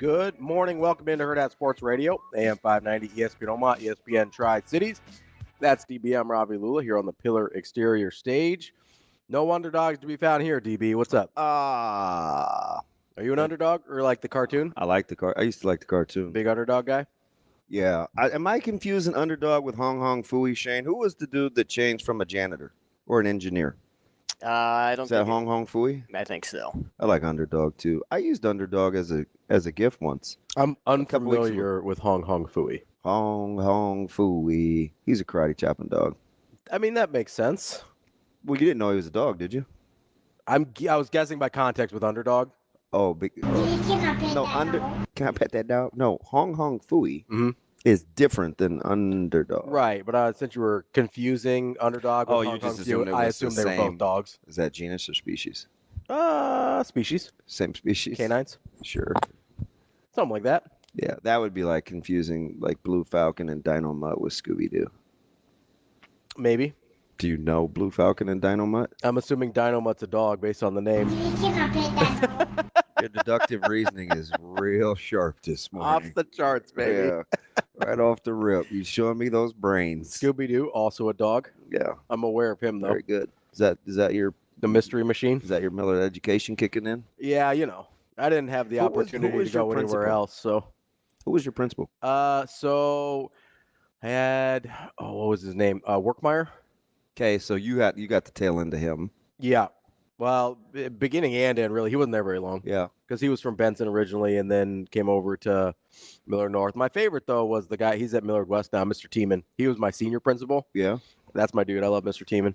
Good morning. Welcome into Hurrdat Sports Radio, AM 590, ESPN Omaha, ESPN Tri-Cities. That's DBM Ravi Lulla here on the Pillar Exterior stage. No underdogs to be found here, DB. What's up? Are you an underdog or like the cartoon? I used to like the cartoon. Big underdog guy? Yeah. Am I confusing underdog with Hong Hong Fooey, Shane? Who was the dude that changed from a janitor or an engineer? I don't. Is that Hong Hong Fooey? I think so. I like underdog too. I used underdog as a gift once. I'm unfamiliar with Hong Hong Fooey. Hong Hong Fooey. He's a karate chopping dog. I mean, that makes sense. Well, you didn't know he was a dog, did you? I was guessing by context with underdog. Oh, big. Can I pet that dog? No, Hong Hong Fooey is different than underdog. Right, but since you were confusing underdog with Hong Kong Fooey, I assumed they were both dogs. Is that genus or species? Species. Same species. Canines. Sure. Something like that. Yeah, that would be like confusing like Blue Falcon and Dino Mutt with Scooby-Doo. Maybe. Do you know Blue Falcon and Dino Mutt? I'm assuming Dino Mutt's a dog based on the name. Your deductive reasoning is real sharp this morning. Off the charts, baby. Yeah, right off the rip. You showing me those brains. Scooby-Doo, also a dog. Yeah. I'm aware of him, though. Very good. Is that your... The mystery machine? Is that your Miller education kicking in? Yeah, I didn't have the opportunity to go anywhere else, so... Who was your principal? So I had, what was his name? Workmeyer. Okay, so you got the tail end of him. Yeah. Well, beginning and end, really. He wasn't there very long. Yeah. Because he was from Benson originally and then came over to Millard North. My favorite, though, was the guy, he's at Millard West now, Mr. Tiemann. He was my senior principal. Yeah. That's my dude. I love Mr. Tiemann.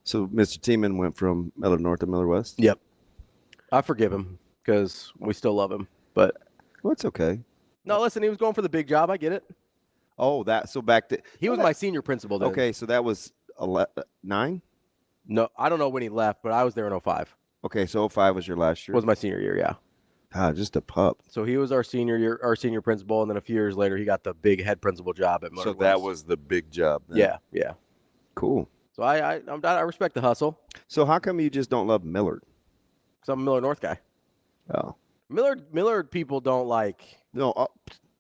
So Mr. Tiemann went from Millard North to Millard West? Yep. I forgive him because we still love him. But well, it's okay. No, listen, he was going for the big job. I get it. Oh, so back to... He was my senior principal then. Okay, so that was 9? No, I don't know when he left, but I was there in 05. Okay, so 05 was your last year? Was my senior year, yeah. Just a pup. So he was our senior principal, and then a few years later, he got the big head principal job at Millard West. That was the big job then. Yeah. Cool. So I respect the hustle. So how come you just don't love Millard? Because I'm a Millard North guy. Oh. Millard people don't like... No.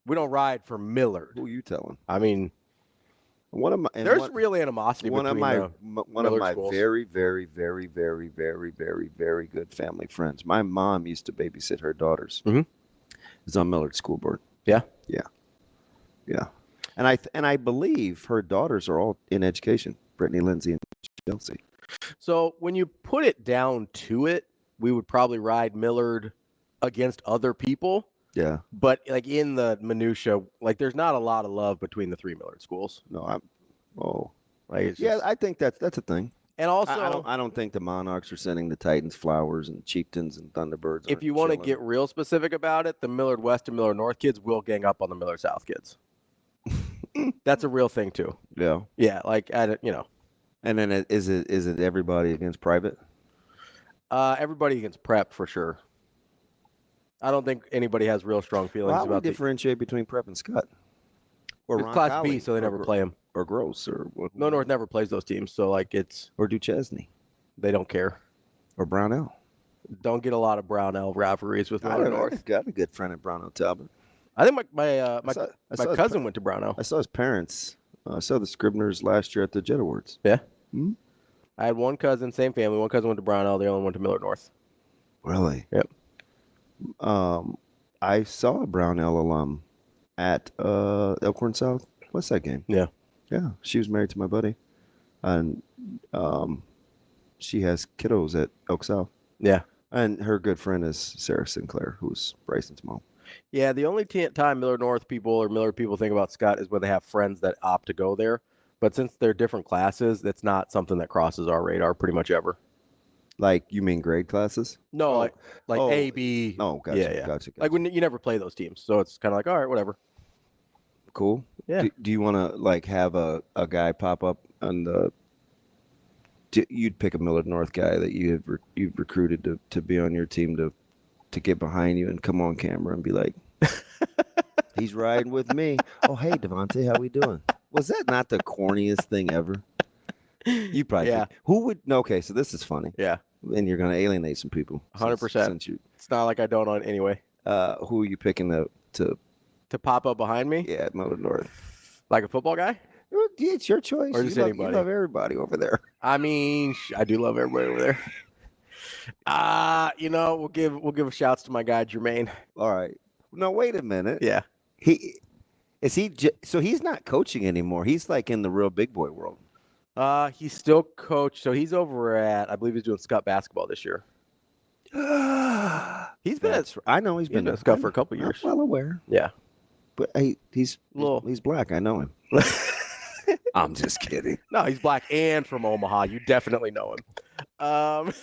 We don't ride for Millard. Who are you telling? I mean... There's real animosity between one of my schools. very, very, very, very, very, very, very good family friends. My mom used to babysit her daughters. Mm-hmm. Is on Millard School Board. Yeah. And I believe her daughters are all in education. Brittany, Lindsay, and Chelsea. So when you put it down to it, we would probably ride Millard against other people. Yeah. But like in the minutia, like there's not a lot of love between the three Millard schools. No, it's yeah, I think that's a thing. And also, I don't think the Monarchs are sending the Titans flowers and Chieftains and Thunderbirds. If you want to get real specific about it, the Millard West and Millard North kids will gang up on the Millard South kids. That's a real thing too. Yeah. Yeah, like And then is it everybody against private? Everybody against prep for sure. I don't think anybody has real strong feelings about. How do we the differentiate between prep and Scott? Or it's Class B, so they never play them. Or Gross or what? No, North never plays those teams, so like it's or Duchesne. They don't care. Or Brownell. Don't get a lot of Brownell rivalries with Millard North. I've got a good friend at Brownell Talbot. I think my cousin went to Brownell. I saw his parents. I saw the Scribners last year at the Jet Awards. Yeah. Hmm? I had one cousin, same family. One cousin went to Brownell. The other one went to Millard North. Really? Yep. I saw a Brownell alum at Elkhorn South. What's that game? Yeah. Yeah. She was married to my buddy. And she has kiddos at Elk South. Yeah. And her good friend is Sarah Sinclair, who's Bryson's mom. Yeah, the only time Millard North people or Millard people think about Scott is when they have friends that opt to go there. But since they're different classes, that's not something that crosses our radar pretty much ever. Like, you mean grade classes? No, like A, B. Oh, gotcha. Yeah. Gotcha. Like when you never play those teams, so it's kind of like, all right, whatever. Cool. Yeah. Do you want to like have a guy pop up on the? You'd pick a Millard North guy that you've recruited to be on your team to get behind you and come on camera and be like, he's riding with me. Oh, hey, Devontae, how we doing? Was that not the corniest thing ever? You probably yeah. Who would? No, okay, so this is funny. Yeah. And you're going to alienate some people. 100%. Since you. It's not like I don't on anyway. Who are you picking to pop up behind me? Yeah, Millard North. Like a football guy? Yeah, it's your choice. Or just you anybody? You love everybody over there. I mean, I do love everybody over there. We'll give shouts to my guy Jermaine. All right. No, wait a minute. Yeah. So he's not coaching anymore. He's like in the real big boy world. He's still coach. So he's over at, I believe he's doing Scut basketball this year. He's been I know he's been at Scut for a couple years. I'm well aware. Yeah. But he's black. I know him. I'm just kidding. No, he's black and from Omaha. You definitely know him.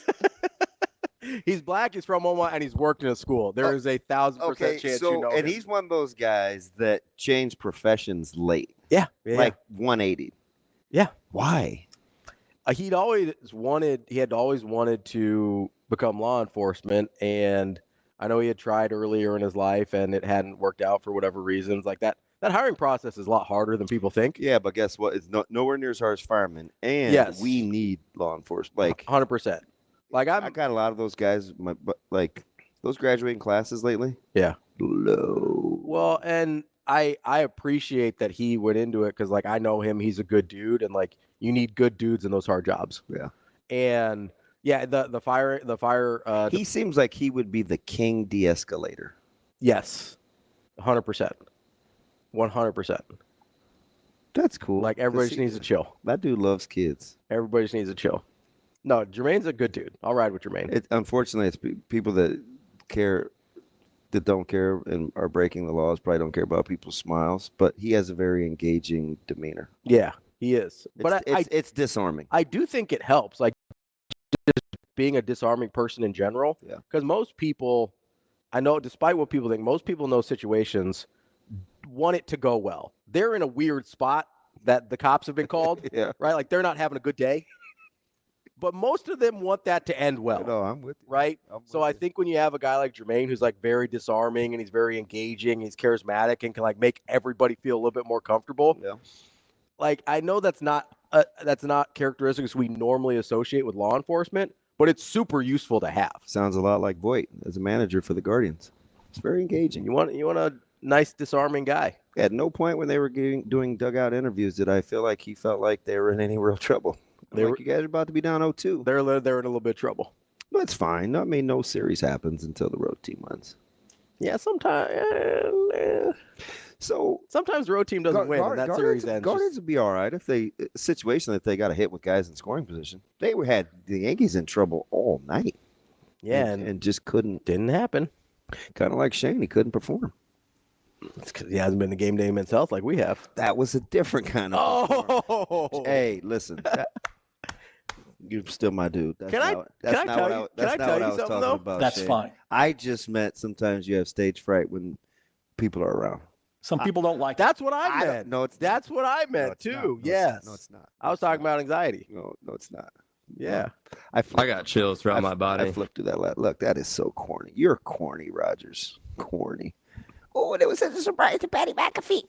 He's black. He's from Omaha, and he's worked in a school. There is a 1,000% chance you know him. And he's one of those guys that changed professions late. Yeah. Like 180. Yeah. Why? He had always wanted to become law enforcement, and I know he had tried earlier in his life, and it hadn't worked out for whatever reasons. Like that hiring process is a lot harder than people think. Yeah, but guess what? It's nowhere near as hard as firemen, and we need law enforcement. Like 100%. Like I got a lot of those guys, like those graduating classes lately. Yeah. Low. Well, and I appreciate that he went into it because, like, I know him. He's a good dude, and like you need good dudes in those hard jobs. Yeah. And yeah, the fire. He seems like he would be the king de-escalator. Yes, 100%, 100%. That's cool. Like everybody just needs to chill. That dude loves kids. Everybody just needs to chill. No, Jermaine's a good dude. I'll ride with Jermaine. Unfortunately, it's people that don't care and are breaking the laws probably don't care about people's smiles, but he has a very engaging demeanor. Yeah, he is. But it's disarming. I do think it helps, like just being a disarming person in general. Yeah. Because most people, I know, despite what people think, most people in those situations want it to go well. They're in a weird spot that the cops have been called. Yeah. Right? Like they're not having a good day. But most of them want that to end well. No, I'm with you. Right? So I think when you have a guy like Jermaine who's like very disarming and he's very engaging, he's charismatic and can like make everybody feel a little bit more comfortable. Yeah. Like I know that's not characteristics we normally associate with law enforcement, but it's super useful to have. Sounds a lot like Voight as a manager for the Guardians. It's very engaging. You want a nice disarming guy. At no point when they were doing dugout interviews did I feel like he felt like they were in any real trouble. You guys are about to be down 0-2. They're in a little bit of trouble. That's fine. I mean, no series happens until the road team wins. Yeah, sometimes. So sometimes the road team doesn't win, and that series ends. Guardians would be all right if a situation that they got a hit with guys in scoring position. They had the Yankees in trouble all night. Yeah, and just didn't happen. Kind of like Shane, he couldn't perform. It's because he hasn't been to game day men's health like we have. That was a different kind of. Oh, hey, listen. You're still my dude. Can I tell you something though? That's Shane. fine. I just meant sometimes you have stage fright when people are around. Some people don't like. That's what I meant. No, that's what I meant too. Yes. No, it's not. I was talking about anxiety. No, it's not. Yeah. I got chills throughout my body. I flipped through that. Look, that is so corny. You're corny, Rogers. Corny. Oh, and it was such a surprise to Patty McAfee.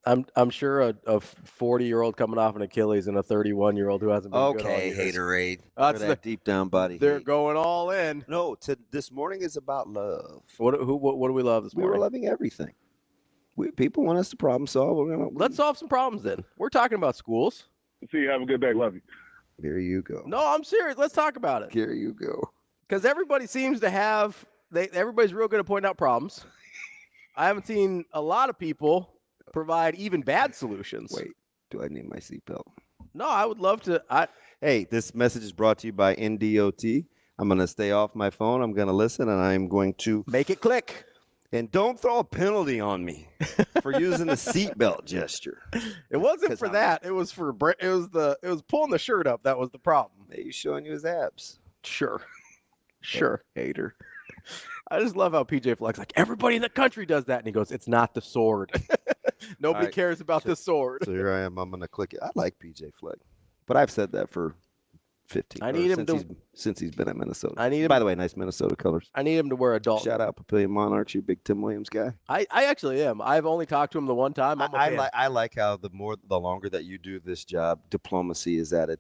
I'm sure a 40-year-old coming off an Achilles and a 31-year-old who hasn't been good all year. Haterade. That's that deep down body. They're hate. going all in. No, this morning is about love. What do we love this morning? We were loving everything. People want us to problem solve. Let's solve some problems then. We're talking about schools. See you. Have a good day. Love you. Here you go. No, I'm serious. Let's talk about it. Here you go. Because everybody seems to have everybody's real good at pointing out problems. I haven't seen a lot of people provide even bad solutions. Wait, do I need my seatbelt? No, I would love to. Hey, this message is brought to you by NDOT. I'm going to stay off my phone. I'm going to listen, and I'm going to make it click. And don't throw a penalty on me for using the seatbelt gesture. It wasn't for that. It was pulling the shirt up. That was the problem. He's showing you his abs. Sure. Hater. I just love how PJ Fleck's like, everybody in the country does that. And he goes, it's not the sword. Nobody cares about the sword. So here I am. I'm going to click it. I like PJ Fleck. But I've said that for 15 I need him since he's been at Minnesota. By the way, nice Minnesota colors. I need him to wear a Dalton. Shout out Papillion Monarchs, you big Tim Williams guy. I actually am. I've only talked to him the one time. I like how the longer that you do this job, diplomacy is at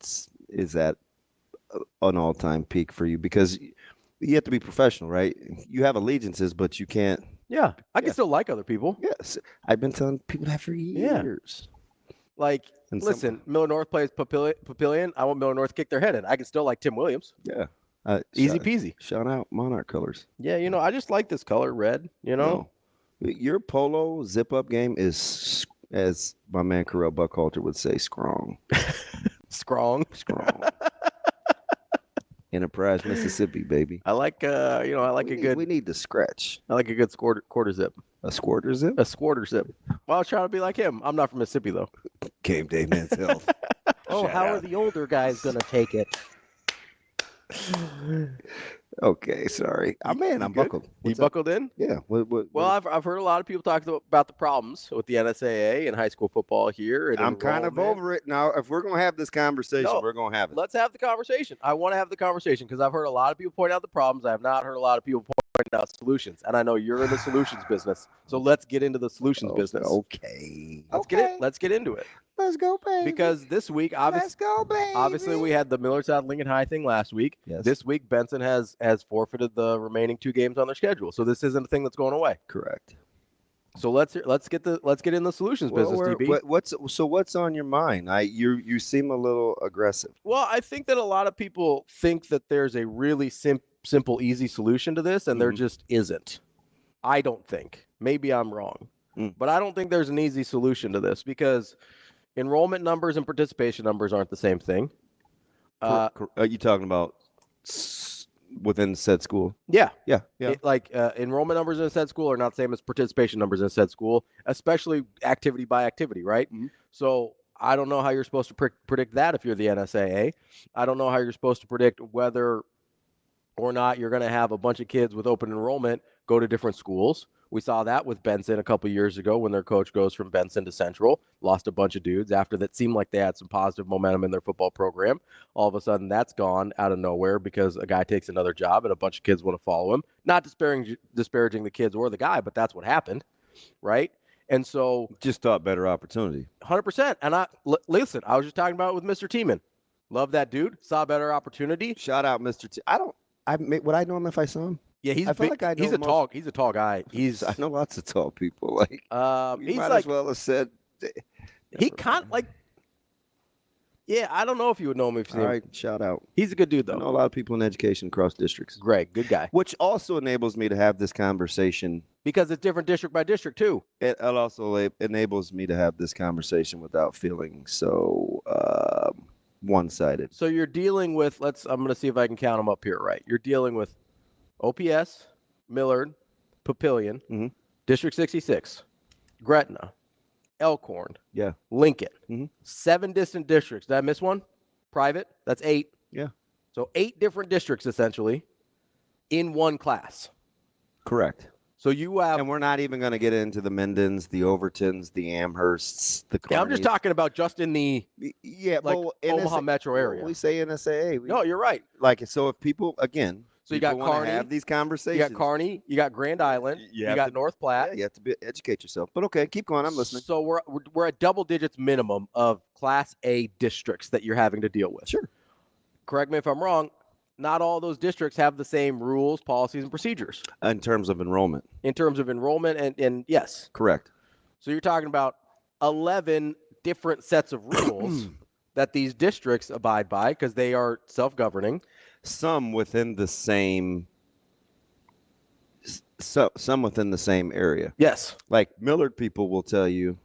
an all-time peak for you because you have to be professional, right? You have allegiances, but you can't Yeah, I can Yeah. still like other people. Yes, I've been telling people that for years. Like, And listen, Miller North plays Papillion. I want Miller North to kick their head in. I can still like Tim Williams. Yeah. Easy peasy. Shout out Monarch colors. Yeah, I just like this color, red, No. Your polo zip-up game is, as my man Carell Buckhalter would say, strong. Strong. Enterprise, Mississippi, baby. I like, We need to scratch. I like a good quarter zip. A squirter zip? A quarter zip. Well, I was trying to be like him. I'm not from Mississippi, though. Game day men's health. How are the older guys going to take it? Okay, sorry. I'm buckled. You buckled in? Yeah. Well, I've heard a lot of people talk about the problems with the NSAA and high school football here. And I'm kind of over it now. If we're going to have this conversation, we're going to have it. Let's have the conversation. I want to have the conversation because I've heard a lot of people point out the problems. I have not heard a lot of people point out solutions. And I know you're in the solutions business. So let's get into the solutions business. Okay. Let's get into it. Let's go, baby. Because this week, obviously, we had the Miller South Lincoln High thing last week. Yes. This week, Benson has forfeited the remaining 2 games on their schedule. So this isn't a thing that's going away. Correct. So let's get in the solutions business, DB. What's on your mind? You seem a little aggressive. Well, I think that a lot of people think that there's a really simple, easy solution to this, and there just isn't. I don't think. Maybe I'm wrong. But I don't think there's an easy solution to this because enrollment numbers and participation numbers aren't the same thing. Are you talking about within said school? Yeah. Enrollment numbers in a said school are not the same as participation numbers in a said school, especially activity by activity, right? So I don't know how you're supposed to predict that if you're the NSAA. I don't know how you're supposed to predict whether or not you're going to have a bunch of kids with open enrollment go to different schools. We saw that with Benson a couple years ago when their coach goes from Benson to Central, lost a bunch of dudes after that seemed like they had some positive momentum in their football program. All of a sudden, that's gone out of nowhere because a guy takes another job and a bunch of kids want to follow him. Not disparaging the kids or the guy, but that's what happened, right? And so just thought better opportunity. 100%. And listen, I was just talking about it with Mr. Tiemann. Love that dude. Saw better opportunity. Shout out, Mr. T. Would I know him if I saw him? Yeah, he's a tall guy. I know lots of tall people. Like he's might like, as well have said. He kind of like. Yeah, I don't know if you would know him if you see him. All right, shout out. He's a good dude though. I know a lot of people in education across districts. Greg, good guy. Which also enables me to have this conversation because it's different district by district too. It also enables me to have this conversation without feeling so one-sided. So you're dealing with. I'm going to see if I can count them up here. Right, you're dealing with OPS, Millard, Papillion, District 66, Gretna, Elkhorn, Lincoln. 7 distant districts. Did I miss one? Private? That's 8. Yeah. So 8 different districts essentially in one class. Correct. So you have, and we're not even going to get into the Mendons, the Overtons, the Amhersts, the Carneys. Yeah, I'm just talking about just in the Omaha metro area. We say NSAA. No, you're right. Like, so if people, again, so you got Kearney, have these conversations. You got Kearney, you got Grand Island, you got North Platte. Yeah, you have to educate yourself. But okay, keep going. I'm listening. So we're at double digits minimum of Class A districts that you're having to deal with. Sure. Correct me if I'm wrong. Not all those districts have the same rules, policies, and procedures. In terms of enrollment. And yes. Correct. So you're talking about 11 different sets of rules that these districts abide by because they are self-governing. Some within the same area. Yes. Like Millard people will tell you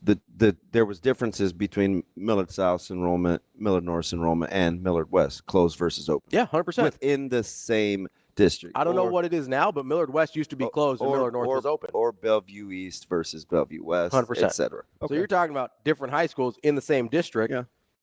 there was differences between Millard South's enrollment, Millard North's enrollment, and Millard West, closed versus open. Yeah, 100%. Within the same district. I don't know what it is now, but Millard West used to be closed and Millard North was open. Or Bellevue East versus Bellevue West, 100%. et cetera. Okay. So you're talking about different high schools in the same district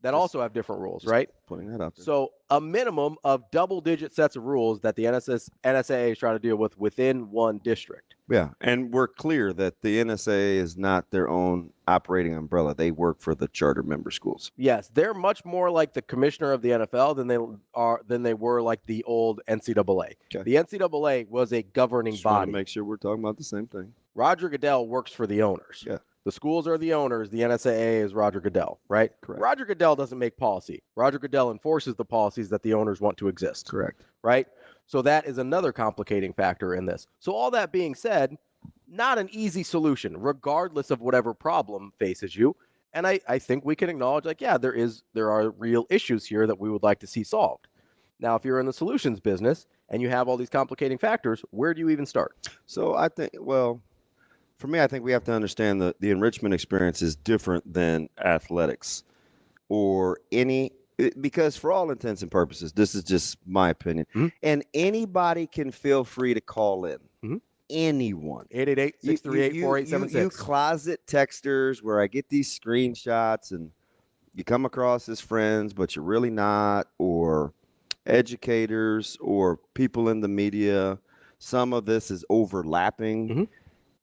that also have different rules, right? Putting that out there. So a minimum of double-digit sets of rules that the NSAA is trying to deal with within one district. Yeah, and we're clear that the NSAA is not their own operating umbrella. They work for the charter member schools. Yes, they're much more like the commissioner of the NFL than they were like the old NCAA. Okay. The NCAA was a governing Just body. Want to make sure we're talking about the same thing. Roger Goodell works for the owners. Yeah. The schools are the owners. The NSAA is Roger Goodell, right? Correct. Roger Goodell doesn't make policy. Roger Goodell enforces the policies that the owners want to exist. Correct. Right? So that is another complicating factor in this. So all that being said, not an easy solution, regardless of whatever problem faces you. And I think we can acknowledge, like, yeah, there are real issues here that we would like to see solved. Now, if you're in the solutions business and you have all these complicating factors, where do you even start? So I think, well, for me, I think we have to understand that the enrichment experience is different than athletics or because for all intents and purposes, this is just my opinion, and anybody can feel free to call in. Anyone. 888-638-4876. You closet texters where I get these screenshots and you come across as friends, but you're really not, or educators or people in the media. Some of this is overlapping.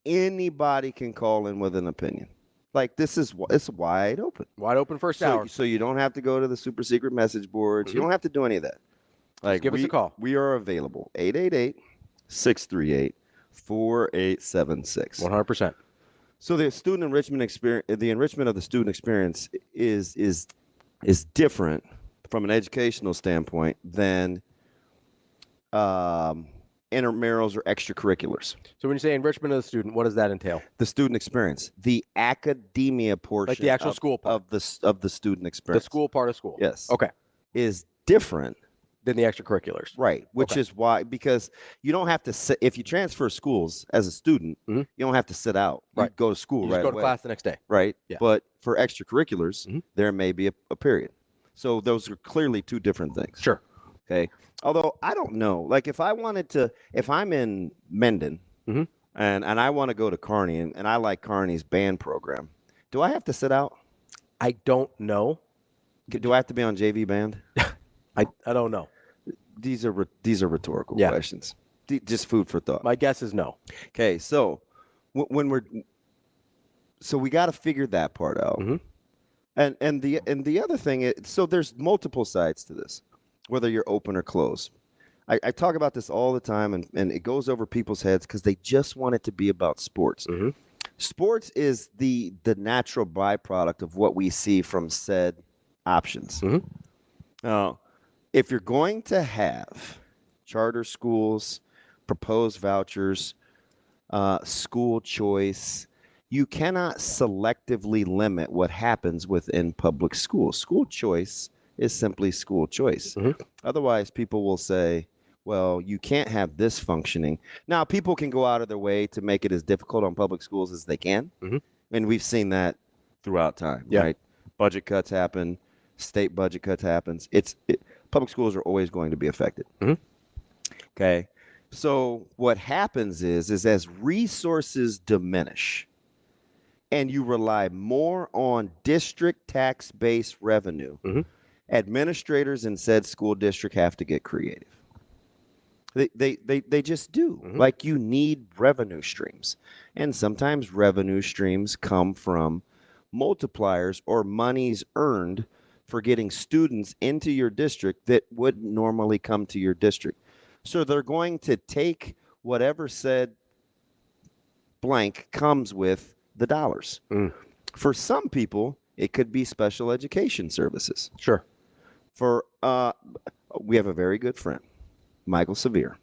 Anybody can call in with an opinion. Like, it's wide open. Wide open first hour. So you don't have to go to the super secret message boards. You don't have to do any of that. Like, just give us a call. We are available. 888-638-4876. 100%. So the student enrichment experience, the enrichment of the student experience is different from an educational standpoint than intramurals or extracurriculars. So when you say enrichment of the student, what does that entail? The student experience, the academia portion, like the actual school part of the student experience, the school part of school. Yes. Okay. Is different than the extracurriculars. Right. Which is why, because you don't have to sit, if you transfer schools as a student, you don't have to sit out. You go to school right away. You just go to class the next day. Right. Yeah. But for extracurriculars, there may be a period. So those are clearly two different things. Sure. Okay. Although I don't know, like if I'm in Mendon and I want to go to Kearney and I like Kearney's band program, do I have to sit out? I don't know. Do I have to be on JV band? I don't know. These are rhetorical questions. Just food for thought. My guess is no. Okay, so so we got to figure that part out. And the other thing is, so there's multiple sides to this, whether you're open or closed. I talk about this all the time, and it goes over people's heads because they just want it to be about sports. Sports is the natural byproduct of what we see from said options. Now, if you're going to have charter schools, proposed vouchers, school choice, you cannot selectively limit what happens within public schools. School choice is simply school choice. Otherwise, people will say, well, you can't have this functioning. Now, people can go out of their way to make it as difficult on public schools as they can. And we've seen that throughout time, right? Budget cuts happen. State budget cuts happens. Public schools are always going to be affected. Okay. So what happens is as resources diminish and you rely more on district tax-based revenue, administrators in said school district have to get creative. They just do. Like, you need revenue streams. And sometimes revenue streams come from multipliers or monies earned for getting students into your district that wouldn't normally come to your district. So they're going to take whatever said blank comes with the dollars. For some people, it could be special education services. Sure. We have a very good friend, Michael Severe,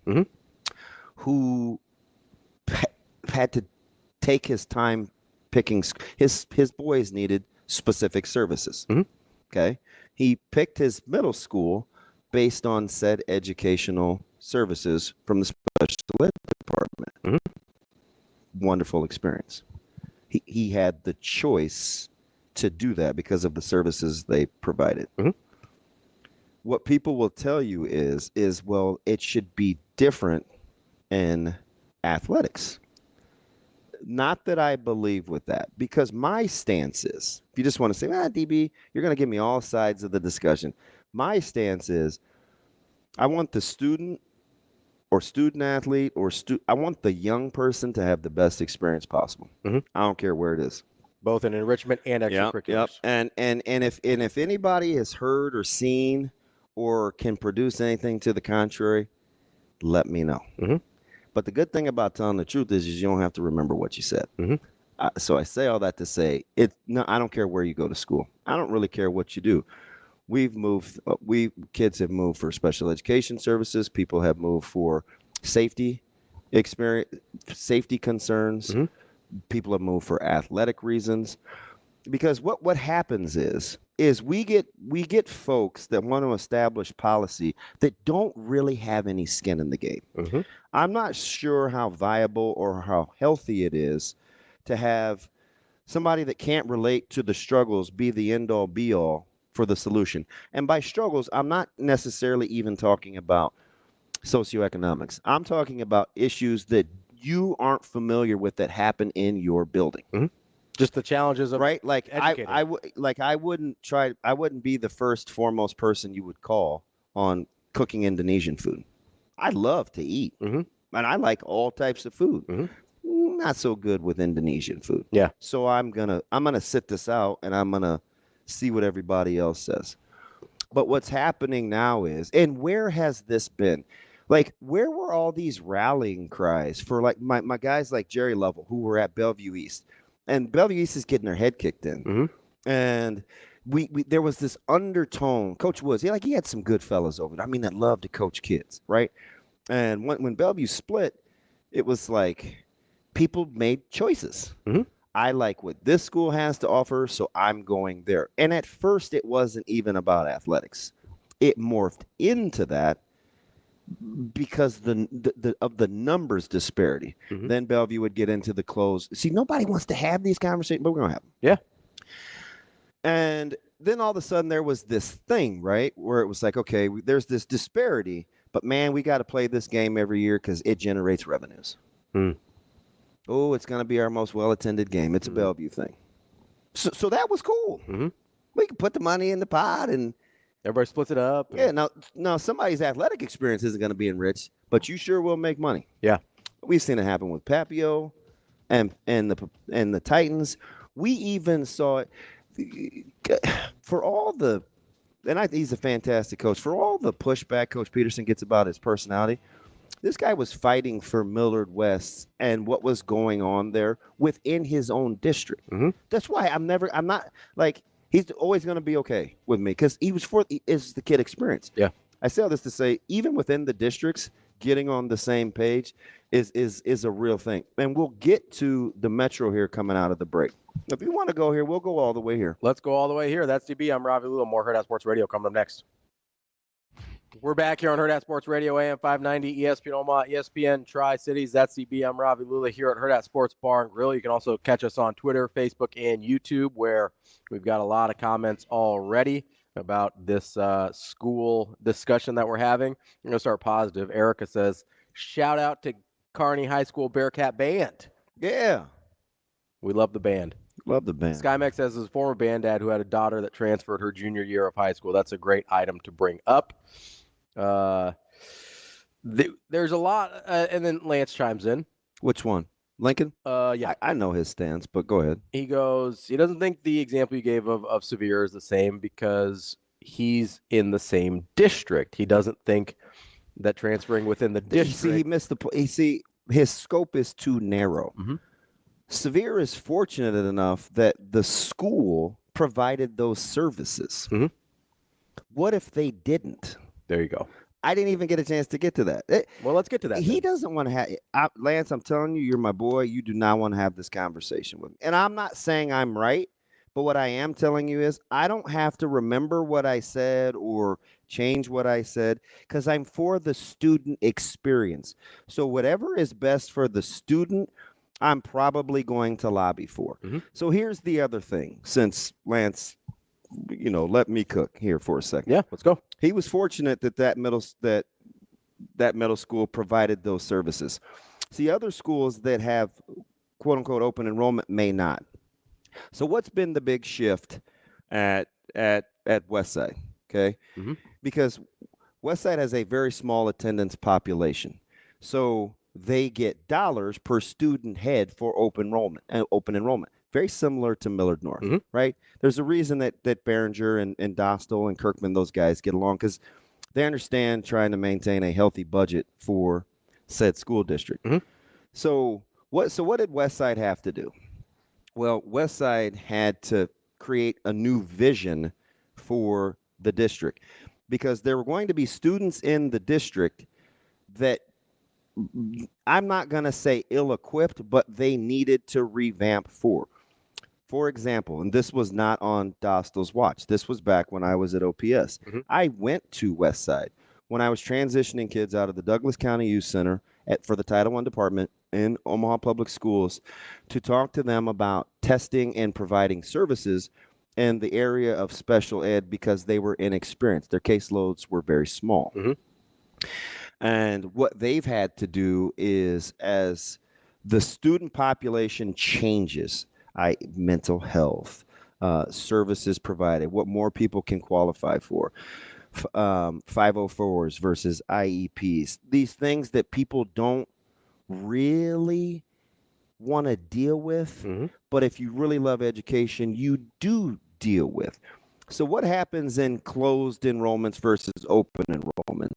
who had to take his time picking. His boys needed specific services. Okay. He picked his middle school based on said educational services from the special ed department. Wonderful experience. He had the choice to do that because of the services they provided. What people will tell you is, well, it should be different in athletics. Not that I believe with that, because my stance is, if you just want to say, DB, you're going to give me all sides of the discussion. My stance is, I want the student or student athlete I want the young person to have the best experience possible. I don't care where it is. Both in enrichment and extracurriculars. And if anybody has heard or seen or can produce anything to the contrary, let me know. But the good thing about telling the truth is you don't have to remember what you said. So I say all that to say, I don't care where you go to school. I don't really care what you do. kids have moved for special education services. People have moved for safety concerns. Mm-hmm. People have moved for athletic reasons. Because what happens is we get folks that want to establish policy that don't really have any skin in the game. Mm-hmm. I'm not sure how viable or how healthy it is to have somebody that can't relate to the struggles be the end-all be-all for the solution. And by struggles, I'm not necessarily even talking about socioeconomics. I'm talking about issues that you aren't familiar with that happen in your building. Mm-hmm. Just the challenges of right. Like educating. I wouldn't be the foremost person you would call on cooking Indonesian food. I love to eat, mm-hmm. and I like all types of food. Mm-hmm. Not so good with Indonesian food. Yeah. So I'm gonna sit this out, and I'm gonna see what everybody else says. But what's happening now is, and where has this been? Like, where were all these rallying cries for like my guys like Jerry Lovell who were at Bellevue East? And Bellevue East is getting their head kicked in. Mm-hmm. And we there was this undertone. Coach Woods, he had some good fellas over there. I mean, that loved to coach kids, right? And when Bellevue split, it was like people made choices. Mm-hmm. I like what this school has to offer, so I'm going there. And at first, it wasn't even about athletics. It morphed into that because of the numbers disparity. Mm-hmm. Then Bellevue would get into the close. See, nobody wants to have these conversations, but we're going to have them. Yeah. And then all of a sudden there was this thing, right, where it was like, okay, there's this disparity, but man, we got to play this game every year because it generates revenues. Mm. Oh, it's going to be our most well-attended game. It's a Bellevue thing. So that was cool. Mm-hmm. We could put the money in the pot and everybody splits it up. Yeah, now somebody's athletic experience isn't going to be enriched, but you sure will make money. Yeah. We've seen it happen with Papio and the Titans. We even saw it for all the he's a fantastic coach. For all the pushback Coach Peterson gets about his personality, this guy was fighting for Millard West and what was going on there within his own district. Mm-hmm. That's why I'm not like he's always going to be okay with me because is the kid experience. Yeah. I say all this to say, even within the districts, getting on the same page is a real thing. And we'll get to the Metro here coming out of the break. If you want to go here, we'll go all the way here. Let's go all the way here. That's DB. I'm Ravi Lulla. More Hurrdat Sports Radio coming up next. We're back here on Hurrdat Sports Radio, AM 590, ESPN Omaha, ESPN Tri-Cities. That's DB. I'm Ravi Lulla here at Hurrdat Sports Bar and Grill. You can also catch us on Twitter, Facebook, and YouTube, where we've got a lot of comments already about this school discussion that we're having. I'm going to start positive. Erica says, shout out to Kearney High School Bearcat Band. Yeah. We love the band. Love the band. SkyMax says his former band dad who had a daughter that transferred her junior year of high school. That's a great item to bring up. There's a lot, and then Lance chimes in. Which one? Lincoln? Yeah. I know his stance, but go ahead. He goes, he doesn't think the example you gave of Sevier is the same because he's in the same district. He doesn't think that transferring within the district. You see, he missed the point. His scope is too narrow. Mm-hmm. Sevier is fortunate enough that the school provided those services. Mm-hmm. What if they didn't? There you go. I didn't even get a chance to get to that. Well, let's get to that. He doesn't want to have Lance, I'm telling you, you're my boy. You do not want to have this conversation with me. And I'm not saying I'm right, but what I am telling you is I don't have to remember what I said or change what I said because I'm for the student experience. So whatever is best for the student, I'm probably going to lobby for. Mm-hmm. So here's the other thing, since Lance, let me cook here for a second. Yeah, let's go. He was fortunate that middle school provided those services. See, other schools that have quote unquote open enrollment may not. So what's been the big shift at Westside? Okay, mm-hmm. Because Westside has a very small attendance population, so they get dollars per student head for open enrollment. Very similar to Millard North, mm-hmm. right? There's a reason that Behringer and Dostal and Kirkman, those guys get along because they understand trying to maintain a healthy budget for said school district. Mm-hmm. So what did Westside have to do? Well, Westside had to create a new vision for the district, because there were going to be students in the district that I'm not going to say ill-equipped, but they needed to revamp for. For example, and this was not on Dostal's watch. This was back when I was at OPS. I went to Westside when I was transitioning kids out of the Douglas County Youth Center for the Title I department in Omaha Public Schools to talk to them about testing and providing services in the area of special ed because they were inexperienced. Their caseloads were very small. And what they've had to do is, as the student population changes, mental health, services provided, what more people can qualify for, 504s versus IEPs, these things that people don't really want to deal with, but if you really love education, you do deal with. So what happens in closed enrollments versus open enrollments?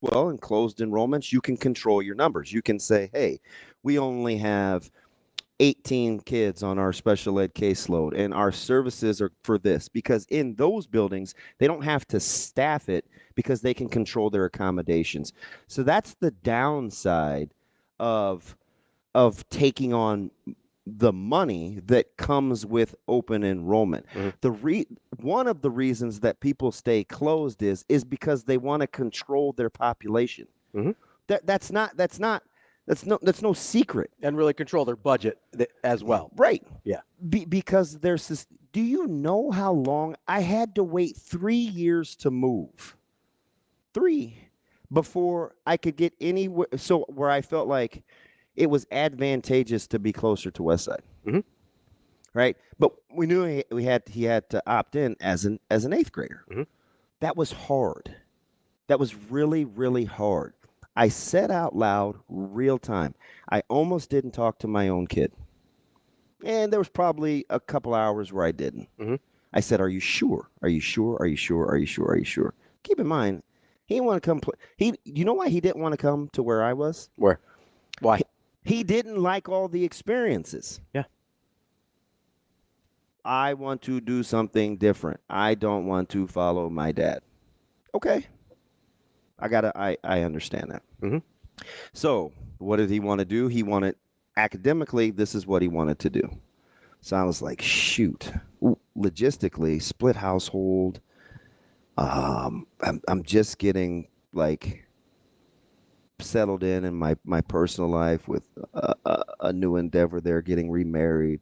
Well, in closed enrollments, you can control your numbers. You can say, hey, we only have 18 kids on our special ed caseload, and our services are for this, because in those buildings, they don't have to staff it because they can control their accommodations. So that's the downside of taking on the money that comes with open enrollment. One of the reasons that people stay closed is because they want to control their population. That's no secret. And really control their budget as well. Right. Yeah. Because there's this. Do you know how long I had to wait 3 years to move? 3 before I could get anywhere. So where I felt like it was advantageous to be closer to Westside. Right. But we knew he had to opt in as an 8th grader. That was hard. That was really, really hard. I said out loud, real time, I almost didn't talk to my own kid. And there was probably a couple hours where I didn't. I said, are you sure? Are you sure? Are you sure? Are you sure? Are you sure? Keep in mind, he didn't want to come. You know why he didn't want to come to where I was? Where? Why? He didn't like all the experiences. Yeah. I want to do something different. I don't want to follow my dad. Okay. I understand that. So what did he want to do? He wanted, academically, this is what he wanted to do. So I was like, shoot, logistically, split household. I'm just getting like settled in my personal life with a new endeavor there, getting remarried.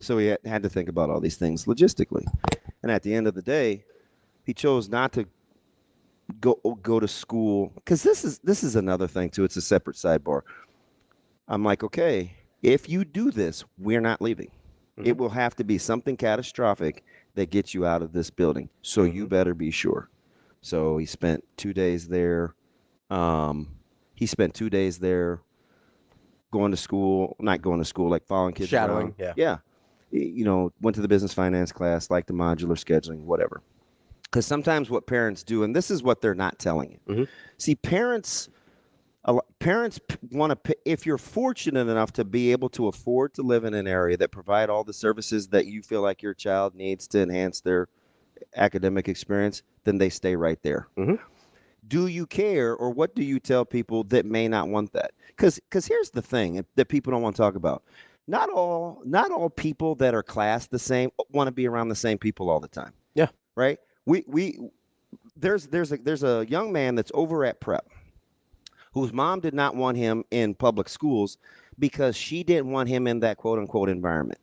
So he had to think about all these things logistically. And at the end of the day, he chose not to go to school, because this is another thing too. It's a separate sidebar. I'm like, okay, if you do this, we're not leaving. It will have to be something catastrophic that gets you out of this building. So you better be sure. So he spent 2 days there. He spent 2 days there not going to school, like following kids shadowing. around. Yeah. Went to the business finance class, like the modular scheduling, whatever. Because sometimes what parents do, and this is what they're not telling you. See, parents want to, if you're fortunate enough to be able to afford to live in an area that provide all the services that you feel like your child needs to enhance their academic experience, then they stay right there. Do you care, or what do you tell people that may not want that? Because here's the thing that people don't want to talk about. Not all people that are classed the same want to be around the same people all the time. Yeah. Right? There's a young man that's over at prep whose mom did not want him in public schools because she didn't want him in that quote unquote environment.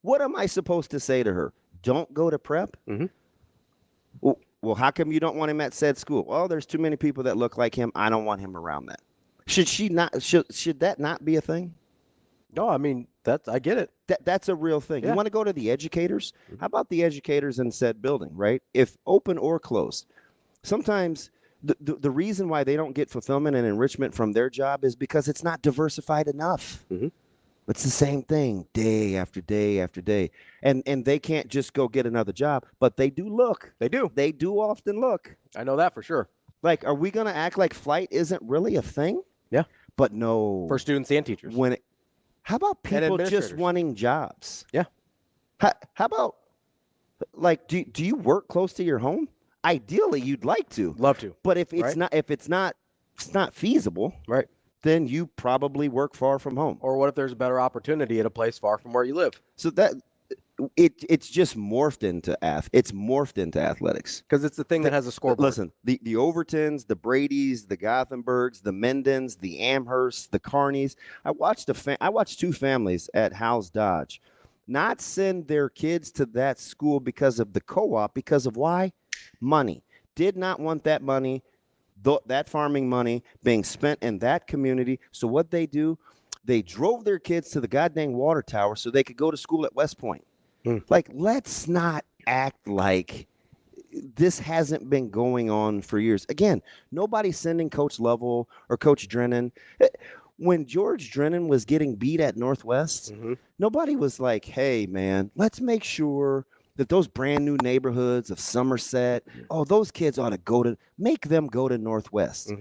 What am I supposed to say to her? Don't go to prep? Well, how come you don't want him at said school? Well, there's too many people that look like him. I don't want him around that. Should that not be a thing? No, I mean, I get it. That's a real thing. Yeah. You want to go to the educators? How about the educators in said building, right? If open or closed. Sometimes the reason why they don't get fulfillment and enrichment from their job is because it's not diversified enough. It's the same thing day after day after day. And they can't just go get another job, but they do look. They do. They do often look. I know that for sure. Like, are we going to act like flight isn't really a thing? Yeah. But no. For students and teachers. How about people just wanting jobs? Yeah. How about Like, do you work close to your home? Ideally, you'd like to. Love to. But if it's right? it's not feasible, Right. then you probably work far from home. Or what if there's a better opportunity at a place far from where you live? So that it's just morphed into athletics. Because it's the thing that has a scoreboard. Listen, the Overtons, the Bradys, the Gothenburgs, the Mendons, the Amhersts, the Carneys. I watched two families at Howes Dodge not send their kids to that school because of the co-op, because of why? Money. Did not want that money, that farming money being spent in that community. So what they do, they drove their kids to the goddamn water tower so they could go to school at West Point. Like, let's not act like this hasn't been going on for years. Again, nobody's sending Coach Lovell or Coach Drennan. When George Drennan was getting beat at Northwest, nobody was like, hey, man, let's make sure that those brand new neighborhoods of Somerset, those kids ought to make them go to Northwest.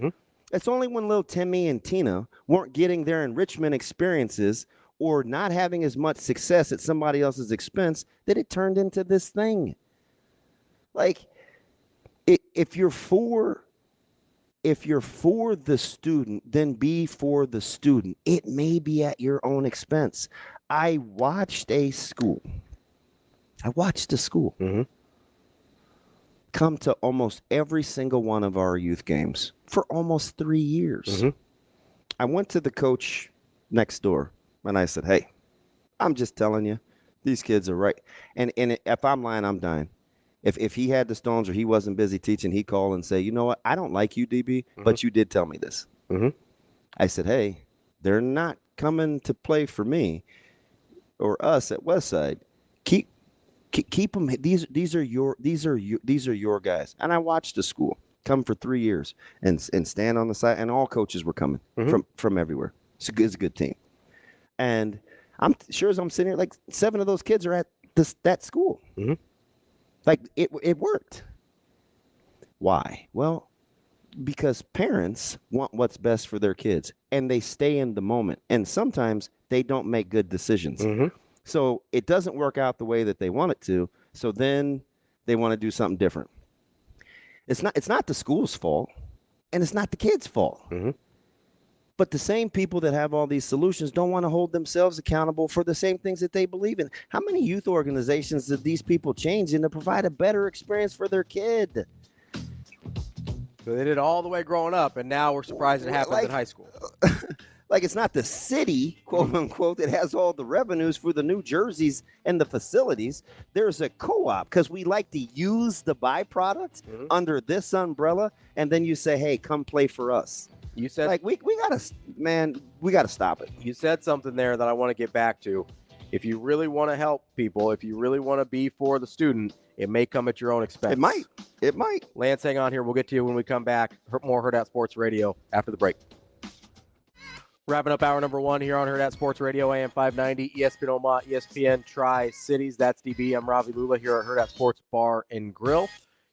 It's only when little Timmy and Tina weren't getting their enrichment experiences or not having as much success at somebody else's expense that it turned into this thing. Like, if you're for the student, then be for the student. It may be at your own expense. I watched a school come to almost every single one of our youth games for almost 3 years. I went to the coach next door and I said, hey, I'm just telling you, these kids are right. And if I'm lying, I'm dying. If he had the stones or he wasn't busy teaching, he'd call and say, you know what, I don't like you, DB, but you did tell me this. I said, hey, they're not coming to play for me or us at Westside. Keep them. These are your guys. And I watched the school come for 3 years and stand on the side, and all coaches were coming from everywhere. It's a good team. And I'm sure as I'm sitting here, like 7 of those kids are at that school. Like it worked. Why? Well, because parents want what's best for their kids, and they stay in the moment. And sometimes they don't make good decisions. So it doesn't work out the way that they want it to. So then they want to do something different. It's not the school's fault, and it's not the kids' fault. But the same people that have all these solutions don't want to hold themselves accountable for the same things that they believe in. How many youth organizations did these people change in to provide a better experience for their kid? So they did all the way growing up, and now we're surprised it happens in high school. Like, it's not the city, quote unquote, that has all the revenues for the new jerseys and the facilities. There's a co-op because we like to use the byproduct under this umbrella, and then you say, hey, come play for us. You said, like, we gotta stop it. You said something there that I want to get back to. If you really want to help people, if you really want to be for the student, it may come at your own expense. It might. Lance, hang on here. We'll get to you when we come back. More Hurrdat Sports Radio after the break. Wrapping up hour number 1 here on Hurrdat Sports Radio, AM 590, ESPN Omaha, ESPN Tri-Cities. That's DB. I'm Ravi Lulla here at Hurrdat Sports Bar and Grill.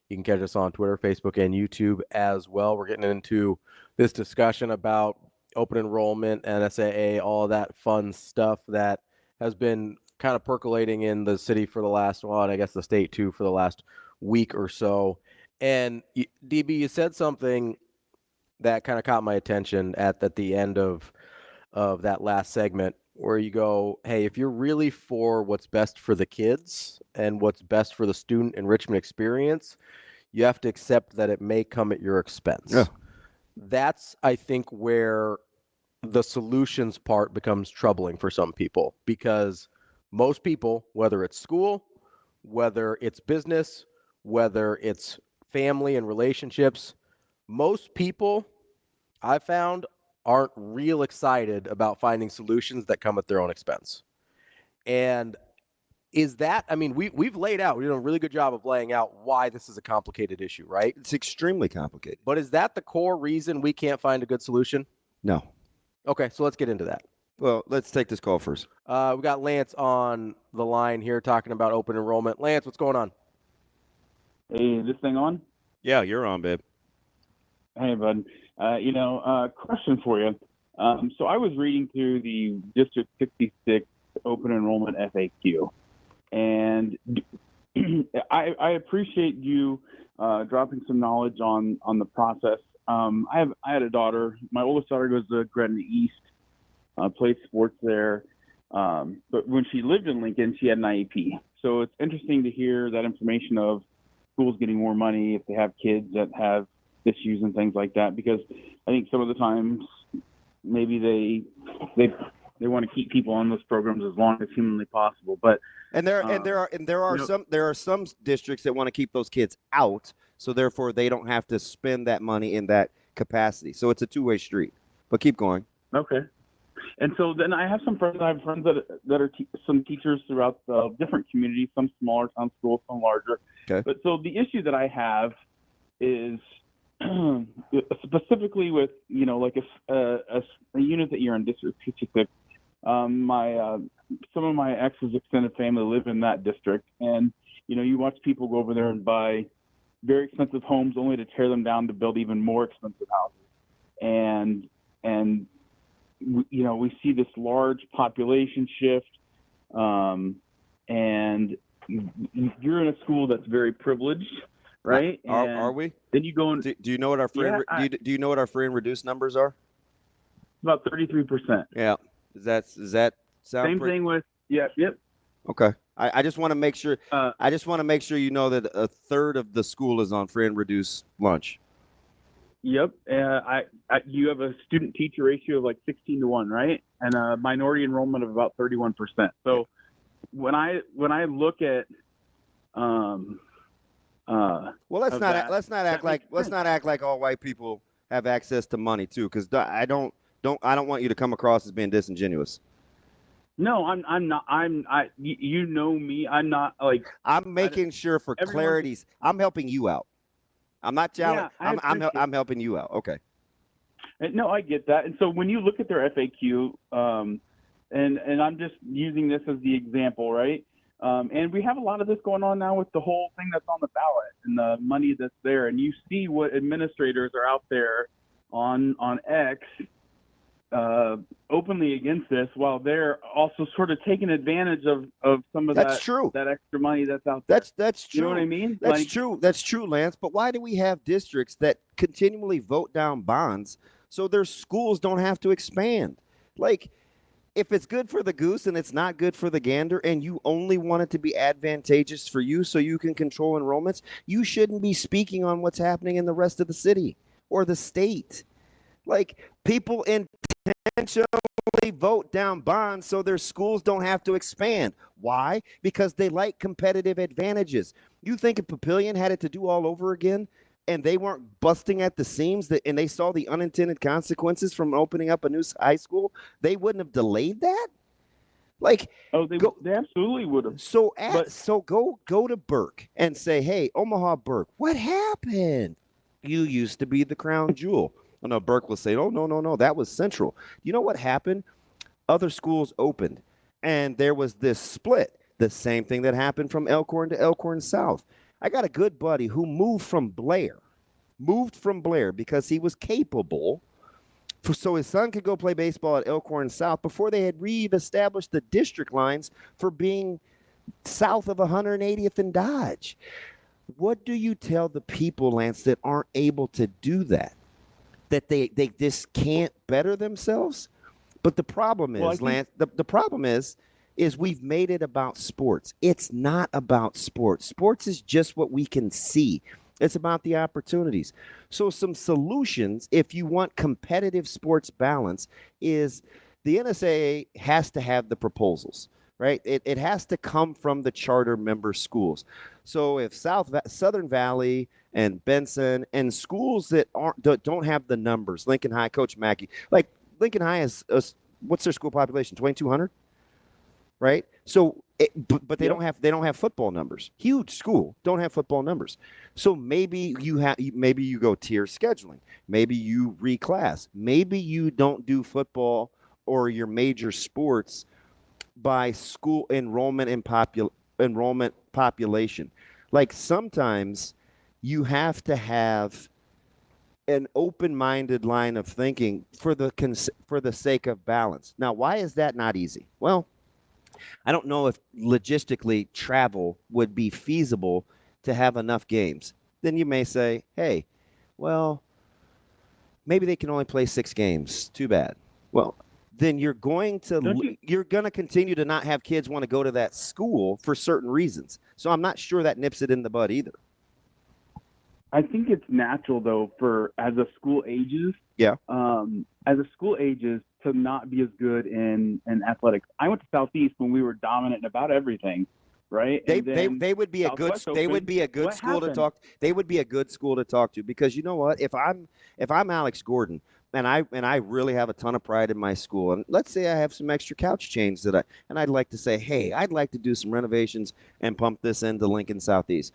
You can catch us on Twitter, Facebook, and YouTube as well. We're getting into this discussion about open enrollment, NSAA, all of that fun stuff that has been kind of percolating in the city for the last, and I guess the state too, for the last week or so. And DB, you said something that kind of caught my attention at the end of that last segment, where you go, hey, if you're really for what's best for the kids and what's best for the student enrichment experience, you have to accept that it may come at your expense. Yeah. That's, I think, where the solutions part becomes troubling for some people, because most people, whether it's school, whether it's business, whether it's family and relationships, most people I've found aren't real excited about finding solutions that come at their own expense. And is that, I mean, we've laid out, we've done a really good job of laying out why this is a complicated issue, right? It's extremely complicated. But is that the core reason we can't find a good solution? No. Okay, so let's get into that. Well, let's take this call first. We got Lance on the line here talking about open enrollment. Lance, what's going on? Hey, is this thing on? Yeah, you're on, babe. Hey, bud. Question for you. So I was reading through the District 66 open enrollment FAQ, and I appreciate you dropping some knowledge on the process. I had a daughter. My oldest daughter goes to Gretna East, played sports there. But when she lived in Lincoln, she had an IEP. So it's interesting to hear that information of schools getting more money if they have kids that have issues and things like that, because I think some of the times maybe they want to keep people on those programs as long as humanly possible. But there are some districts that want to keep those kids out, so therefore they don't have to spend that money in that capacity. So it's a two-way street. But keep going. Okay. And so then I have some friends. I have friends that are some teachers throughout the different communities, some smaller town schools, some larger. Okay. But so the issue that I have is specifically with, like a unit that you're in, District 226. Some of my ex's extended family live in that district, and you watch people go over there and buy very expensive homes only to tear them down to build even more expensive houses, and we see this large population shift, and you're in a school that's very privileged, right? Are we? Then you go and do you know what our free do you know what our free and reduced numbers are? About 33%. Yeah. Does that sound same thing with yep. Okay. I just want to make sure. I just want to make sure you know that a third of the school is on free and reduced lunch. Yep. You have a student-teacher ratio of like 16-1, right? And a minority enrollment of about 31%. So when I look at let's not act like all white people have access to money too, because I don't want you to come across as being disingenuous. No, I'm not. You know me. I'm not like. I'm making sure for clarities. I'm helping you out. I'm not challenging. Yeah, I'm helping you out. Okay. No, I get that. And so when you look at their FAQ, and I'm just using this as the example, right? And we have a lot of this going on now with the whole thing that's on the ballot and the money that's there. And you see what administrators are out there on X openly against this, while they're also sort of taking advantage of some of that extra money that's out there. That's true. You know what I mean? That's true, Lance. But why do we have districts that continually vote down bonds so their schools don't have to expand? Like, if it's good for the goose and it's not good for the gander, and you only want it to be advantageous for you so you can control enrollments, you shouldn't be speaking on what's happening in the rest of the city or the state. Like, people intentionally vote down bonds so their schools don't have to expand. Why? Because they like competitive advantages. You think if Papillion had it to do all over again and they weren't busting at the seams and they saw the unintended consequences from opening up a new high school, they wouldn't have delayed that? Like, they absolutely would have. So go to Burke and say, hey, Omaha Burke, what happened? You used to be the crown jewel. Oh, no, Burke will say, oh, no, that was Central. You know what happened? Other schools opened, and there was this split, the same thing that happened from Elkhorn to Elkhorn South. I got a good buddy who moved from Blair because he was capable, so his son could go play baseball at Elkhorn South before they had re-established the district lines for being south of 180th and Dodge. What do you tell the people, Lance, that aren't able to do that? That they just can't better themselves? But the problem is, Lance, the problem is we've made it about sports. It's not about sports. Sports is just what we can see. It's about the opportunities. So some solutions, if you want competitive sports balance, is the NSAA has to have the proposals, right? It has to come from the charter member schools. So if Southern Valley and Benson and schools that don't have the numbers, Lincoln High, Coach Mackey, like Lincoln High is what's their school population? 2,200, right? So, but they don't have football numbers. Huge school, don't have football numbers. So maybe you go tier scheduling. Maybe you reclass. Maybe you don't do football or your major sports by school enrollment and enrollment population. Like, sometimes you have to have an open-minded line of thinking for the sake of balance. Now, why is that not easy? Well, I don't know if logistically travel would be feasible to have enough games. Then you may say, hey, well, maybe they can only play 6 games. Too bad. Well, then you're going to continue to not have kids want to go to that school for certain reasons. So I'm not sure that nips it in the bud either. I think it's natural, though, for as a school ages. Yeah. As a school ages to not be as good in athletics. I went to Southeast when we were dominant in about everything, right? They would be a good school to talk. They would be a good school to talk to, because you know what? If I'm Alex Gordon and I really have a ton of pride in my school, and let's say I have some extra couch chains and I'd like to say, hey, I'd like to do some renovations and pump this into Lincoln Southeast.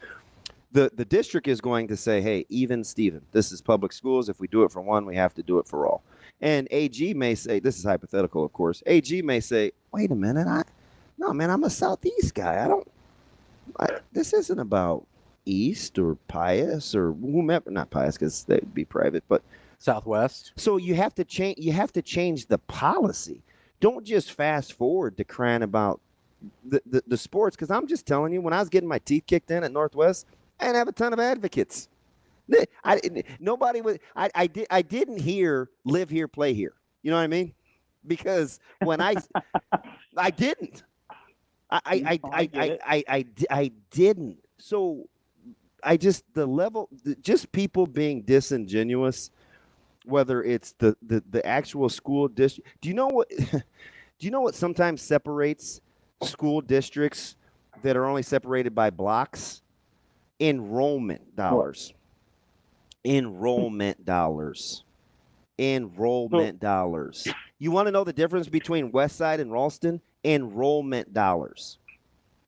The district is going to say, hey, even Steven, this is public schools. If we do it for one, we have to do it for all. And AG may say, this is hypothetical, of course. AG may say, wait a minute, I'm a Southeast guy. This isn't about East or Pius or whomever. Not Pius, because they'd be private, but Southwest. So you have to change the policy. Don't just fast forward to crying about the sports, because I'm just telling you, when I was getting my teeth kicked in at Northwest, I didn't have a ton of advocates. I didn't hear live here, play here. You know what I mean? Because when I didn't. I didn't. So just people being disingenuous, whether it's the actual school district. Do you know what sometimes separates school districts that are only separated by blocks? Enrollment dollars. Enrollment dollars. Enrollment dollars. You want to know the difference between Westside and Ralston? Enrollment dollars.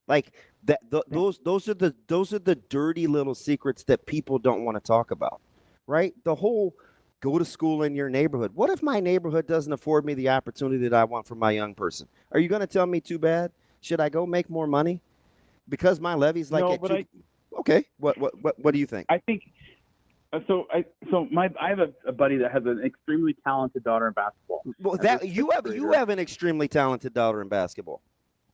Like that. Those are the dirty little secrets that people don't want to talk about, right? The whole go to school in your neighborhood. What if my neighborhood doesn't afford me the opportunity that I want for my young person? Are you going to tell me too bad? Should I go make more money because my levy's like okay? What do you think? I think. I have a buddy that has an extremely talented daughter in basketball. Well, you have an extremely talened daughter in basketball.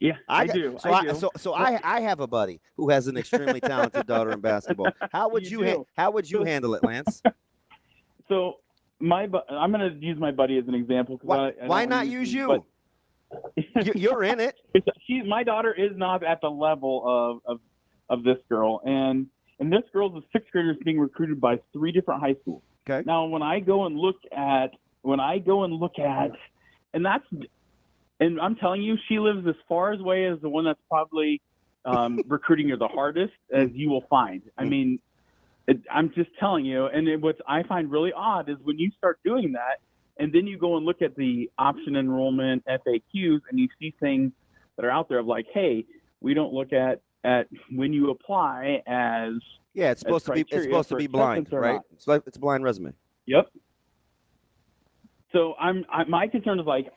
Yeah, I do. I have a buddy who has an extremely talented daughter in basketball. How would you handle it, Lance? So I'm going to use my buddy as an example. Why not use you? You're in it. My daughter is not at the level of this girl, and this girl's a 6th grader being recruited by 3 different high schools. Okay. Now, when I go and look at, and I'm telling you, she lives as far away as the one that's probably recruiting her the hardest, as you will find. I mean, I'm just telling you, and what I find really odd is when you start doing that, and then you go and look at the option enrollment FAQs, and you see things that are out there of like, hey, we don't look at when you apply as it's supposed to be blind, right? It's a blind resume. Yep. So my concern is like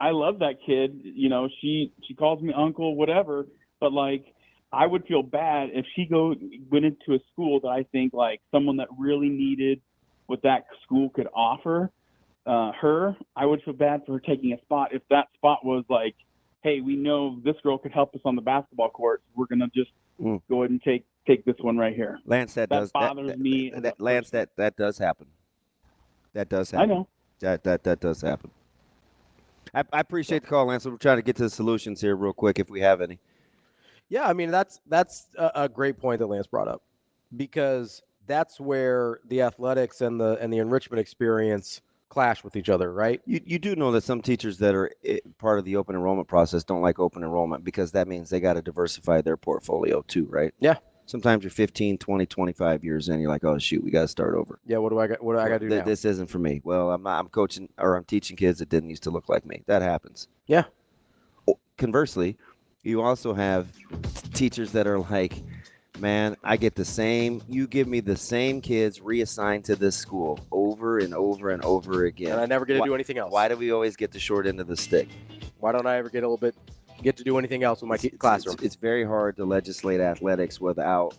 I love that kid, you know, she calls me uncle, whatever, but like I would feel bad if she went into a school that I think like someone that really needed what that school could offer her. I would feel bad for her taking a spot if that spot was like, hey, we know this girl could help us on the basketball court. We're going to just go ahead and take this one right here. Lance, that bothers me. Lance, that does happen. That does happen. I know. That does happen. I appreciate the call, Lance. We're trying to get to the solutions here real quick if we have any. Yeah, I mean, that's a great point that Lance brought up, because that's where the athletics and the enrichment experience clash with each other, right? You do know that some teachers that are part of the open enrollment process don't like open enrollment because that means they got to diversify their portfolio too, right? Yeah. Sometimes you're 15, 20, 25 years in, you're like, oh, shoot, we got to start over. Yeah, what do I got to do now? This isn't for me. Well, I'm coaching or I'm teaching kids that didn't used to look like me. That happens. Yeah. Conversely, you also have teachers that are like, man, I get you give me the same kids reassigned to this school over and over and over again. And I never get to do anything else. Why do we always get the short end of the stick? Why don't I ever get to do anything else with my classroom? It's very hard to legislate athletics without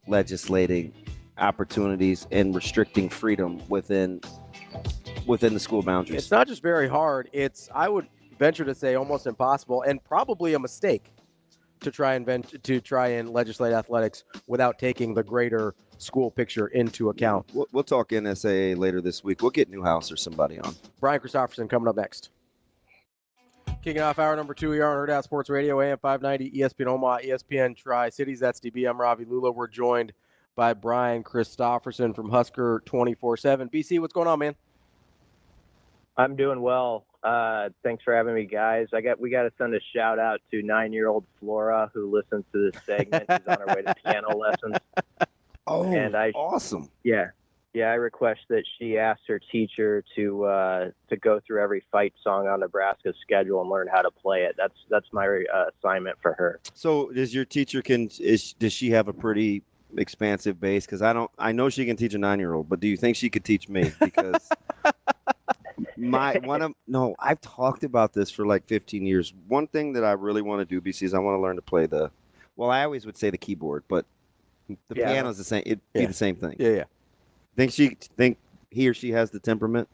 legislating opportunities and restricting freedom within the school boundaries. It's not just very hard. venture to say almost impossible and probably a mistake to try and legislate athletics without taking the greater school picture into account. We'll talk NSAA later this week. We'll get Newhouse or somebody on. Brian Christopherson coming up next. Kicking off hour number 2 here on Hurrdat Sports Radio, AM 590, ESPN Omaha, ESPN Tri-Cities. That's DB. I'm Ravi Lulla. We're joined by Brian Christopherson from Husker 24/7. BC, what's going on, man? I'm doing well. Thanks for having me, guys. We got to send a shout out to 9-year-old Flora who listens to this segment. She's on her way to piano lessons. Oh, and awesome. Yeah, I request that she asks her teacher to go through every fight song on Nebraska's schedule and learn how to play it. That's my assignment for her. So, does your teacher does she have a pretty expansive base? Because I know she can teach a 9-year-old, but do you think she could teach me? Because I've talked about this for like 15 years. One thing that I really want to do, BC, is I want to learn to play I always would say the keyboard, but the piano's the same. It'd be the same thing. Yeah. Think he or she has the temperament?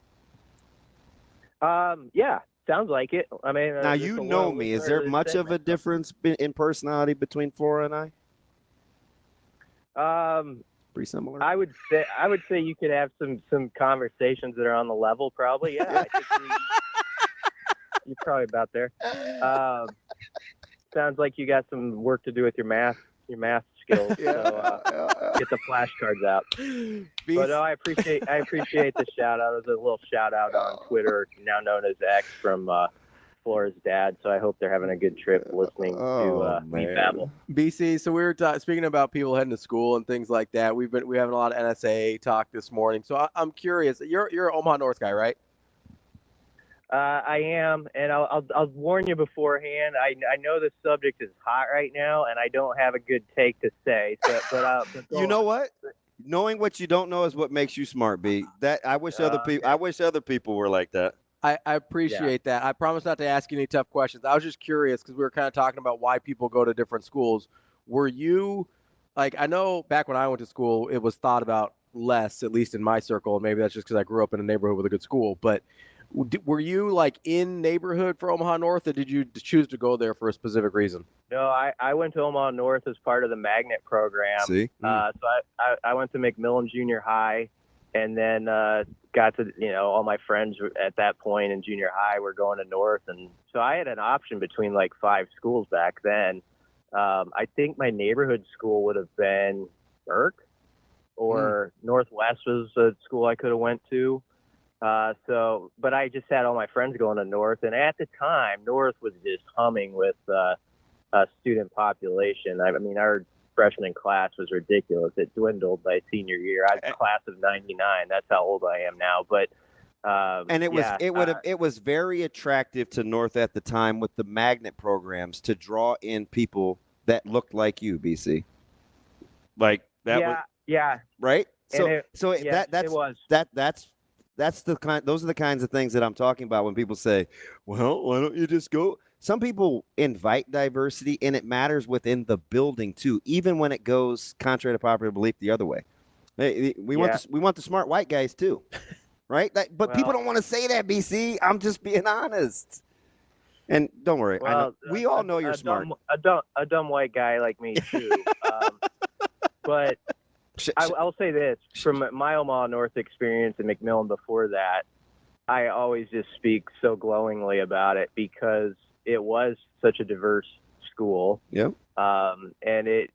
Yeah, sounds like it. I mean, now you know me. Is there much of a difference in personality between Flora and I? Pretty similar. I would say you could have some conversations that are on the level. Probably, yeah. I think you're probably about there. Sounds like you got some work to do with your math skills. So get the flashcards out. But no, I appreciate the shout out. It was a little shout out on Twitter, now known as X, from Flora's dad. So I hope they're having a good trip listening to me babble. BC, so we were speaking about people heading to school and things like that. We're having a lot of NSAA talk this morning. So I'm curious. You're an Omaha North guy, right? I am, and I'll warn you beforehand. I know the subject is hot right now, and I don't have a good take to say. So, but you know what? Knowing what you don't know is what makes you smart, B. That I wish other people were like that. I appreciate that. I promise not to ask you any tough questions. I was just curious because we were kind of talking about why people go to different schools. Were you I know back when I went to school, it was thought about less, at least in my circle, and maybe that's just because I grew up in a neighborhood with a good school, but were you in neighborhood for Omaha North, or did you choose to go there for a specific reason? No, I went to Omaha North as part of the magnet program. See? So I went to McMillan Junior High, and then got to, all my friends at that point in junior high were going to North. And so I had an option between 5 schools back then. I think my neighborhood school would have been Burke, or Northwest was a school I could have went to. But I just had all my friends going to North, and at the time, North was just humming with student population. I mean, our freshman class was ridiculous. It dwindled by senior year. I was class of '99. That's how old I am now. But and it was very attractive to North at the time with the magnet programs to draw in people that looked like you, BC. Yeah. Right. That's those are the kinds of things that I'm talking about when people say, well, why don't you just go? Some people invite diversity, and it matters within the building too, even when it goes contrary to popular belief the other way. We want the smart white guys too, right? But people don't want to say that, BC. I'm just being honest. And don't worry, we all know you're smart. A dumb white guy like me too. But I'll say this, from my Omaha North experience and McMillan before that, I always just speak so glowingly about it because it was such a diverse school. Yeah. And it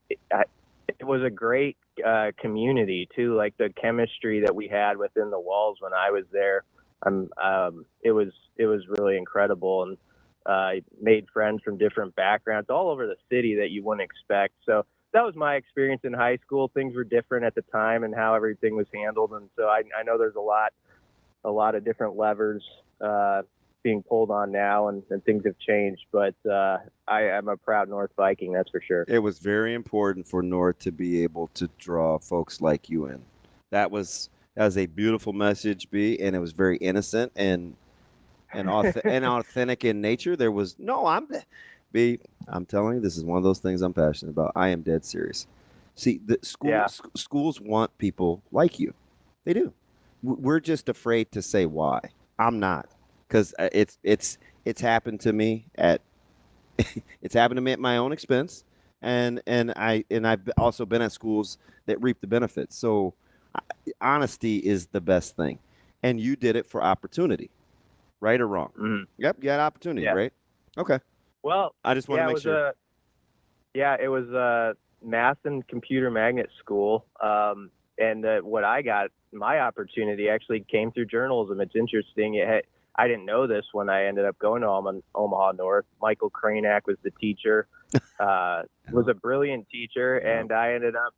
was a great community too. Like the chemistry that we had within the walls when I was there, it was really incredible. And I made friends from different backgrounds all over the city that you wouldn't expect. So that was my experience in high school. Things were different at the time and how everything was handled. And so I know there's a lot of different levers being pulled on now, and things have changed. But I am a proud North Viking, that's for sure. It was very important for North to be able to draw folks like you in. That was a beautiful message, B, and it was very innocent and authentic in nature. There was I'm telling you, this is one of those things I'm passionate about. I am dead serious. See, the schools want people like you. They do. We're just afraid to say why. I'm not, because it's happened to me at my own expense, and I've also been at schools that reap the benefits. So honesty is the best thing, and you did it for opportunity, right or wrong? Mm-hmm. Yep, you had opportunity, right? Okay. Well, I just want to make sure. It was a math and computer magnet school, and what I got, my opportunity actually came through journalism. It's interesting. I didn't know this when I ended up going to Omaha North. Michael Kranak was the teacher, was a brilliant teacher, and I ended up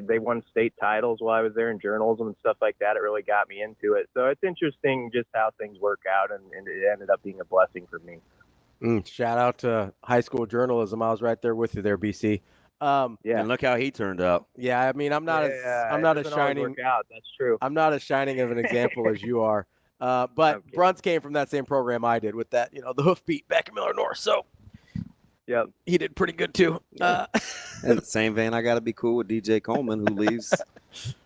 they won state titles while I was there in journalism and stuff like that. It really got me into it. So it's interesting just how things work out, and it ended up being a blessing for me. Shout out to high school journalism. I was right there with you there, BC. And look how he turned out. Yeah, I mean, I'm not as shining. That's true. I'm not as shining of an example as you are. But Bruntz came from that same program I did with that, the hoof beat back in Miller North. So, yep, he did pretty good too. In the same vein, I got to be cool with DJ Coleman, who leaves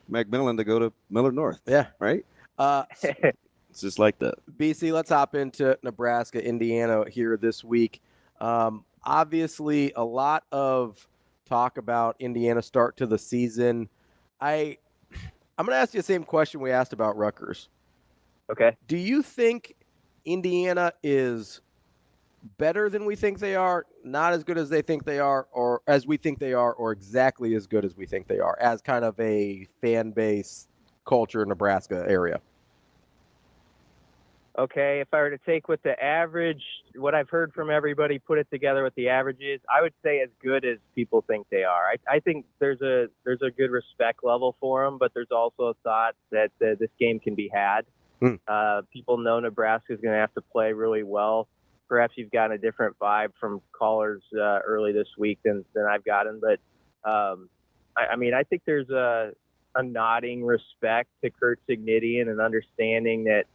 Macmillan to go to Miller North. Yeah, right. It's just like that. BC, let's hop into Nebraska, Indiana here this week. Obviously, a lot of talk about Indiana start to the season. I'm going to ask you the same question we asked about Rutgers. Okay. Do you think Indiana is better than we think they are, not as good as they think they are, or as we think they are, or exactly as good as we think they are, as kind of a fan base culture in Nebraska area? Okay, if I were to take what the average, what I've heard from everybody, put it together with the averages, I would say as good as people think they are. I think there's a good respect level for them, but there's also a thought that this game can be had. People know Nebraska is going to have to play really well. Perhaps you've gotten a different vibe from callers early this week than I've gotten, but I mean, I think there's a nodding respect to Kurt Signitti and an understanding that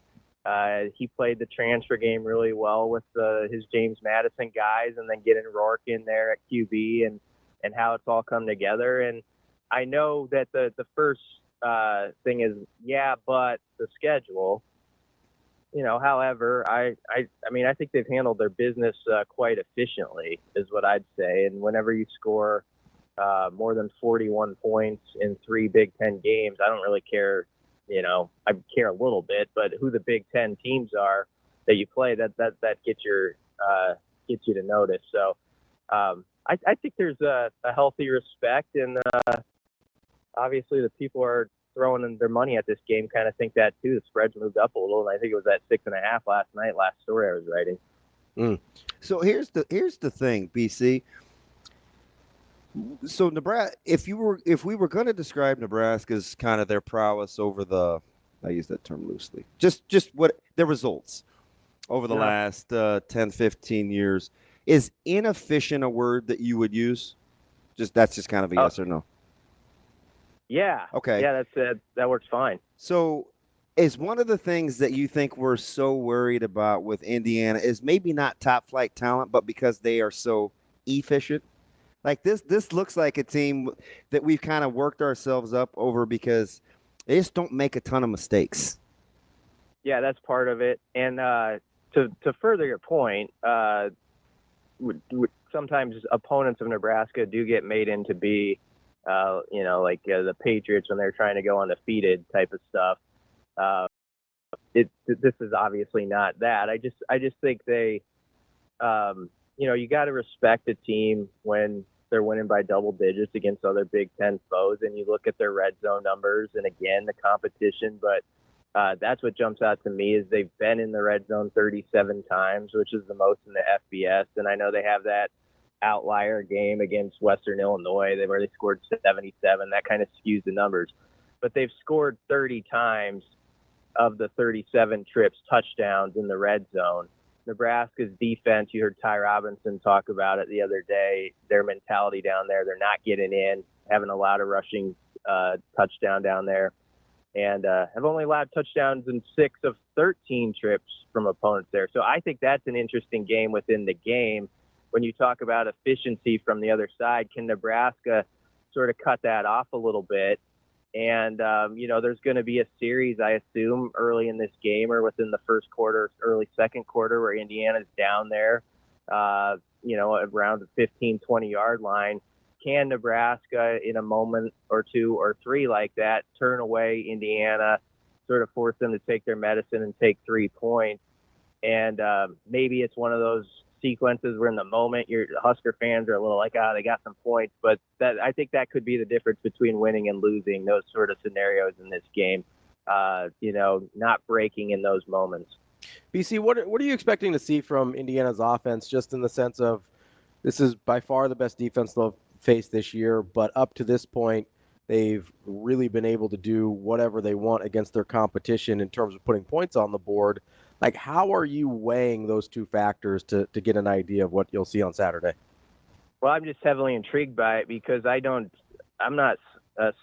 he played the transfer game really well with his James Madison guys, and then getting Rourke in there at QB and how it's all come together. And I know that the first thing is, but the schedule, however, I mean, I think they've handled their business quite efficiently is what I'd say. And whenever you score more than 41 points in 3 Big Ten games, I don't really care. I care a little bit, but who the Big Ten teams are that you play, that gets you to notice. So I think there's a healthy respect, and obviously the people are throwing in their money at this game kind of think that too. The spread's moved up a little, and I think it was at 6.5 last night. Last story I was writing. So here's the thing, BC. So Nebraska, if we were going to describe Nebraska's kind of their prowess over I use that term loosely, just what their results over the last 10, 15 years, is inefficient a word that you would use? That's just kind of a yes or no. Yeah. Okay. Yeah, that works fine. So is one of the things that you think we're so worried about with Indiana is maybe not top flight talent, but because they are so efficient? Like this looks like a team that we've kind of worked ourselves up over because they just don't make a ton of mistakes. Yeah, that's part of it. And to further your point, sometimes opponents of Nebraska do get made into be, like the Patriots when they're trying to go undefeated type of stuff. This is obviously not that. I just think they, you got to respect a team when they're winning by double digits against other Big Ten foes, and you look at their red zone numbers and, again, the competition. But that's what jumps out to me is they've been in the red zone 37 times, which is the most in the FBS. And I know they have that outlier game against Western Illinois where they scored 77. That kind of skews the numbers. But they've scored 30 times of the 37 trips touchdowns in the red zone. Nebraska's defense, you heard Ty Robinson talk about it the other day, their mentality down there, they're not getting in, haven't allowed a rushing touchdown down there, and have only allowed touchdowns in 6 of 13 trips from opponents there. So I think that's an interesting game within the game. When you talk about efficiency from the other side, can Nebraska sort of cut that off a little bit And, there's going to be a series, I assume, early in this game or within the first quarter, early second quarter, where Indiana's down there, around the 15, 20-yard line. Can Nebraska, in a moment or two or three like that, turn away Indiana, sort of force them to take their medicine and take 3 points? And maybe it's one of those sequences where in the moment your Husker fans are a little like, they got some points. But I think that could be the difference between winning and losing, those sort of scenarios in this game, not breaking in those moments. BC, what are you expecting to see from Indiana's offense, just in the sense of this is by far the best defense they'll face this year, but up to this point, they've really been able to do whatever they want against their competition in terms of putting points on the board. Like, how are you weighing those two factors to get an idea of what you'll see on Saturday? Well, I'm just heavily intrigued by it because I'm not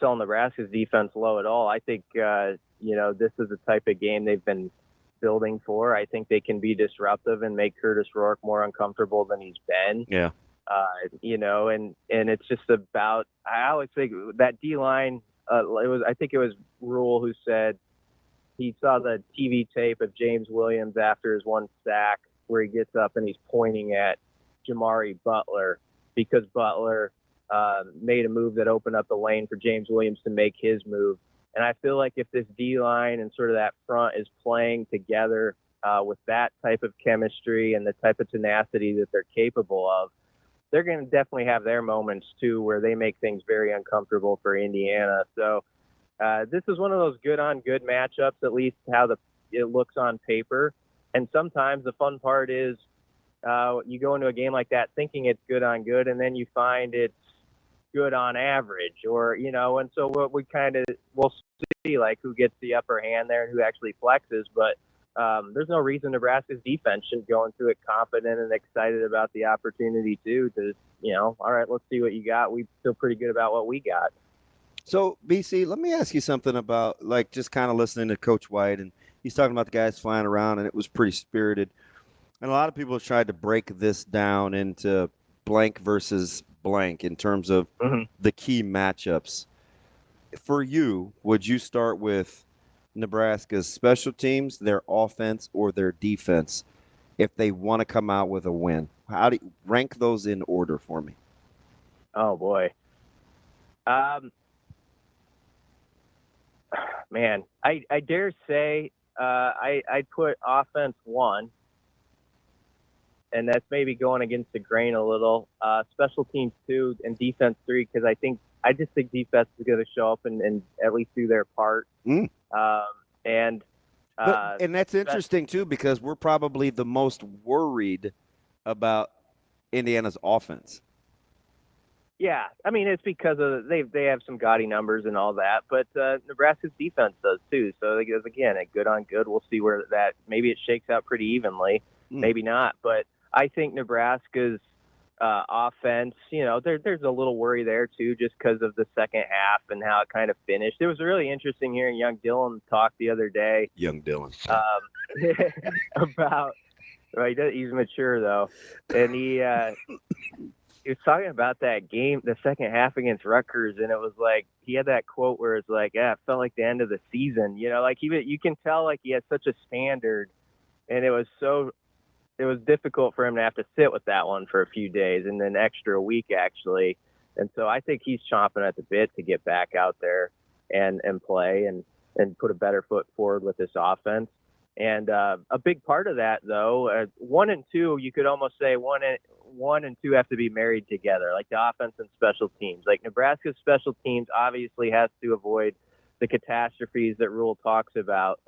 selling Nebraska's defense low at all. I think, this is the type of game they've been building for. I think they can be disruptive and make Curtis Rourke more uncomfortable than he's been. Yeah. And it's just about, I always think that D-line, I think it was Rule who said he saw the TV tape of James Williams after his one sack where he gets up and he's pointing at Jamari Butler because Butler made a move that opened up the lane for James Williams to make his move. And I feel like if this D-line and sort of that front is playing together with that type of chemistry and the type of tenacity that they're capable of, they're going to definitely have their moments, too, where they make things very uncomfortable for Indiana. So this is one of those good-on-good matchups, at least how it looks on paper. And sometimes the fun part is you go into a game like that thinking it's good-on-good, and then you find it's good on average. And so we'll see, like, who gets the upper hand there and who actually flexes. But there's no reason Nebraska's defense shouldn't go into it confident and excited about the opportunity too. All right, let's see what you got. We feel pretty good about what we got. So, BC, let me ask you something about, like, just kind of listening to Coach White, and he's talking about the guys flying around, and it was pretty spirited. And a lot of people have tried to break this down into blank versus blank in terms of the key matchups. For you, would you start with Nebraska's special teams, their offense, or their defense if they want to come out with a win? How do you rank those in order for me? Oh, boy. Man, I dare say I'd put offense 1, and that's maybe going against the grain a little. Special teams 2 and defense 3, because I just think defense is going to show up and at least do their part. And that's interesting, too, because we're probably the most worried about Indiana's offense. Yeah, I mean, it's because of they have some gaudy numbers and all that, but Nebraska's defense does too. So again, a good on good. We'll see where that maybe it shakes out pretty evenly, maybe not. But I think Nebraska's offense, there's a little worry there too, just because of the second half and how it kind of finished. It was really interesting hearing young Dylan talk the other day. Young Dylan. About he's mature though, and he was talking about that game, the second half against Rutgers, and it was like he had that quote where it's like, it felt like the end of the season. Like you can tell like he had such a standard, and it was difficult for him to have to sit with that one for a few days and then extra week actually. And so I think he's chomping at the bit to get back out there and play and put a better foot forward with this offense. And a big part of that, though, 1 and 2, you could almost say 1 and 2 have to be married together, like the offense and special teams. Like Nebraska's special teams obviously has to avoid the catastrophes that Rule talks about.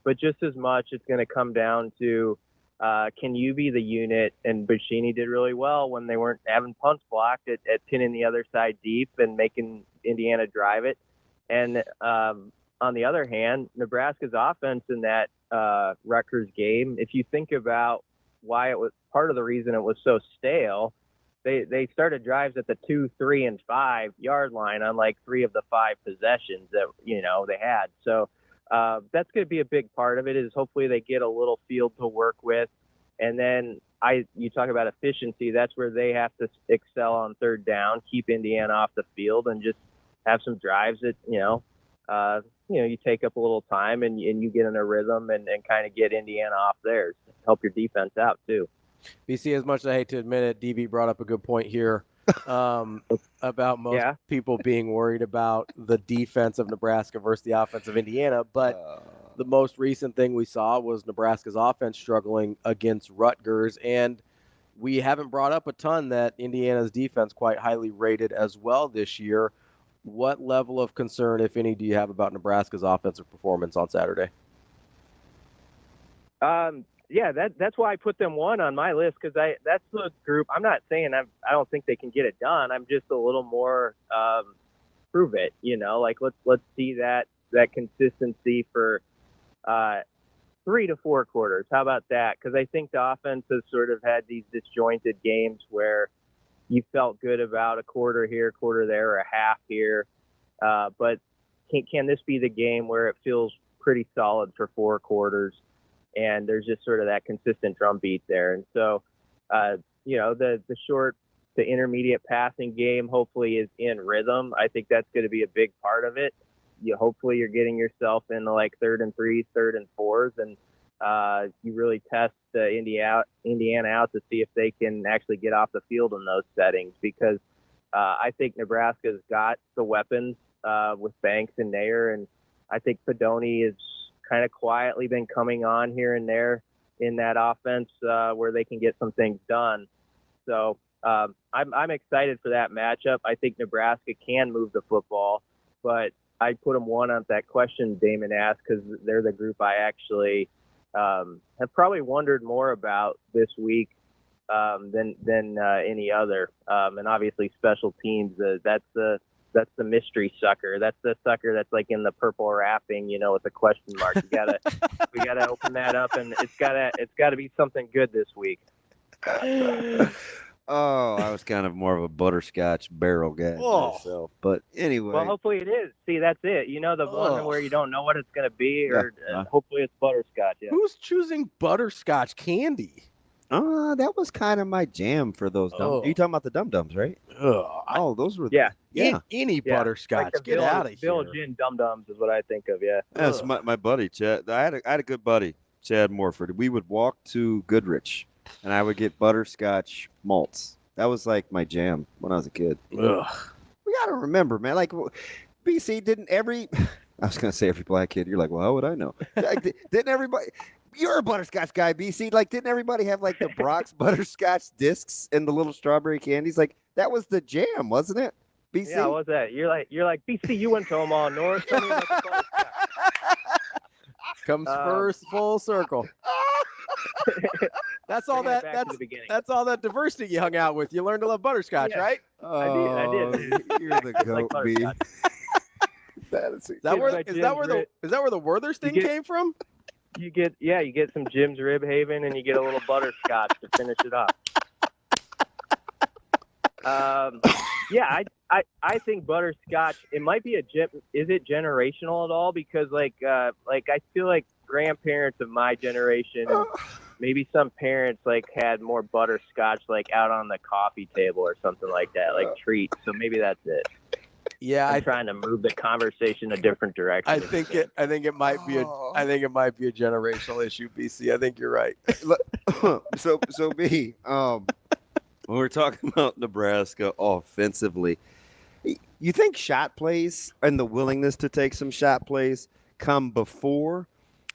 But just as much, it's going to come down to can you be the unit? And Buschini did really well when they weren't having punts blocked at pinning the other side deep and making Indiana drive it. And on the other hand, Nebraska's offense in that Rutgers game, if you think about why it was part of the reason it was so stale, they started drives at the 2, 3, and 5 yard line on like 3 of the 5 possessions that they had. So that's going to be a big part of it. Is hopefully they get a little field to work with, and then you talk about efficiency. That's where they have to excel on third down, keep Indiana off the field, and just have some drives that you take up a little time and you get in a rhythm and kind of get Indiana off theirs. Help your defense out too. BC, as much as I hate to admit it, DB brought up a good point here about most people being worried about the defense of Nebraska versus the offense of Indiana. But the most recent thing we saw was Nebraska's offense struggling against Rutgers. And we haven't brought up a ton that Indiana's defense quite highly rated as well this year. What level of concern, if any, do you have about Nebraska's offensive performance on Saturday? Yeah, that's why I put them 1 on my list, because that's the group. I'm not saying I don't think they can get it done. I'm just a little more prove it. Like let's see that consistency for 3 to 4 quarters. How about that? Because I think the offense has sort of had these disjointed games where you felt good about a quarter here, quarter there, or a half here. But can this be the game where it feels pretty solid for 4 quarters? And there's just sort of that consistent drumbeat there. And so, the short to intermediate passing game hopefully is in rhythm. I think that's going to be a big part of it. Hopefully you're getting yourself into like 3rd and 3s, 3rd and 4s, and you really test Indiana out to see if they can actually get off the field in those settings, because I think Nebraska's got the weapons with Banks and Nair, and I think Fedoni has kind of quietly been coming on here and there in that offense where they can get some things done. So I'm excited for that matchup. I think Nebraska can move the football, but I put them 1 on that question Damon asked, because they're the group I actually have probably wondered more about this week than any other. And obviously special teams, that's the mystery sucker. That's the sucker that's like in the purple wrapping, with a question mark. We gotta open that up, and it's gotta be something good this week. Oh, I was kind of more of a butterscotch barrel guy myself. But anyway. Well, hopefully it is. See, that's it. The one where you don't know what it's going to be, or hopefully it's butterscotch. Yeah. Who's choosing butterscotch candy? That was kind of my jam for those Are you talking about the Dum-Dums, right? Those were any butterscotch. Like get out of here. Bill Gin Dum-Dums is what I think of. Yeah. That's my buddy Chad. I had a good buddy, Chad Morford. We would walk to Goodrich, and I would get butterscotch malts. That was like my jam when I was a kid. Ugh. We got to remember, man, like BC, I was going to say every black kid. You're like, well, how would I know? Didn't everybody, you're a butterscotch guy, BC. Like, didn't everybody have like the Brock's butterscotch discs and the little strawberry candies? Like, that was the jam, wasn't it? BC? Yeah, what was that? You're like BC, you went to Omaha North. Tell me about the butterscotch. Comes first full circle. That's all that. That's all that diversity you hung out with. You learned to love butterscotch, right? I did. You're the goat, B. Is that where the Werther's thing came from? You get some Jim's Rib Haven, and you get a little butterscotch to finish it off. I think butterscotch. It might be is it generational at all? Because I feel like grandparents of my generation, and maybe some parents had more butterscotch out on the coffee table or something like that, treats. So maybe that's it. Yeah, I'm trying to move the conversation a different direction. I think it might be a generational issue, BC. I think you're right. So B, when we're talking about Nebraska offensively, you think shot plays and the willingness to take some shot plays come before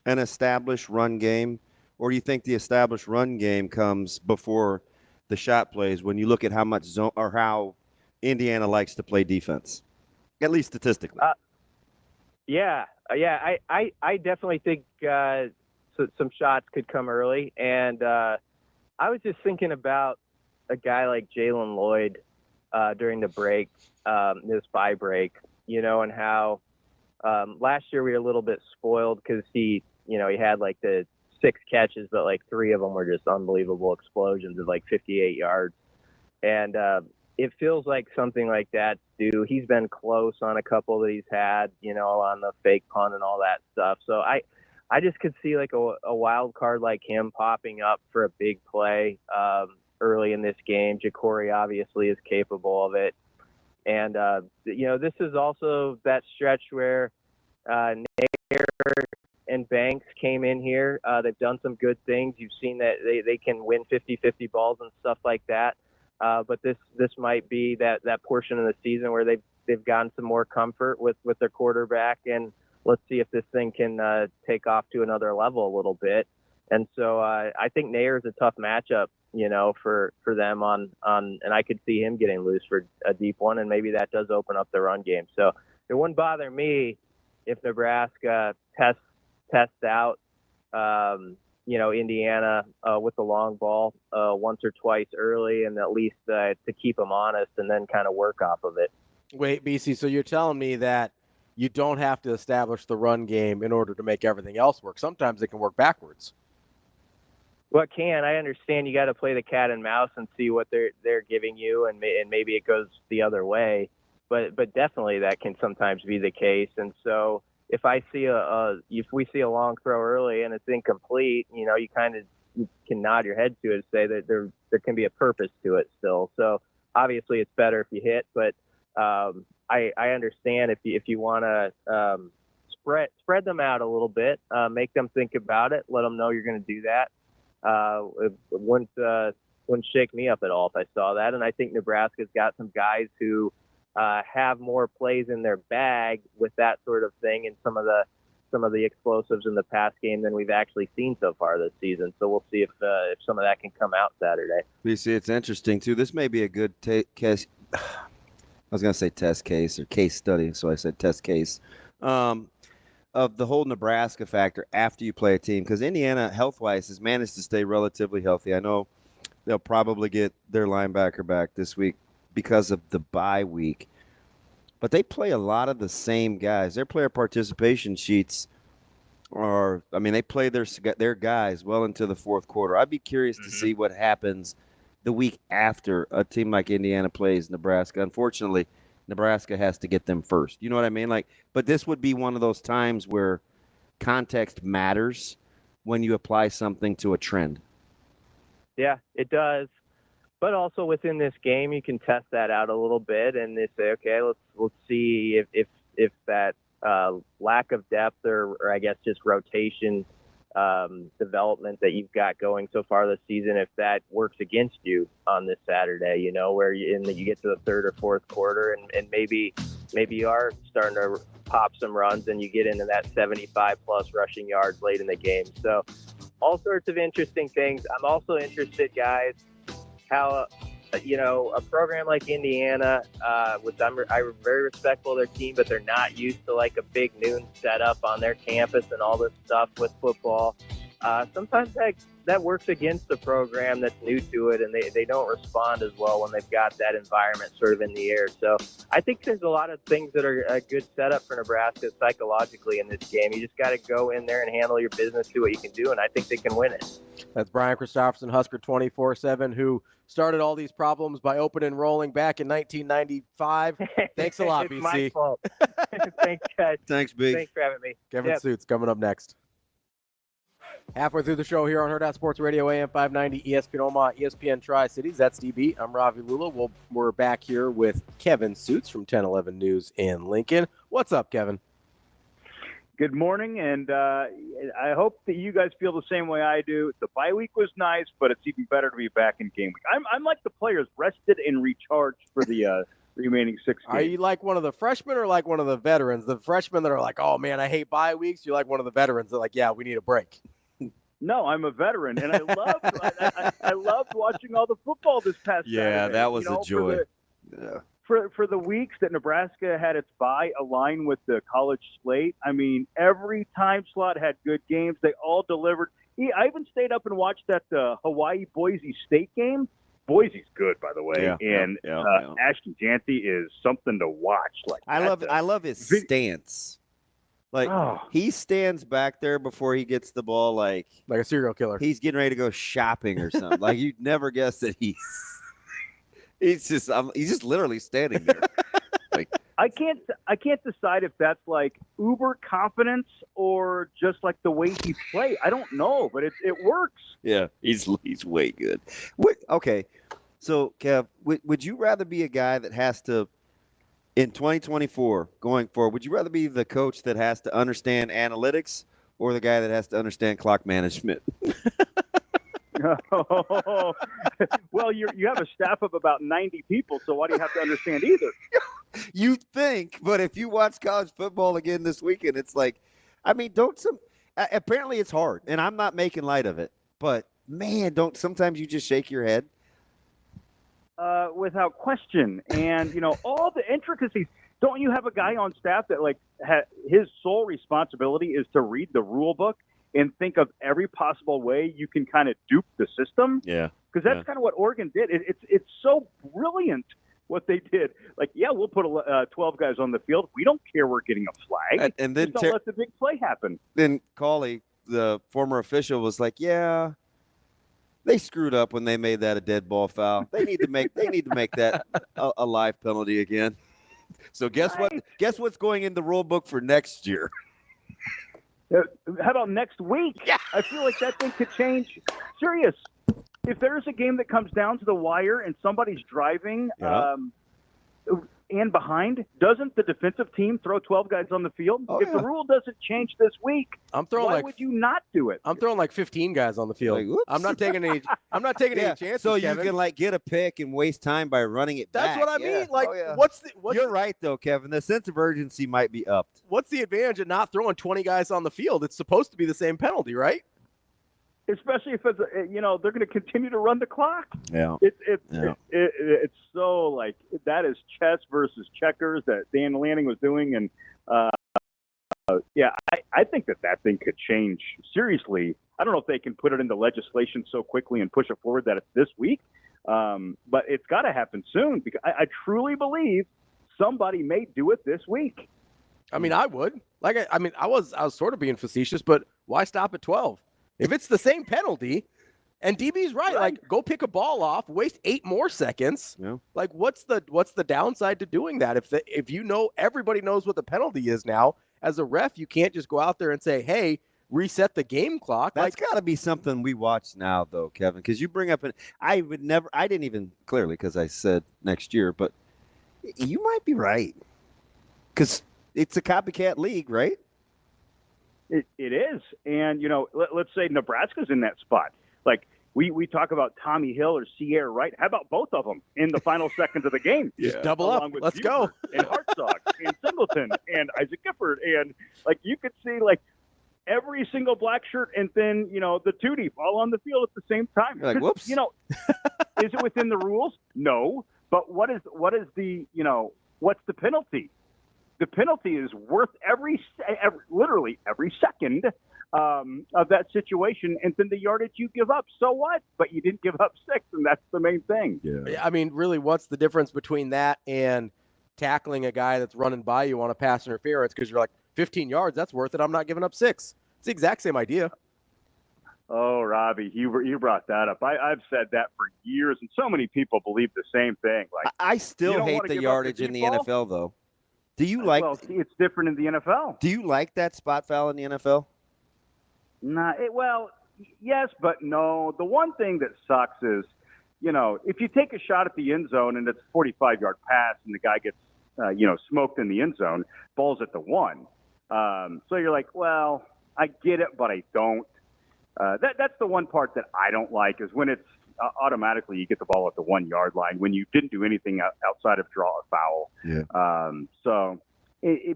an established run game, or do you think the established run game comes before the shot plays when you look at how much zone or how Indiana likes to play defense, at least statistically? I definitely think some shots could come early, and I was just thinking about a guy like Jalen Lloyd during the break, this bye break, and how last year we were a little bit spoiled because he had the 6 catches, but 3 of them were just unbelievable explosions of 58 yards. And it feels like something like that, too. He's been close on a couple that he's had, on the fake punt and all that stuff. So I just could see a wild card like him popping up for a big play early in this game. Ja'Cory obviously is capable of it. And, this is also that stretch where Nair and Banks came in here. They've done some good things. You've seen that they can win 50-50 balls and stuff like that. But this might be that portion of the season where they've gotten some more comfort with their quarterback, and let's see if this thing can take off to another level a little bit. And so I think Nair is a tough matchup, for them and I could see him getting loose for a deep one, and maybe that does open up the run game. So it wouldn't bother me if Nebraska tests out, Indiana with the long ball once or twice early, and at least to keep them honest, and then kind of work off of it. Wait, BC, so you're telling me that you don't have to establish the run game in order to make everything else work. Sometimes it can work backwards. Well, it can. I understand you got to play the cat and mouse and see what they're giving you, and maybe it goes the other way. But definitely that can sometimes be the case. And so if we see a long throw early and it's incomplete, you kind of can nod your head to it and say that there can be a purpose to it still. So obviously it's better if you hit, but I understand if you want to spread them out a little bit, make them think about it, let them know you're going to do that. It wouldn't shake me up at all if I saw that. And I think Nebraska's got some guys who have more plays in their bag with that sort of thing, and some of the explosives in the pass game than we've actually seen so far this season. So we'll see if some of that can come out Saturday. BC, it's interesting too. This may be a good case. I was going to say test case or case study, so I said test case of the whole Nebraska factor after you play a team, because Indiana, health-wise, has managed to stay relatively healthy. I know they'll probably get their linebacker back this week because of the bye week, but they play a lot of the same guys. Their player participation sheets they play their guys well into the fourth quarter. I'd be curious to see what happens the week after a team like Indiana plays Nebraska. Unfortunately, Nebraska has to get them first. You know what I mean? But this would be one of those times where context matters when you apply something to a trend. Yeah, it does. But also within this game, you can test that out a little bit and they say, okay, let's see if that lack of depth or I guess just rotation development that you've got going so far this season, if that works against you on this Saturday, where you get to the third or fourth quarter and maybe you are starting to pop some runs and you get into that 75 plus rushing yards late in the game. So all sorts of interesting things. I'm also interested, guys, how a program like Indiana, which I'm very respectful of their team, but they're not used to like a big noon setup on their campus and all this stuff with football. Sometimes that works against the program that's new to it, and they don't respond as well when they've got that environment sort of in the air. So I think there's a lot of things that are a good setup for Nebraska psychologically in this game. You just got to go in there and handle your business, do what you can do, and I think they can win it. That's Brian Christopherson, Husker 24/7, who started all these problems by open enrolling back in 1995. Thanks a lot, BC. My fault. Thanks, guys. Thanks, B. Thanks for having me. Kevin Sjuts coming up next. Halfway through the show here on Hurrdat Sports Radio, AM 590, ESPN Omaha, ESPN Tri-Cities. That's DB. I'm Ravi Lulla. We're back here with Kevin Sjuts from 1011 News in Lincoln. What's up, Kevin? Good morning, and I hope that you guys feel the same way I do. The bye week was nice, but it's even better to be back in game week. I'm like the players, rested and recharged for the remaining 6 games. Are you like one of the freshmen or like one of the veterans? The freshmen that are like, oh, man, I hate bye weeks. You're like one of the veterans that are like, yeah, we need a break. No, I'm a veteran, and I loved watching all the football this past Saturday. Yeah, that was a joy. For the weeks that Nebraska had its bye aligned with the college slate, I mean, every time slot had good games. They all delivered. I even stayed up and watched that Hawaii-Boise State game. Boise's good, by the way, Ashton Janty is something to watch. I love his stance. He stands back there before he gets the ball like a serial killer. He's getting ready to go shopping or something. Like you'd never guess that he's just literally standing there. I can't decide if that's like uber confidence or just like the way he plays. I don't know, but it works. Yeah, he's way good. Okay, so Kev, would you rather be a guy that has to In 2024, going forward, would you rather be the coach that has to understand analytics or the guy that has to understand clock management? Well, you have a staff of about 90 people, so why do you have to understand either? You think, but if you watch college football again this weekend, it's like, I mean, apparently it's hard, and I'm not making light of it, but man, sometimes you just shake your head. Without question. And, all the intricacies. Don't you have a guy on staff that, his sole responsibility is to read the rule book and think of every possible way you can kind of dupe the system? Yeah. Because that's kind of what Oregon did. It's so brilliant what they did. We'll put 12 guys on the field. We don't care we're getting a flag. And then don't let the big play happen. Then Cauley, the former official, was like, yeah, they screwed up when they made that a dead ball foul. They need to make that a live penalty again. So guess what? Guess what's going in the rule book for next year? How about next week? Yeah. I feel like that thing could change. Serious. If there's a game that comes down to the wire and somebody's driving and behind, doesn't the defensive team throw 12 guys on the field? If the rule doesn't change this week, why would you not do it? I'm throwing 15 guys on the field. I'm not taking any any chances. So Kevin. You can get a pick and waste time by running it back. That's what I mean. You're right though, Kevin. The sense of urgency might be upped. What's the advantage of not throwing 20 guys on the field? It's supposed to be the same penalty, right? Especially if it's they're going to continue to run the clck. Yeah, it's so that is chess versus checkers that Dan Lanning was doing, and I think that thing could change seriously. I don't know if they can put it into legislation so quickly and push it forward that it's this week, but it's got to happen soon because I truly believe somebody may do it this week. I mean, I would I was sort of being facetious, but why stop at 12? If it's the same penalty, and DB's right, go pick a ball off, waste 8 more seconds. Yeah. What's the downside to doing that? If everybody knows what the penalty is now, as a ref, you can't just go out there and say, hey, reset the game clock. That's got to be something we watch now, though, Kevin, because you bring up I didn't even clearly because I said next year, but you might be right because it's a copycat league, right? It is. And, let's say Nebraska's in that spot. We talk about Tommy Hill or Sierra Wright. How about both of them in the final seconds of the game? Just double up. Let's go. And Hartzog and Singleton and Isaac Gifford. And, you could see, every single black shirt and then, the Tootie all on the field at the same time. You're whoops. Is it within the rules? No. But what is the, what's the penalty? The penalty is worth literally every second of that situation, and then the yardage you give up. So what? But you didn't give up 6, and that's the main thing. Yeah. I mean, really, what's the difference between that and tackling a guy that's running by you on a pass interference because you're 15 yards, that's worth it. I'm not giving up 6. It's the exact same idea. Oh, Ravi, you brought that up. I've said that for years, and so many people believe the same thing. I still hate the yardage in the NFL, though. Do you like? Well, see, it's different in the NFL. Do you like that spot foul in the NFL? Yes, but no. The one thing that sucks is, if you take a shot at the end zone and it's a 45-yard pass and the guy gets, smoked in the end zone, ball's at the 1. So you're like, well, I get it, but I don't. That's the one part that I don't like is when it's automatically you get the ball at the 1-yard line when you didn't do anything outside of draw a foul. Yeah.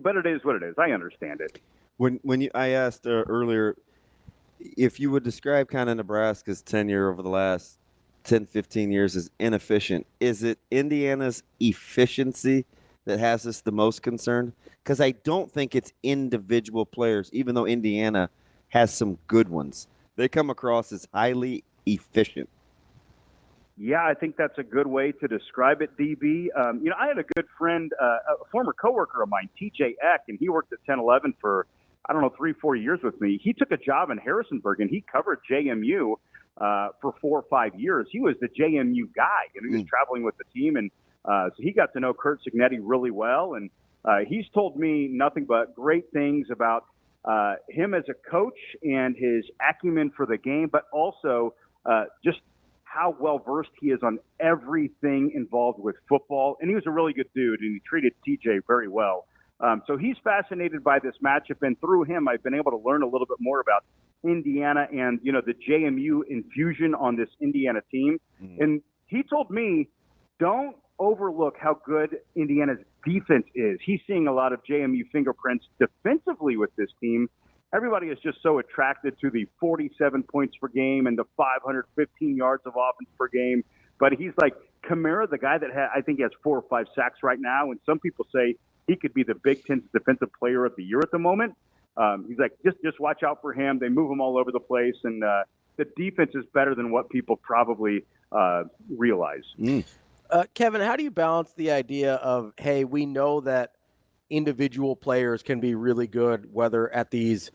But it is what it is. I understand it. I asked earlier if you would describe kind of Nebraska's tenure over the last 10, 15 years as inefficient, is it Indiana's efficiency that has us the most concerned? Because I don't think it's individual players, even though Indiana has some good ones. They come across as highly efficient. Yeah, I think that's a good way to describe it, DB. I had a good friend, a former coworker of mine, TJ Eck, and he worked at 10-11 for, 3-4 years with me. He took a job in Harrisonburg, and he covered JMU for 4 or 5 years. He was the JMU guy, and he was traveling with the team, and so he got to know Curt Cignetti really well, and he's told me nothing but great things about him as a coach and his acumen for the game, but also just how well versed he is on everything involved with football. And he was a really good dude, and he treated TJ very well. So he's fascinated by this matchup, and through him, I've been able to learn a little bit more about Indiana and, the JMU infusion on this Indiana team. And he told me, don't overlook how good Indiana's defense is. He's seeing a lot of JMU fingerprints defensively with this team. Everybody is just so attracted to the 47 points per game and the 515 yards of offense per game. But he's like, Kamara, the guy that I think he has 4 or 5 sacks right now, and some people say he could be the Big Ten's defensive player of the year at the moment. He's like, just watch out for him. They move him all over the place, and the defense is better than what people probably realize. Kevin, how do you balance the idea of, hey, we know that individual players can be really good, whether at these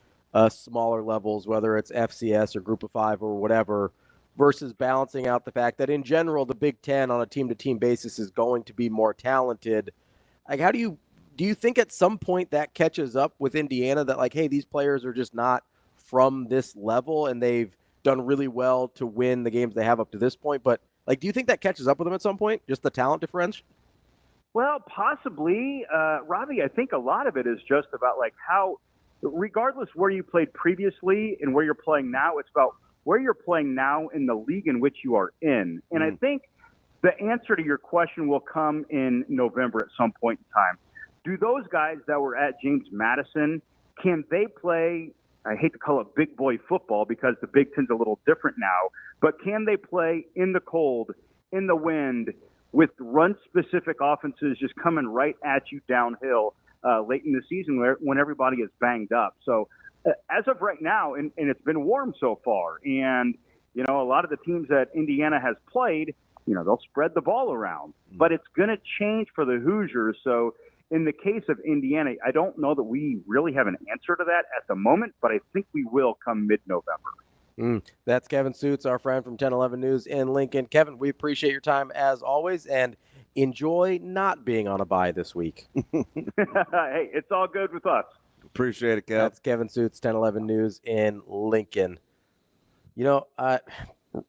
smaller levels, whether it's FCS or Group of 5 or whatever, versus balancing out the fact that in general the Big Ten on a team-to-team basis is going to be more talented? Like, how do you think at some point that catches up with Indiana, that like, hey, these players are just not from this level and they've done really well to win the games they have up to this point, but like, do you think that catches up with them at some point, just the talent differential? Well, possibly. Ravi, I think a lot of it is just about like how, regardless where you played previously and where you're playing now, it's about where you're playing now in the league in which you are in. And I think the answer to your question will come in November at some point in time. Do those guys that were at James Madison, can they play, I hate to call it big boy football because the Big Ten's a little different now, but can they play in the cold, in the wind, with run-specific offenses just coming right at you downhill late in the season when everybody is banged up? So as of right now, and it's been warm so far, and, a lot of the teams that Indiana has played, they'll spread the ball around. But it's going to change for the Hoosiers. So in the case of Indiana, I don't know that we really have an answer to that at the moment, but I think we will come mid-November. That's Kevin Sjuts, our friend from 1011 News in Lincoln. Kevin, we appreciate your time as always, and enjoy not being on a bye this week. Hey, it's all good with us. Appreciate it, Kev. That's Kevin Sjuts, 1011 News in Lincoln. I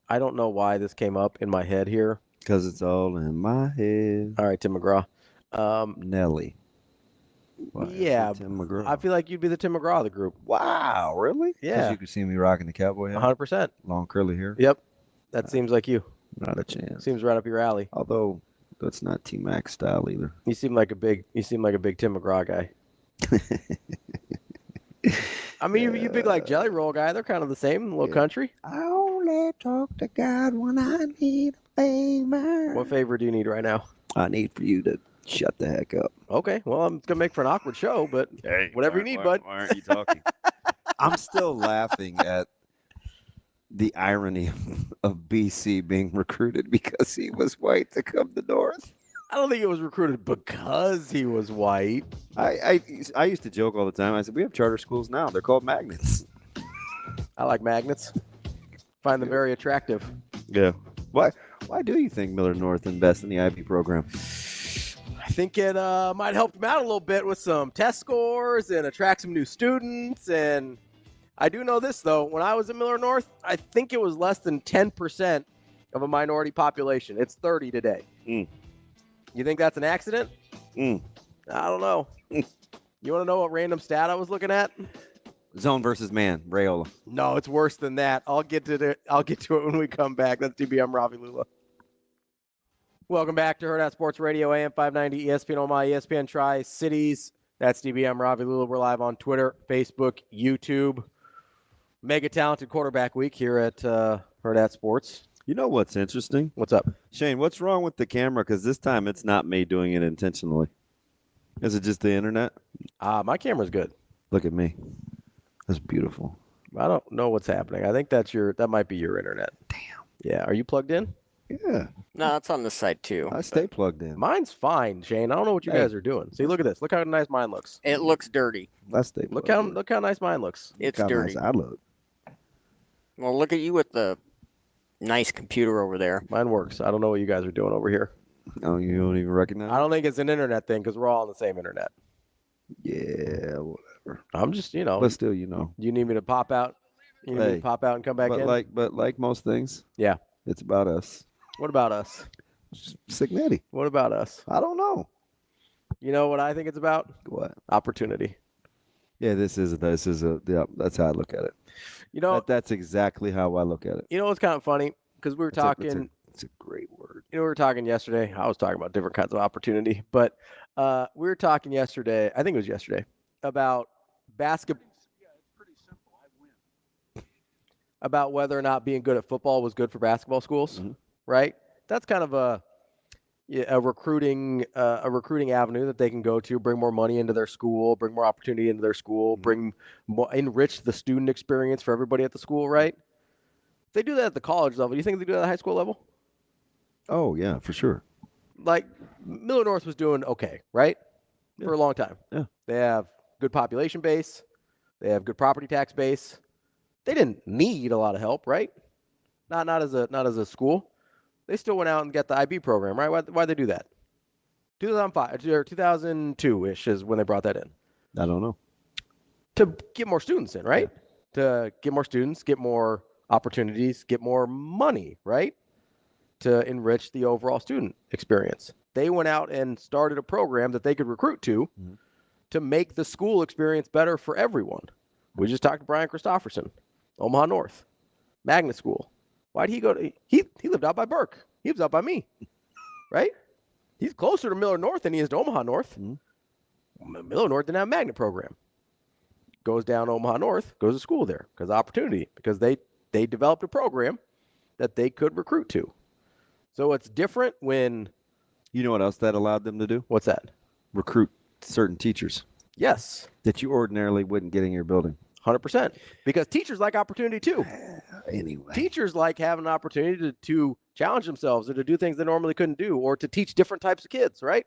don't know why this came up in my head here. Because it's all in my head. All right, Tim McGraw. Nelly. Yeah, Tim McGraw. I feel like you'd be the Tim McGraw of the group. Wow, really? Yeah. Because you could see me rocking the cowboy hat. 100%. Long curly hair. Yep. That seems like you. Not a chance. Seems right up your alley. Although that's not T-Mac style either. You seem like a big Tim McGraw guy. I mean, you big like Jelly Roll guy. They're kind of the same, little country. I only talk to God when I need a favor. What favor do you need right now? I need for you to shut the heck up. Okay, well, I'm gonna make for an awkward show, but Hey, whatever you need, bud. Why aren't you talking? I'm still laughing at the irony of BC being recruited because he was white to come to North. I don't think it was recruited because he was white. I used to joke all the time. I said, we have charter schools now. They're called magnets. I like magnets. Find them very attractive. Yeah. Why do you think Miller North invests in the IB program? I think it might help them out a little bit with some test scores and attract some new students. And I do know this, though. When I was at Miller North, I think it was less than 10% of a minority population. It's 30 today. You think that's an accident? I don't know. You want to know what random stat I was looking at? Zone versus man, Rayola. No, it's worse than that. I'll get to it when we come back. That's DBM Ravi Lulla. Welcome back to Hurrdat Sports Radio, AM 590, ESPN Omaha, ESPN Tri-Cities. That's DBM Ravi Lulla. We're live on Twitter, Facebook, YouTube. Mega talented quarterback week here at Hurrdat Sports. You know what's interesting? What's up? Shane, what's wrong with the camera? Because this time it's not me doing it intentionally. Is it just the internet? My camera's good. Look at me. That's beautiful. I don't know what's happening. I think that might be your internet. Damn. Yeah. Are you plugged in? Yeah. No, it's on this side too. I stay plugged in. Mine's fine, Shane. I don't know what you guys are doing. See, look at this. Look how nice mine looks. It looks dirty. I stay plugged in. Look how nice mine looks. It's Look how dirty. nice I look. Well, look at you with the nice computer over there. Mine works. I don't know what you guys are doing over here. Oh, you don't even recognize I don't think it's an internet thing because we're all on the same internet. Yeah, whatever. I'm just, But still, you need me to pop out? You need me to pop out and come back in? But like most things, yeah, It's about us. What about us? Signetti. What about us? I don't know. You know what I think it's about? What? Opportunity. Yeah, that's how I look at it. You know, that's exactly how I look at it. You know what's kind of funny? Because we were talking. It's a great word. You know, we were talking yesterday. I was talking about different kinds of opportunity, but we were talking yesterday. I think it was yesterday about basketball. Yeah, it's pretty simple. I win. About whether or not being good at football was good for basketball schools, right? That's kind of a recruiting avenue that they can go to, bring more money into their school, bring more opportunity into their school, enrich the student experience for everybody at the school, right? If they do that at the college level, do you think they do that at the high school level? Oh, yeah, for sure. Like, Miller North was doing okay, right? Yeah. For a long time. Yeah. They have good population base. They have good property tax base. They didn't need a lot of help, right? Not as a school. They still went out and got the IB program, right? Why'd they do that? 2005 or 2002-ish is when they brought that in. I don't know. To get more students in, right? Yeah. To get more students, get more opportunities, get more money, right? To enrich the overall student experience. They went out and started a program that they could recruit to make the school experience better for everyone. We just talked to Brian Christopherson, Omaha North, Magnet School. Why'd he go to he lived out by Burke. He lives out by me. Right? He's closer to Miller North than he is to Omaha North. Miller North didn't have a magnet program. Goes down Omaha North, goes to school there because of opportunity, because they developed a program that they could recruit to. So it's different when... You know what else that allowed them to do? What's that? Recruit certain teachers. Yes. That you ordinarily wouldn't get in your building. 100%. Because teachers like opportunity too. Anyway. Teachers like having an opportunity to challenge themselves or to do things they normally couldn't do or to teach different types of kids, right?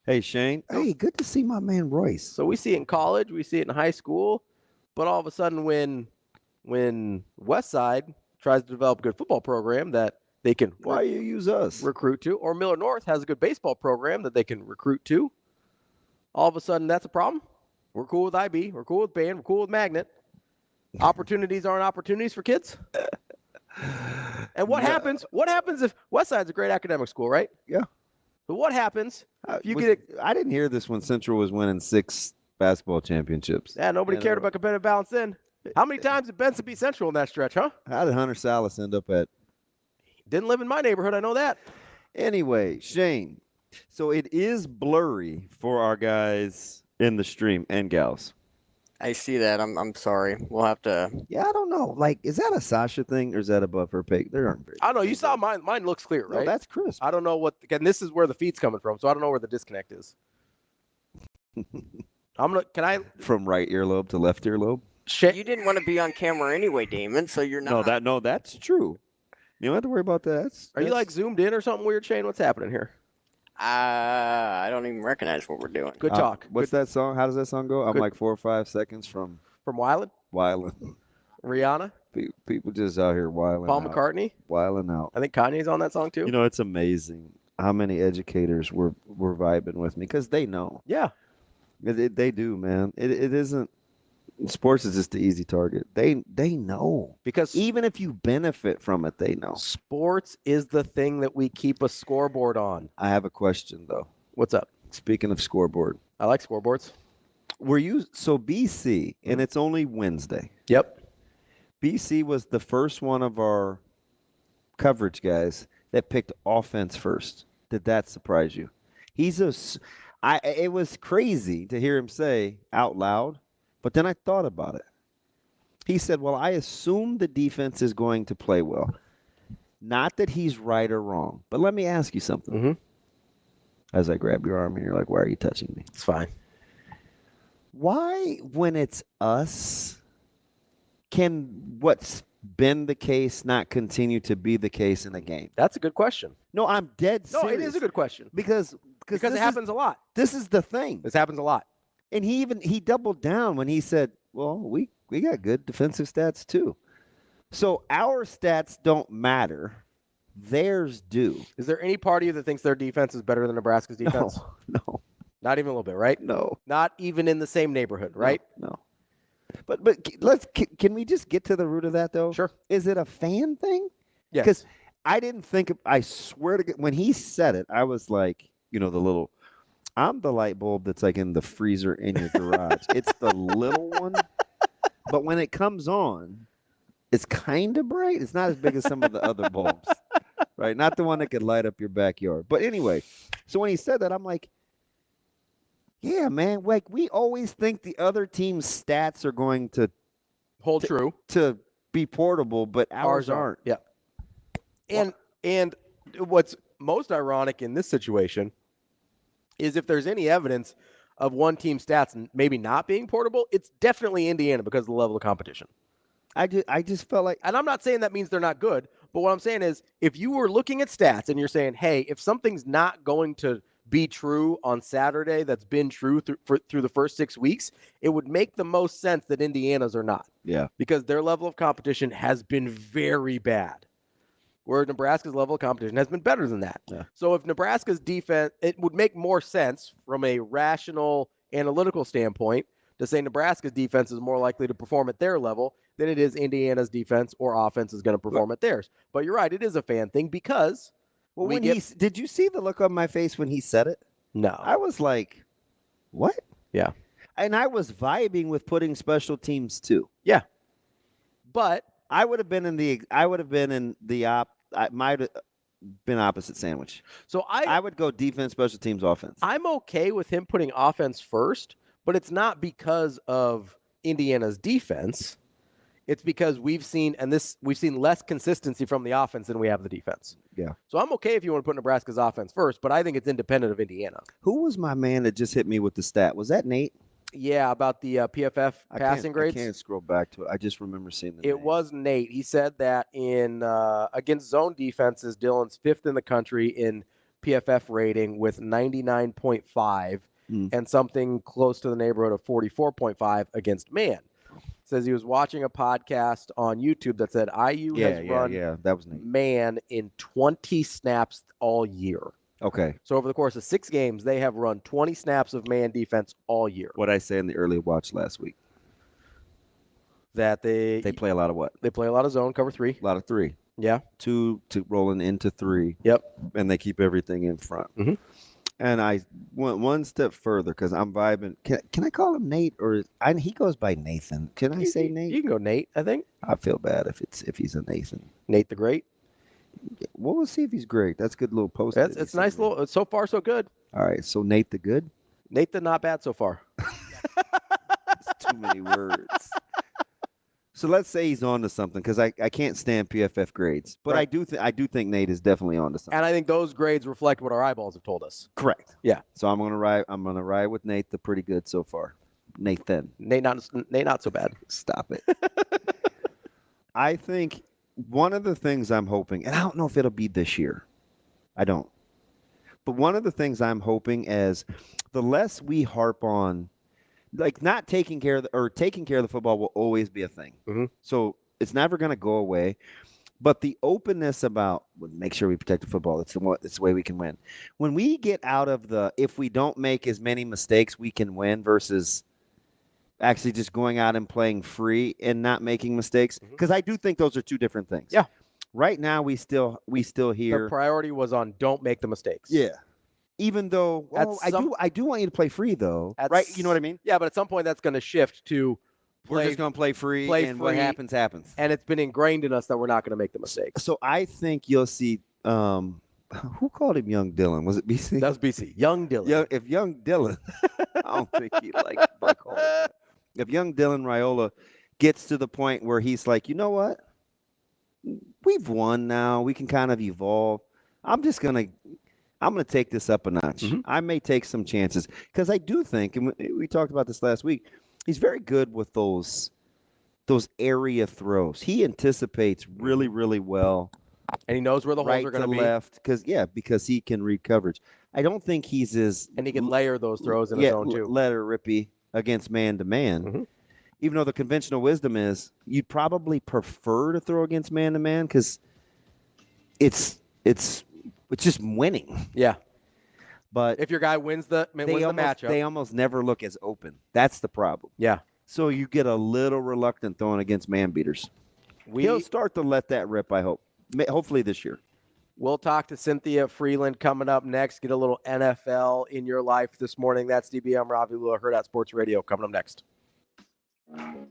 Hey, Shane. Hey, good to see my man Royce. So we see it in college. We see it in high school. But all of a sudden when Westside tries to develop a good football program that they can Why you use us? Recruit to, or Miller North has a good baseball program that they can recruit to, all of a sudden that's a problem. We're cool with IB. We're cool with band. We're cool with magnet. Opportunities aren't opportunities for kids. And what happens? What happens if Westside's a great academic school, right? Yeah. But what happens if you I didn't hear this when Central was winning 6 basketball championships. Yeah, nobody cared about competitive balance then. How many times did Benson beat Central in that stretch, huh? How did Hunter Salas end up at? Didn't live in my neighborhood, I know that. Anyway, Shane, so it is blurry for our guys in the stream and gals. I see that. I'm sorry. We'll have to. Yeah, I don't know. Like, is that a Sasha thing or is that above her pay? There aren't very. I don't know. You saw mine. Mine looks clear, right? No, that's crisp. I don't know what. Again, this is where the feed's coming from, so I don't know where the disconnect is. Can I? From right earlobe to left earlobe. You didn't want to be on camera anyway, Damon. So you're not. No, that's true. You don't have to worry about that. Are you like zoomed in or something weird, Shane? What's happening here? I don't even recognize what we're doing. Good talk. What's that song? How does that song go? I'm like 4 or 5 seconds from Wyland? Wyland. Rihanna? People just out here wilding Paul out. McCartney? Wilding out. I think Kanye's on that song too. You know, it's amazing how many educators were vibing with me because they know. Yeah. They do, man. It isn't. Sports is just the easy target. They know. Because even if you benefit from it, they know. Sports is the thing that we keep a scoreboard on. I have a question, though. What's up? Speaking of scoreboard. I like scoreboards. So BC, and it's only Wednesday. Yep. BC was the first one of our coverage guys that picked offense first. Did that surprise you? It was crazy to hear him say out loud. But then I thought about it. He said, well, I assume the defense is going to play well. Not that he's right or wrong. But let me ask you something. As I grab your arm and you're like, why are you touching me? It's fine. Why, when it's us, can what's been the case not continue to be the case in a game? That's a good question. No, I'm dead serious. No, it is a good question. Because it happens a lot. This is the thing. This happens a lot. And he doubled down when he said, well, we got good defensive stats too. So our stats don't matter. Theirs do. Is there any part of you that thinks their defense is better than Nebraska's defense? No. Not even a little bit, right? No. Not even in the same neighborhood, right? No. But can we just get to the root of that, though? Sure. Is it a fan thing? Yes. Because I didn't think. I swear to God, when he said it, I was like, I'm the light bulb that's like in the freezer in your garage. It's the little one, but when it comes on, it's kind of bright. It's not as big as some of the other bulbs, right? Not the one that could light up your backyard. But anyway, so when he said that, I'm like, yeah, man. Like, we always think the other team's stats are going to hold true to be portable, but ours aren't. Yeah. And what's most ironic in this situation is if there's any evidence of one team's stats maybe not being portable, it's definitely Indiana because of the level of competition. I just felt like, and I'm not saying that means they're not good, but what I'm saying is if you were looking at stats and you're saying, hey, if something's not going to be true on Saturday that's been true through the first 6 weeks, it would make the most sense that Indiana's are not. Yeah. Because their level of competition has been very bad, where Nebraska's level of competition has been better than that. Yeah. So if Nebraska's defense, it would make more sense from a rational, analytical standpoint to say Nebraska's defense is more likely to perform at their level than it is Indiana's defense or offense is going to perform at theirs. But you're right, it is a fan thing because did you see the look on my face when he said it? No. I was like, what? Yeah. And I was vibing with putting special teams too. Yeah. But I would have been in the I might have been opposite sandwich. So I would go defense, special teams, offense. I'm okay with him putting offense first, but it's not because of Indiana's defense. It's because we've seen less consistency from the offense than we have the defense. Yeah. So I'm okay if you want to put Nebraska's offense first, but I think it's independent of Indiana. Who was my man that just hit me with the stat? Was that Nate? Yeah, about the PFF passing grades. I can't scroll back to it. I just remember seeing the It name. was Nate. He said that in against zone defenses, Dylan's 5th in the country in PFF rating with 99.5 and something close to the neighborhood of 44.5 against man. Says he was watching a podcast on YouTube that said IU has run that was Nate. man in 20 snaps all year. Okay. So over the course of 6 games, they have run 20 snaps of man defense all year. What I say in the early watch last week. That they play a lot of what? They play a lot of zone, cover 3. A lot of 3. Yeah. 2 to rolling into 3. Yep. And they keep everything in front. Mm-hmm. And I went one step further because I'm vibing. Can I call him Nate he goes by Nathan? Can I say Nate? You can go Nate, I think. I feel bad if he's a Nathan. Nate the Great. Well, we'll see if he's great. That's a good little post. It's nice little. It's so far so good. All right, so Nate the good. Nate the not bad so far. It's too many words. So let's say he's on to something because I can't stand PFF grades, but right. I do think Nate is definitely on to something. And I think those grades reflect what our eyeballs have told us. Correct. Yeah. So I'm gonna ride with Nate the pretty good so far. Nathan. Nate not so bad. Stop it. I think one of the things I'm hoping, and I don't know if it'll be this year. I don't. But one of the things I'm hoping is the less we harp on, like not taking care of the football will always be a thing. Mm-hmm. So it's never going to go away. But the openness about make sure we protect the football, it's the way we can win. When we get out of if we don't make as many mistakes, we can win versus actually just going out and playing free and not making mistakes. Because I do think those are two different things. Yeah. Right now, we still hear the priority was on don't make the mistakes. Yeah. Even though I do want you to play free though, right? You know what I mean? Yeah, but at some point that's going to shift to we're just going to play free, and what happens. And it's been ingrained in us that we're not going to make the mistakes. So I think you'll see. Who called him Young Dylan? Was it BC? That was BC. Young Dylan. If Young Dylan, I don't think he likes Buckhole. If Young Dylan Raiola gets to the point where he's like, you know what? We've won now. We can kind of evolve. I'm gonna take this up a notch. Mm-hmm. I may take some chances because I do think, and we talked about this last week, he's very good with those area throws. He anticipates really, really well. And he knows where the holes are going to be. Left, because he can read coverage. I don't think he's as... And he can layer those throws in his own, too. Letter rippy against man-to-man. Mm-hmm. Even though the conventional wisdom is you'd probably prefer to throw against man-to-man because it's just winning. Yeah. But if your guy wins the matchup. They almost never look as open. That's the problem. Yeah. So you get a little reluctant throwing against man-beaters. He'll start to let that rip, I hope. Hopefully this year. We'll talk to Cynthia Freelund coming up next. Get a little NFL in your life this morning. That's DBM Ravi, Lulla, Hurrdat Sports Radio coming up next.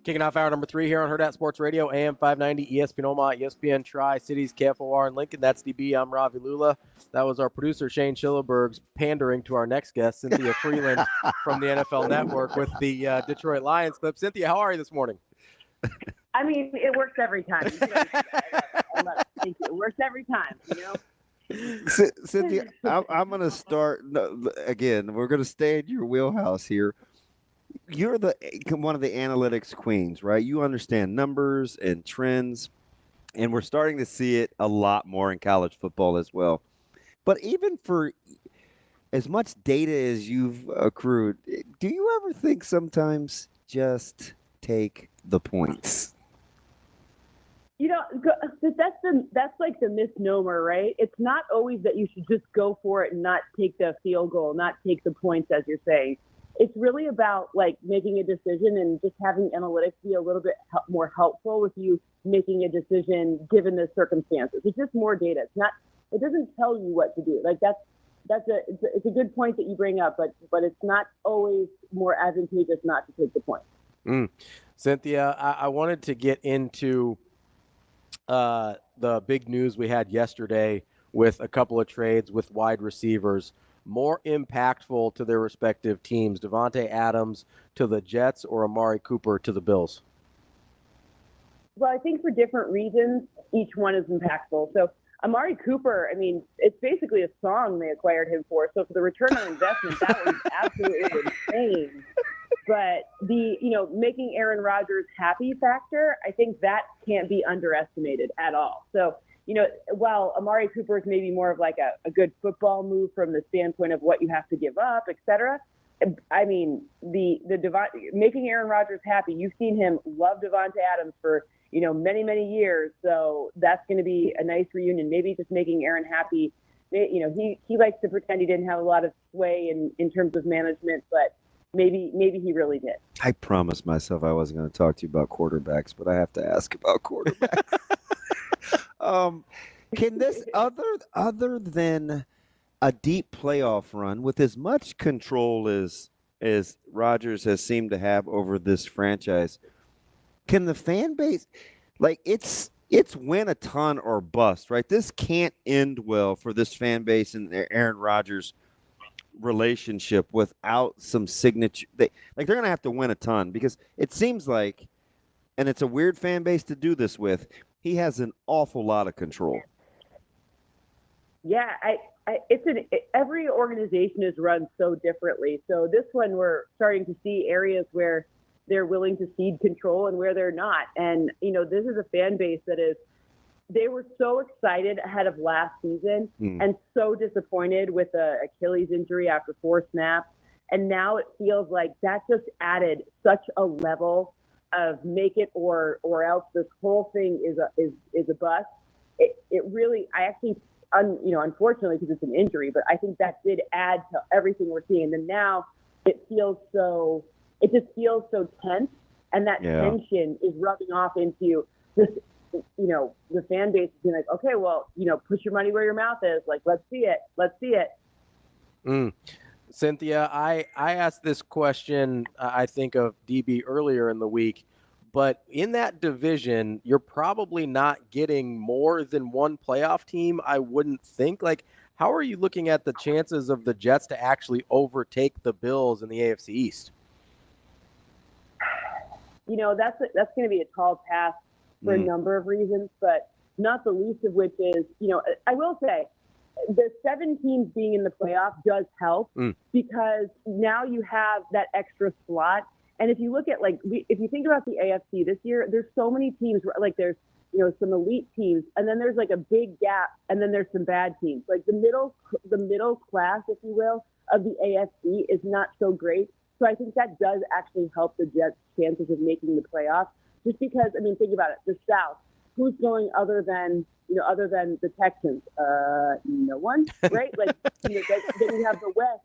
Kicking off hour number 3 here on Hurrdat Sports Radio, AM 590, ESPN Omaha, ESPN Tri-Cities, KFOR in Lincoln. That's DB. I'm Ravi Lulla. That was our producer, Shane Schillerberg's pandering to our next guest, Cynthia Freelund from the NFL Network with the Detroit Lions clip. Cynthia, how are you this morning? I mean, it works every time. I love it. Thank you. It works every time, Cynthia, I'm going to start again. We're going to stay in your wheelhouse here. You're one of the analytics queens, right? You understand numbers and trends, and we're starting to see it a lot more in college football as well. But even for as much data as you've accrued, do you ever think sometimes just take the points? That's like the misnomer, right? It's not always that you should just go for it and not take the field goal, not take the points, as you're saying. It's really about like making a decision and just having analytics be a little bit more helpful with you making a decision given the circumstances. It's just more data. It doesn't tell you what to do. Like it's a good point that you bring up, but it's not always more advantageous not to take the point. Cynthia, I wanted to get into the big news we had yesterday with a couple of trades with wide receivers more impactful to their respective teams, Davante Adams to the Jets or Amari Cooper to the Bills? Well, I think for different reasons, each one is impactful. So Amari Cooper, I mean, it's basically a song they acquired him for. So for the return on investment, that was absolutely insane. But making Aaron Rodgers happy factor, I think that can't be underestimated at all. So, while Amari Cooper is maybe more of like a good football move from the standpoint of what you have to give up, et cetera, I mean, making Aaron Rodgers happy, you've seen him love Davante Adams for, many, many years. So that's going to be a nice reunion. Maybe just making Aaron happy. He likes to pretend he didn't have a lot of sway in terms of management, but maybe he really did. I promised myself I wasn't going to talk to you about quarterbacks, but I have to ask about quarterbacks. Can this other than a deep playoff run with as much control as Rodgers has seemed to have over this franchise, can the fan base, like it's win a ton or bust, right? This can't end well for this fan base and Aaron Rodgers relationship without some signature. They're going to have to win a ton because it seems like, and it's a weird fan base to do this with, he has an awful lot of control. Yeah, every organization is run so differently. So this one, we're starting to see areas where they're willing to cede control and where they're not. And, this is a fan base they were so excited ahead of last season and so disappointed with the Achilles injury after 4 snaps. And now it feels like that just added such a level of make it or else this whole thing is a bust. It really, I actually, unfortunately, because it's an injury, but I think that did add to everything we're seeing. And now it just feels so tense, and that tension is rubbing off into this, the fan base is being like, okay, well, put your money where your mouth is. Like, let's see it. Cynthia, I asked this question, I think, of DB earlier in the week, but in that division, you're probably not getting more than one playoff team, I wouldn't think. Like, how are you looking at the chances of the Jets to actually overtake the Bills in the AFC East? That's going to be a tall task for a number of reasons, but not the least of which is, I will say, the 7 teams being in the playoff does help because now you have that extra slot. And if you look at if you think about the AFC this year, there's so many teams where there's, some elite teams, and then there's like a big gap, and then there's some bad teams. Like the middle class, if you will, of the AFC is not so great. So I think that does actually help the Jets' chances of making the playoffs. Just because, think about it, the South, who's going other than the Texans? No one, right? Then you have the West,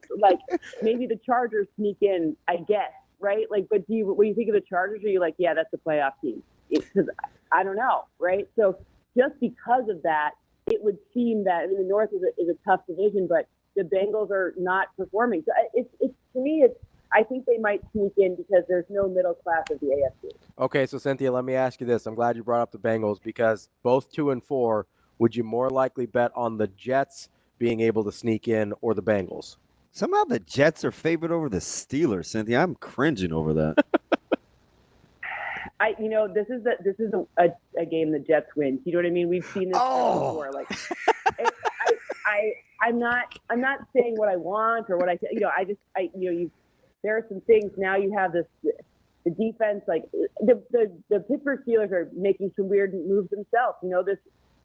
maybe the Chargers sneak in, I guess, right? But when you think of the Chargers, are you like, yeah, that's a playoff team? Because I don't know, right? So just because of that, it would seem that the North is a tough division, but the Bengals are not performing. So it's to me, I think they might sneak in because there's no middle class of the AFC. Okay, so Cynthia, let me ask you this. I'm glad you brought up the Bengals because both 2 and 4, would you more likely bet on the Jets being able to sneak in or the Bengals? Somehow the Jets are favored over the Steelers, Cynthia. I'm cringing over that. This is a game the Jets win. You know what I mean? We've seen this before. Like, I'm not saying what I want or what there are some things now. You have the defense, like the Pittsburgh Steelers are making some weird moves themselves.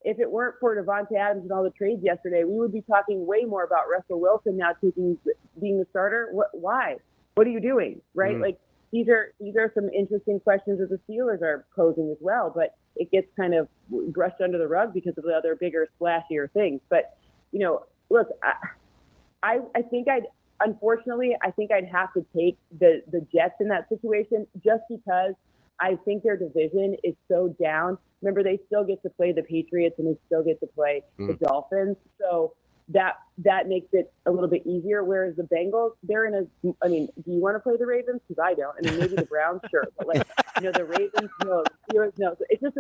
If it weren't for Devontae Adams and all the trades yesterday, we would be talking way more about Russell Wilson now being the starter. Why? What are you doing? Right? Like these are some interesting questions that the Steelers are posing as well, but it gets kind of brushed under the rug because of the other bigger, splashier things. But look, I think I'd have to take the Jets in that situation just because I think their division is so down. Remember, they still get to play the Patriots and they still get to play the Dolphins. So that makes it a little bit easier. Whereas the Bengals, they're in do you want to play the Ravens? Because I don't. Maybe the Browns, sure. But the Ravens, no. The Steelers, no. So it's just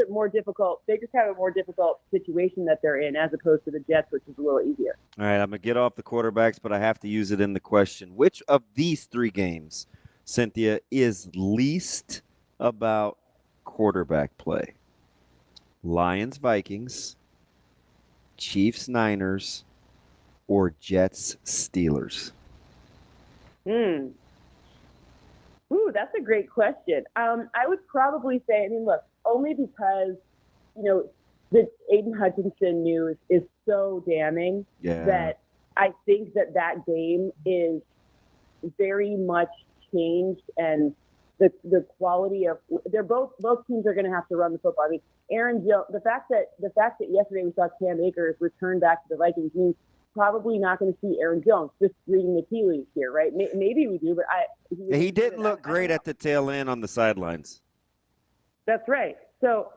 they just have a more difficult situation that they're in as opposed to the Jets, which is a little easier. All right, I'm going to get off the quarterbacks, but I have to use it in the question. Which of these 3 games, Cynthia, is least about quarterback play? Lions, Vikings, Chiefs, Niners, or Jets, Steelers? Ooh, that's a great question. I would probably say, look, only because, the Aiden Hutchinson news is so damning that I think that game is very much changed, and the quality of both teams are going to have to run the football. Aaron Jones, the fact that yesterday we saw Cam Akers return back to the Vikings means probably not going to see Aaron Jones. Just reading the tea leaves here, right? Maybe we do, but he didn't look great at the tail end on the sidelines. That's right. So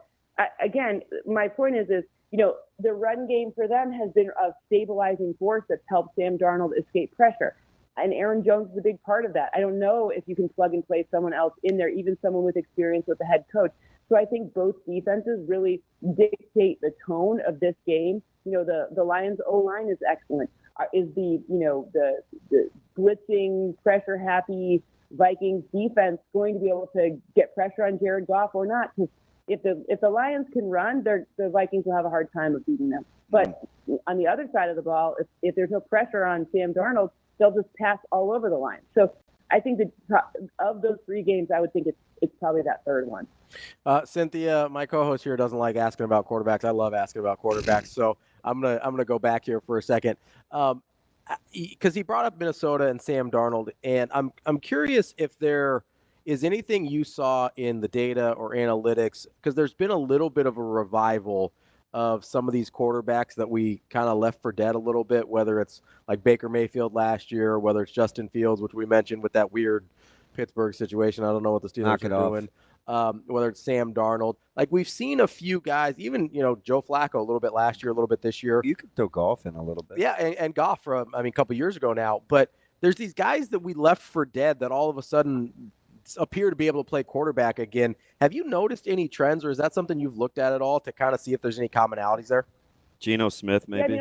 again, my point is the run game for them has been a stabilizing force that's helped Sam Darnold escape pressure. And Aaron Jones is a big part of that. I don't know if you can plug and play someone else in there, even someone with experience with the head coach. So I think both defenses really dictate the tone of this game. The Lions O-line is excellent. Is the blitzing, pressure happy Vikings defense going to be able to get pressure on Jared Goff or not? Because if the Lions can run, the Vikings will have a hard time of beating them. But on the other side of the ball, if there's no pressure on Sam Darnold, they'll just pass all over the line. So I think that of those 3 games, I would think it's probably that third one. Cynthia, my co-host here doesn't like asking about quarterbacks. I love asking about quarterbacks. So I'm gonna go back here for a second, because he brought up Minnesota and Sam Darnold, and I'm curious if there is anything you saw in the data or analytics, because there's been a little bit of a revival of some of these quarterbacks that we kind of left for dead a little bit, whether it's like Baker Mayfield last year, or whether it's Justin Fields, which we mentioned with that weird Pittsburgh situation. I don't know what the Steelers are doing. Whether it's Sam Darnold. Like, we've seen a few guys, even, Joe Flacco a little bit last year, a little bit this year. You could throw Goff in a little bit. Yeah, and Goff from, a couple years ago now. But there's these guys that we left for dead that all of a sudden appear to be able to play quarterback again. Have you noticed any trends, or is that something you've looked at all to kind of see if there's any commonalities there? Geno Smith, maybe?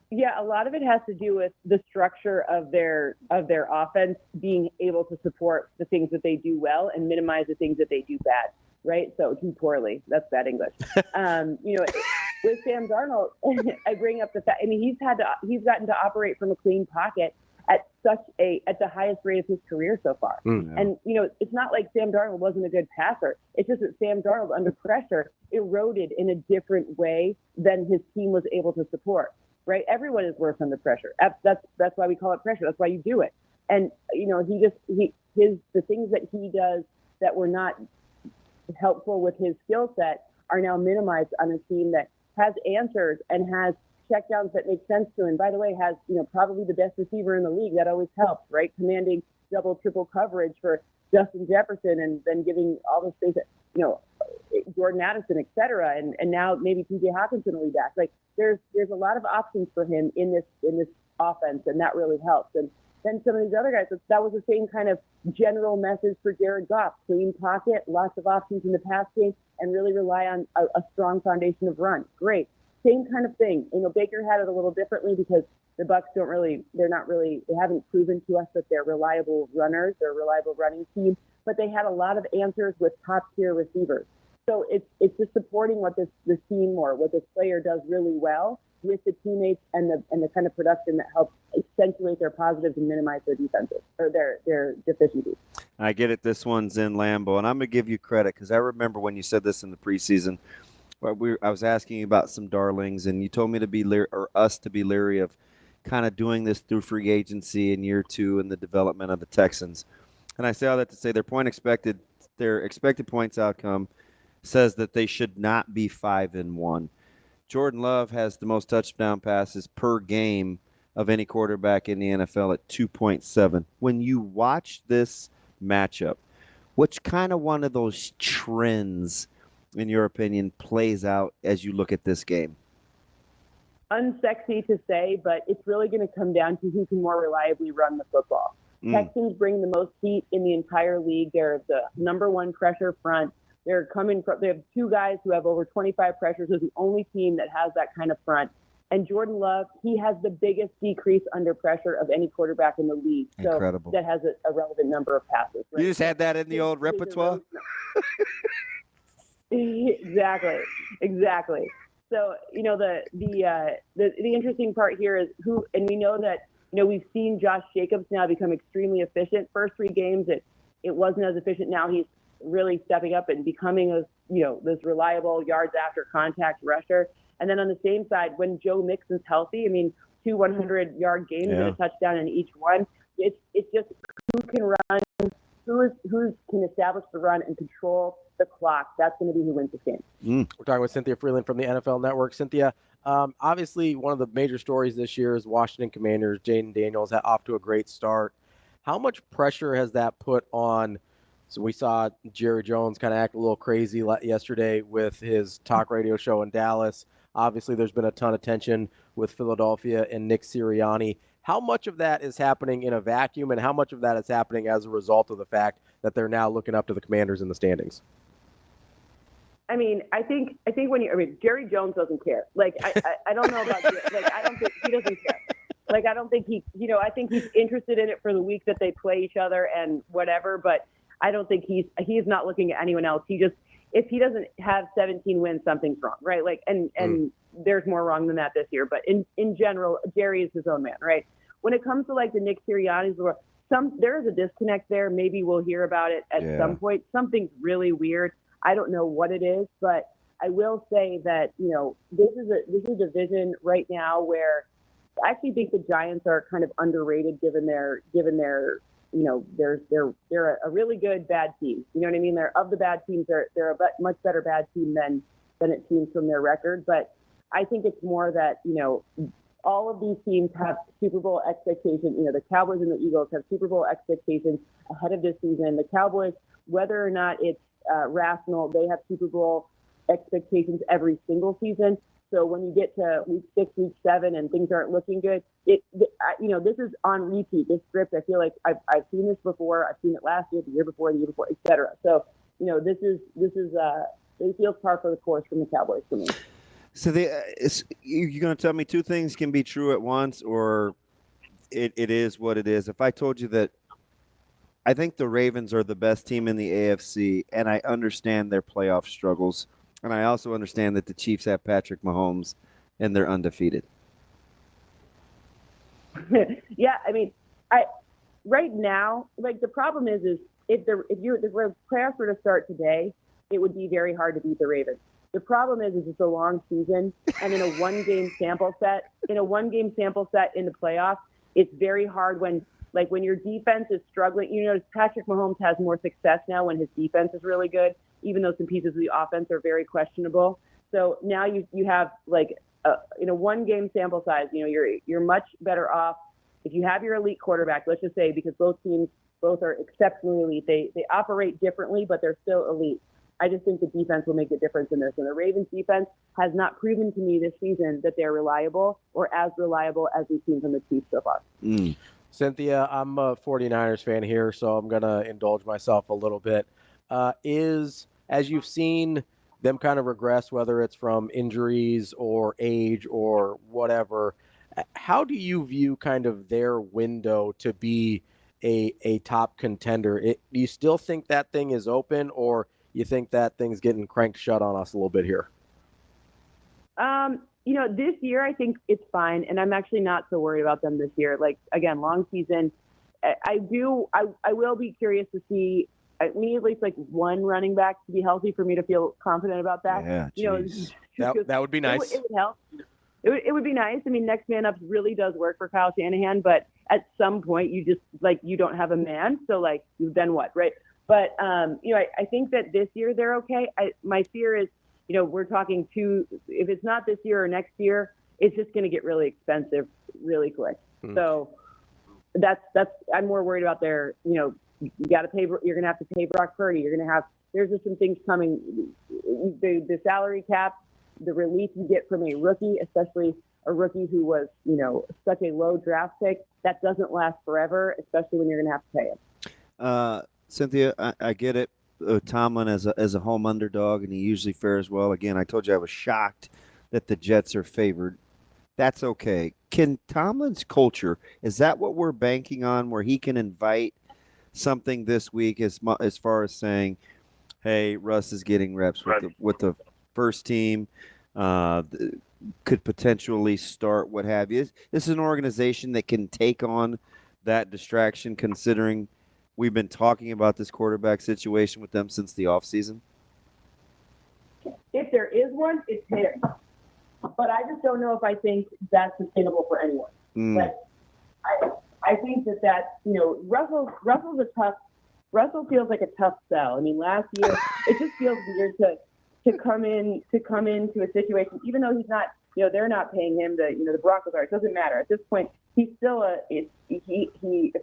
Yeah, a lot of it has to do with the structure of their offense being able to support the things that they do well and minimize the things that they do bad, right? So do poorly. That's bad English. With Sam Darnold, I bring up the fact. He's gotten to operate from a clean pocket at the highest rate of his career so far. And it's not like Sam Darnold wasn't a good passer. It's just that Sam Darnold under pressure eroded in a different way than his team was able to support. Right? Everyone is worse under pressure. That's why we call it pressure. That's why you do it. And the things that he does that were not helpful with his skill set are now minimized on a team that has answers and has checkdowns that make sense to him. By the way, has probably the best receiver in the league. That always helps, right? Commanding double, triple coverage for Justin Jefferson and then giving all the space, Jordan Addison, et cetera, and now maybe TJ Hawkinson will be back. Like there's a lot of options for him in this offense, and that really helps. And then some of these other guys, that was the same kind of general message for Jared Goff: clean pocket, lots of options in the pass game, and really rely on a strong foundation of run. Great, same kind of thing. Baker had it a little differently because the Bucs they haven't proven to us that they're reliable runners, they're a reliable running team, but they had a lot of answers with top tier receivers. So it's just supporting what this team or what this player does really well with the teammates and the kind of production that helps accentuate their positives and minimize their defenses or their deficiencies. I get it. This one's in Lambeau, and I'm going to give you credit because I remember when you said this in the preseason. I was asking you about some darlings, and you told me to be us to be leery of kind of doing this through free agency in year 2 and the development of the Texans. And I say all that to say their expected points outcome says that they should not be 5-1. Jordan Love has the most touchdown passes per game of any quarterback in the NFL at 2.7. When you watch this matchup, which kind of one of those trends, in your opinion, plays out as you look at this game? Unsexy to say, but it's really going to come down to who can more reliably run the football. Texans bring the most heat in the entire league. They're the number 1 pressure front. They have 2 guys who have over 25 pressures. They're the only team that has that kind of front. And Jordan Love, he has the biggest decrease under pressure of any quarterback in the league. So Incredible. That has a relevant number of passes. Right? You just had that in the old repertoire? Exactly. So, the interesting part here is and we know that, we've seen Josh Jacobs now become extremely efficient. First 3 games, it wasn't as efficient. Now he's really stepping up and becoming this reliable yards after contact rusher. And then on the same side, when Joe Mixon's healthy, 2 100-yard games and a touchdown in each one. It's just who can run, who can establish the run and control the clock. That's going to be who wins this game. We're talking with Cynthia Freelund from the NFL Network. Cynthia, obviously one of the major stories this year is Washington Commanders. Jaden Daniels off to a great start. How much pressure has that put on? So we saw Jerry Jones kind of act a little crazy yesterday with his talk radio show in Dallas. Obviously, there's been a ton of tension with Philadelphia and Nick Sirianni. How much of that is happening in a vacuum, and how much of that is happening as a result of the fact that they're now looking up to the Commanders in the standings? I think Jerry Jones doesn't care. I don't know about I don't think he doesn't care. I don't think I think he's interested in it for the week that they play each other and whatever, but I don't think he's not looking at anyone else. If he doesn't have 17 wins, something's wrong, right? And there's more wrong than that this year. But in general, Jerry is his own man, right? When it comes to the Nick Sirianni's, there is a disconnect there. Maybe we'll hear about it at some point. Something's really weird. I don't know what it is, but I will say that this is a division right now where I actually think the Giants are kind of underrated given their they're a really good bad team. You know what I mean? They're of the bad teams. They're a much better bad team than it seems from their record. But I think it's more that all of these teams have Super Bowl expectations. The Cowboys and the Eagles have Super Bowl expectations ahead of this season. The Cowboys, whether or not it's rational, they have Super Bowl expectations every single season. So when you get to week 6, week 7, and things aren't looking good, this is on repeat. This script, I feel like I've seen this before. I've seen it last year, the year before, et cetera. So this is it feels par for the course from the Cowboys for me. So you're going to tell me 2 things can be true at once, or it is what it is. If I told you that I think the Ravens are the best team in the AFC, and I understand their playoff struggles, and I also understand that the Chiefs have Patrick Mahomes, and they're undefeated. Yeah, right now, the problem is if the playoffs were to start today, it would be very hard to beat the Ravens. The problem is it's a long season, and in a one-game sample set in the playoffs, it's very hard when your defense is struggling. Patrick Mahomes has more success now when his defense is really good, even though some pieces of the offense are very questionable. So now you have in a one-game sample size, you're much better off if you have your elite quarterback. Let's just say, because both teams Both are exceptionally elite. They operate differently, but they're still elite. I just think the defense will make a difference in this. And the Ravens defense has not proven to me this season that they're reliable or as reliable as we've seen from the Chiefs so far. Cynthia, I'm a 49ers fan here, so I'm going to indulge myself a little bit. As you've seen them kind of regress, whether it's from injuries or age or whatever, how do you view kind of their window to be a top contender? Do you still think that thing is open, or you think that thing's getting cranked shut on us a little bit here? This year I think it's fine, and I'm actually not so worried about them this year. Like, again, long season. I will be curious to see. We need at least like one running back to be healthy for me to feel confident about that. Yeah, that would be nice. It would help. It would be nice. I mean, next man up really does work for Kyle Shanahan, but at some point you just you don't have a man, so then what, right? But I think that this year they're okay. My fear is, we're talking if it's not this year or next year, it's just going to get really expensive really quick. So that's I'm more worried about their, you got to pay. You're going to have to pay Brock Purdy. There's just some things coming. The salary cap, the relief you get from a rookie, especially a rookie who was, such a low draft pick, that doesn't last forever, especially when you're going to have to pay him. Cynthia, I get it. Tomlin as a home underdog, and he usually fares well. Again, I told you I was shocked that the Jets are favored. That's okay. Can Tomlin's culture, is that what we're banking on, where he can invite something this week as far as saying, hey, Russ is getting reps with the first team, could potentially start, what have you? This is an organization that can take on that distraction, considering we've been talking about this quarterback situation with them since the offseason. If there is one, it's there. But I just don't know if I think that's sustainable for anyone. But I think that Russell feels like a tough sell. I mean, last year it just feels weird to come into a situation, even though he's not, they're not paying him. The Broncos are. It doesn't matter at this point. He's still it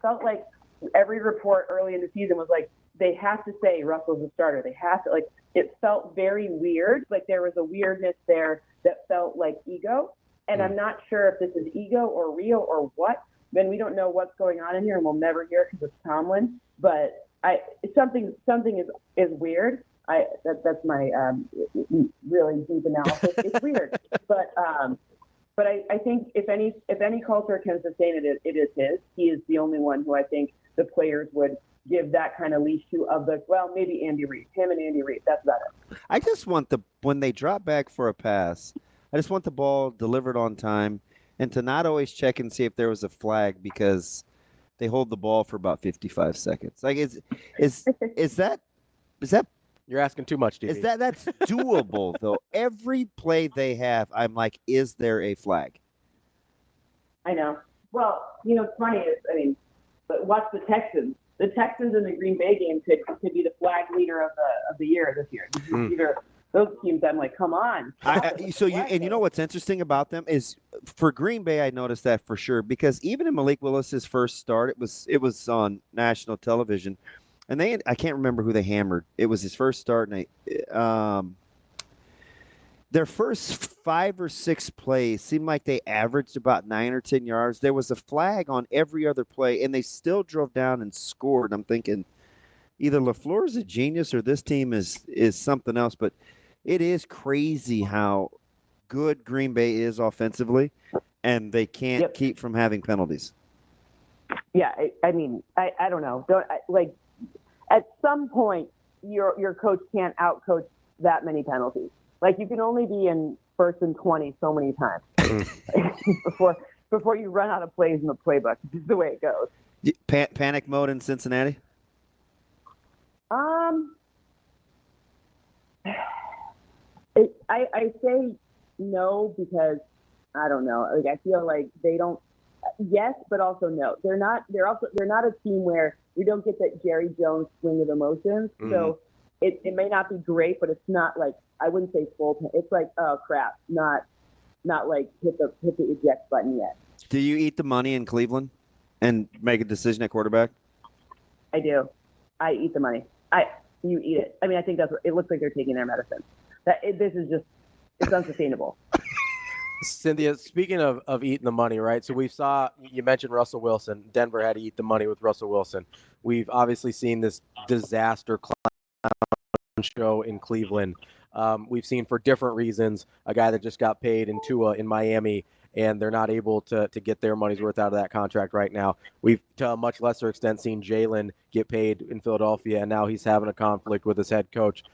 felt like every report early in the season was like, they have to say Russell's a starter. They have to, it felt very weird. Like there was a weirdness there that felt like ego. And I'm not sure if this is ego or real or what. Then we don't know what's going on in here, and we'll never hear because it's Tomlin. But something is weird. That's my really deep analysis. It's weird. But I think if any culture can sustain it, it is his. He is the only one who I think the players would give that kind of leash to maybe Andy Reid. Him and Andy Reid. That's about it. I just want when they drop back for a pass, I just want the ball delivered on time and to not always check and see if there was a flag because they hold the ball for about 55 seconds. Like is that you're asking too much, DB. That's doable though? Every play they have, I'm like, is there a flag? I know. Well, it's funny. But watch the Texans. The Texans in the Green Bay game could be the flag leader of the year this year. Those teams, I'm like, come on. You know what's interesting about them is for Green Bay, I noticed that for sure because even in Malik Willis's first start, it was on national television, and I can't remember who they hammered. It was his first start, and their first 5 or 6 plays seemed like they averaged about 9 or 10 yards. There was a flag on every other play, and they still drove down and scored. I'm thinking either LaFleur is a genius or this team is something else, but it is crazy how good Green Bay is offensively, and they can't keep from having penalties. Yeah, I don't know. At some point, your coach can't outcoach that many penalties. Like you can only be in 1st and 20 so many times before you run out of plays in the playbook. This is the way it goes. Panic mode in Cincinnati? I say no because I don't know. Like I feel like they don't. Yes, but also no. They're not. They're not a team where we don't get that Jerry Jones swing of emotions. Mm-hmm. So it may not be great, but it's not like I wouldn't say full. It's like oh crap, not like hit the eject button yet. Do you eat the money in Cleveland and make a decision at quarterback? I do. I eat the money. You eat it. I mean, I think that's what it looks like. They're taking their medicine. This is just, it's unsustainable. Cynthia, speaking of eating the money, right? So you mentioned Russell Wilson. Denver had to eat the money with Russell Wilson. We've obviously seen this disaster clown show in Cleveland. We've seen, for different reasons, a guy that just got paid in Tua in Miami, and they're not able to get their money's worth out of that contract right now. We've, to a much lesser extent, seen Jalen get paid in Philadelphia, and now he's having a conflict with his head coach.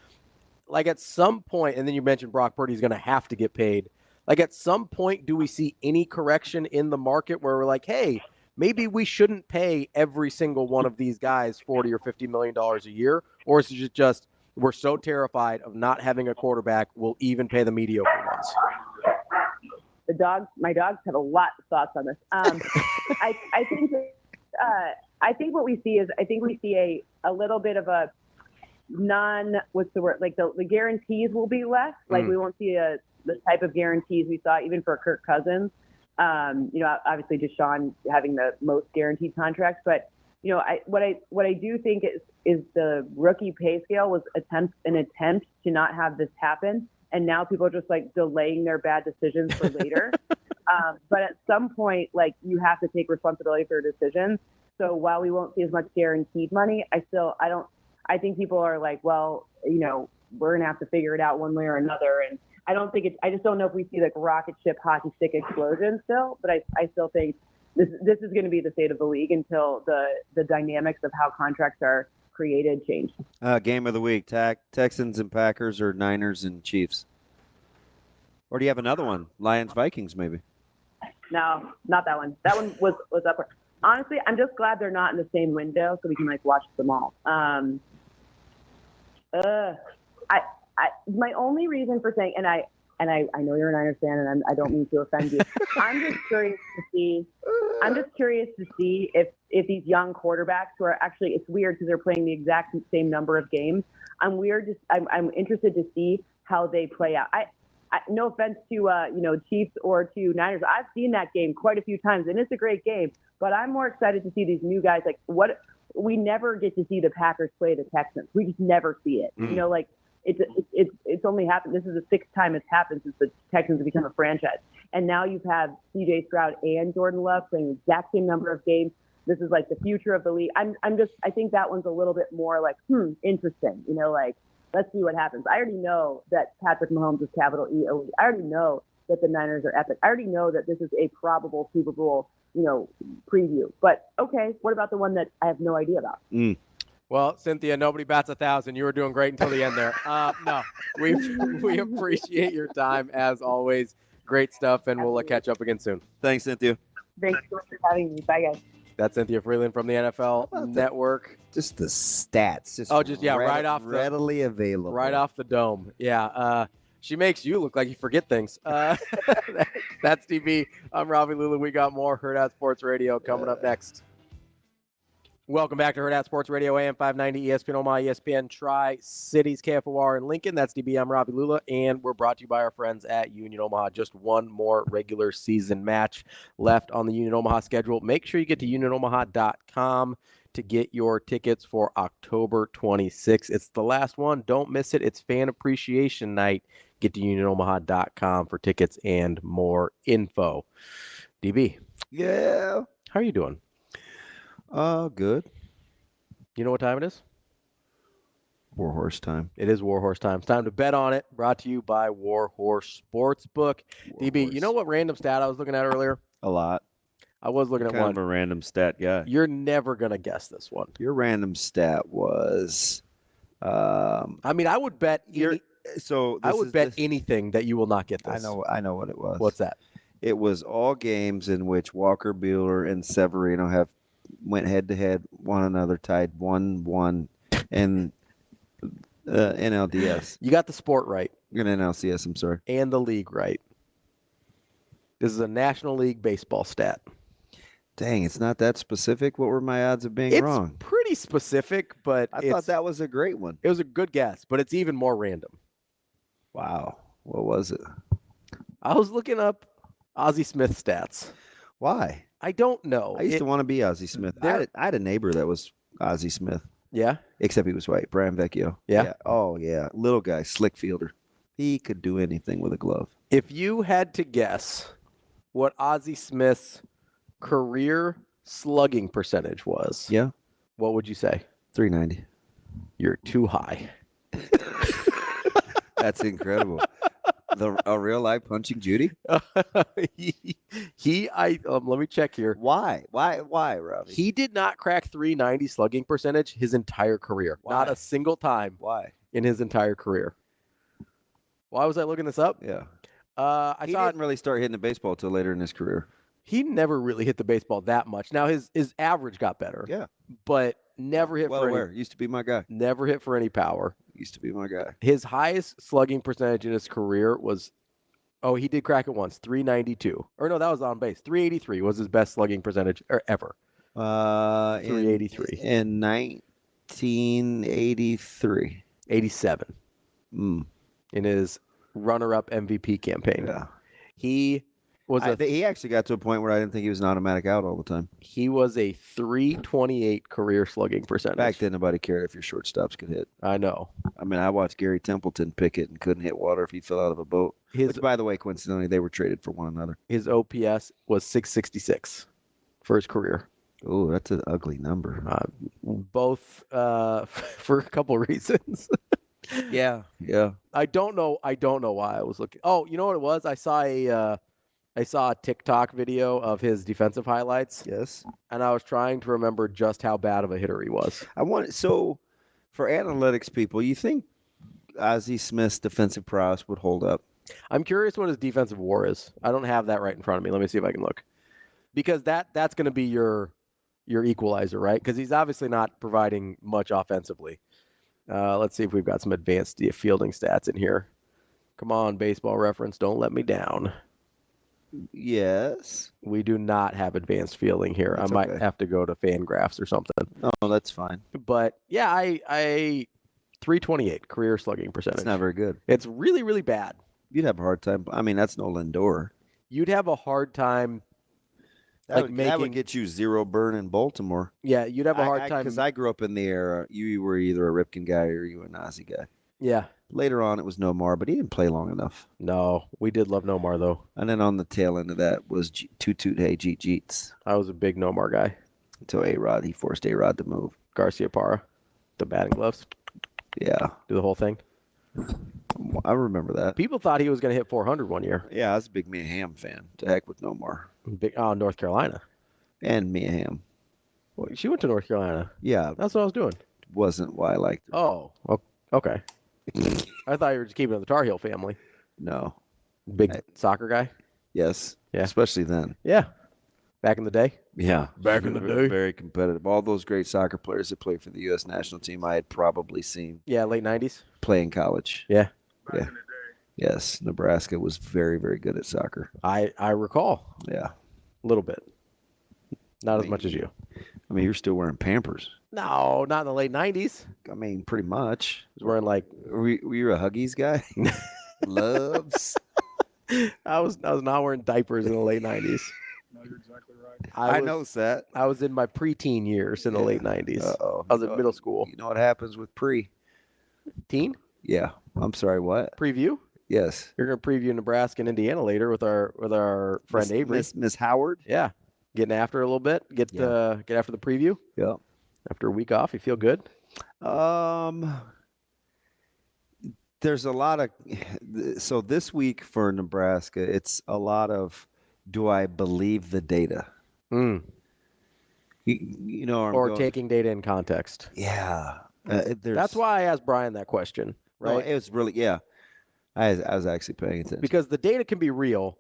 Like, at some point, and then you mentioned Brock Purdy's going to have to get paid. Like, at some point, do we see any correction in the market where we're like, hey, maybe we shouldn't pay every single one of these guys $40 or $50 million a year? Or is it just we're so terrified of not having a quarterback, we'll even pay the mediocre ones? My dogs have a lot of thoughts on this. I think what we see is, a little bit of a what's the word? Like the guarantees will be less. Like we won't see the type of guarantees we saw even for Kirk Cousins. Obviously Deshaun having the most guaranteed contracts, but what I do think is the rookie pay scale was an attempt to not have this happen. And now people are just like delaying their bad decisions for later. But at some point, like, you have to take responsibility for your decisions. So while we won't see as much guaranteed money, I think people are like, well, we're going to have to figure it out one way or another. And I just don't know if we see like rocket ship hockey stick explosion still, but I still think this is going to be the state of the league until the dynamics of how contracts are created change. Game of the week, Texans and Packers, or Niners and Chiefs? Or do you have another one? Lions, Vikings, maybe? No, not that one. That one was up. Honestly, I'm just glad they're not in the same window so we can like watch them all. My only reason for saying, and I know you're a Niners fan, and I don't mean to offend you. I'm just curious to see if these young quarterbacks who are actually, it's weird because they're playing the exact same number of games. I'm interested to see how they play out. No offense to Chiefs or to Niners. I've seen that game quite a few times, and it's a great game. But I'm more excited to see these new guys. Like, what we never get to see the Packers play the Texans. We just never see it. It's only happened. This is the sixth time it's happened since the Texans have become a franchise. And now you've had C.J. Stroud and Jordan Love playing the exact same number of games. This is like the future of the league. I think that one's a little bit more like, interesting. Let's see what happens. I already know that Patrick Mahomes is capital E elite. I already know that the Niners are epic. I already know that this is a probable Super Bowl, preview. But okay, what about the one that I have no idea about? Well, Cynthia, nobody bats 1,000. You were doing great until the end there. No, we appreciate your time as always. Great stuff, and we'll catch up again soon. Thanks, Cynthia. Thanks so much for having me. Bye, guys. That's Cynthia Freelund from the NFL Network. Just the stats. Right off readily available. Right off the dome. Yeah. She makes you look like you forget things. That's DB. I'm Ravi, Lulla. We got more Hurrdat Sports Radio coming up next. Welcome back to Hurrdat Sports Radio, AM 590, ESPN Omaha, ESPN Tri-Cities, KFOR in Lincoln. That's DB. I'm Ravi Lulla, and we're brought to you by our friends at Union Omaha. Just one more regular season match left on the Union Omaha schedule. Make sure you get to unionomaha.com to get your tickets for October 26th. It's the last one. Don't miss it. It's Fan Appreciation Night. Get to unionomaha.com for tickets and more info. DB. Yeah. How are you doing? Good. You know what time it is? Warhorse time. It is Warhorse time. It's time to bet on it. Brought to you by Warhorse Sportsbook. DB, you know what random stat I was looking at earlier? A lot. I was looking at one. Kind of a random stat guy. You're never going to guess this one. Your random stat was... I would bet... anything that you will not get this. I know what it was. What's that? It was all games in which Walker Buehler and Severino went head-to-head, one another, tied 1-1 in NLDS. You got the sport right. In NLCS, I'm sorry. And the league right. This is a National League baseball stat. Dang, it's not that specific. What were my odds of being wrong? It's pretty specific, but I thought that was a great one. It was a good guess, but it's even more random. Wow. What was it? I was looking up Ozzie Smith stats. Why? I don't know. I used to want to be Ozzie Smith. I had a neighbor that was Ozzie Smith. Yeah. Except he was white. Brian Vecchio. Yeah. Oh, yeah. Little guy, slick fielder. He could do anything with a glove. If you had to guess what Ozzie Smith's career slugging percentage was, Yeah. what would you say? 390. You're too high. That's incredible. A real life punching Judy? Let me check here. Why, Ravi? He did not crack 390 slugging percentage his entire career. Why? Not a single time. Why? In his entire career. Why was I looking this up? Yeah. He didn't really start hitting the baseball till later in his career. He never really hit the baseball that much. Now his average got better. Yeah. But never hit for any, used to be my guy. Never hit for any power. Used to be my guy. His highest slugging percentage in his career was, he did crack it once, 392. Or no, that was on base. 383 was his best slugging percentage ever. 383. In 1983. 87. In his runner-up MVP campaign. Yeah. He was he actually got to a point where I didn't think he was an automatic out all the time. He was a 328 career slugging percentage. Back then, nobody cared if your shortstops could hit. I know. I mean, I watched Gary Templeton pick it and couldn't hit water if he fell out of a boat. Which, by the way, coincidentally, they were traded for one another. His OPS was 666 for his career. Oh, that's an ugly number. Both for a couple of reasons. Yeah. I don't know why I was looking. Oh, you know what it was? I saw a TikTok video of his defensive highlights. Yes. And I was trying to remember just how bad of a hitter he was. So for analytics people, you think Ozzie Smith's defensive prowess would hold up? I'm curious what his defensive WAR is. I don't have that right in front of me. Let me see if I can look. Because that's going to be your equalizer, right? Because he's obviously not providing much offensively. Let's see if we've got some advanced fielding stats in here. Come on, Baseball Reference, don't let me down. Yes. We do not have advanced fielding here. That's I might okay. have to go to Fangraphs or something. Oh, that's fine. But yeah, I 328 career slugging percentage. It's not very good. It's really, really bad. You'd have a hard time. I mean, that's no Lindor. You'd have a hard time. That would get you 0 burn in Baltimore. Yeah, you'd have a hard time. Because I grew up in the era, you were either a Ripken guy or you were an Ozzie guy. Yeah. Later on, it was Nomar, but he didn't play long enough. No, we did love Nomar, though. And then on the tail end of that was Toot Toot Hey Jeet Jeets. I was a big Nomar guy. Until A-Rod, he forced A-Rod to move. Garcia Parra, the batting gloves. Yeah. Do the whole thing. I remember that. People thought he was going to hit 400 one year. Yeah, I was a big Mia Hamm fan. To heck with Nomar. North Carolina. And Mia Hamm. Well, she went to North Carolina. Yeah. That's what I was doing. Wasn't why I liked her. Oh, okay. I thought you were just keeping it in the Tar Heel family. No. Big soccer guy? Yes. Yeah. Especially then. Yeah. Back in the day? Yeah. Back in the day. Very competitive. All those great soccer players that played for the U.S. national team I had probably seen. Yeah, late 90s? Play in college. Yeah. Yeah. Yes. Nebraska was very, very good at soccer. I recall. Yeah. A little bit. Not as much as you. I mean, you're still wearing Pampers. No, not in the late 90s. I mean, pretty much. I was wearing like... Were you a Huggies guy? Loves? I was not wearing diapers in the late 90s. No, you're exactly right. I know that. I was in my preteen years in the late 90s. Uh-oh. I was in middle school. You know what happens with Teen? Yeah. I'm sorry, what? Preview? Yes. You're going to preview Nebraska and Indiana later with our friend Avery. Miss Howard? Yeah. Getting after it a little bit. Get after the preview. Yeah. After a week off, you feel good? There's a lot of so this week for Nebraska, it's a lot of do I believe the data? You know, or taking data in context. Yeah. That's why I asked Brian that question, right? No, it was really, yeah. I was actually paying attention. Because the data can be real,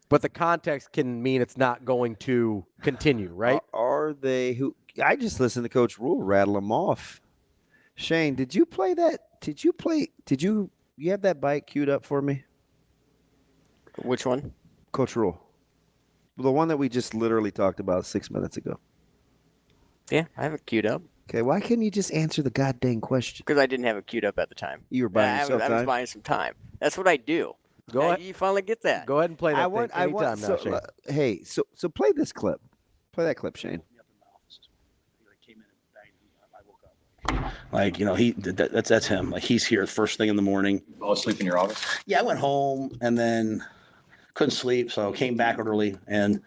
but the context can mean it's not going to continue, right? Are they who? I just listened to Coach Rule rattle them off. Shane, did you play that? Did you have that bite queued up for me? Which one? Coach Rule. The one that we just literally talked about 6 minutes ago. Yeah, I have it queued up. Okay, why couldn't you just answer the goddamn question? Because I didn't have it queued up at the time. You were buying yourself time? I was buying some time. That's what I do. Go ahead. You finally get that. Go ahead and play that thing anytime now, Shane. Hey, so play this clip. Play that clip, Shane. Like, that's him. Like, he's here first thing in the morning. Fall asleep in your office? Yeah, I went home and then couldn't sleep, so came back early. And,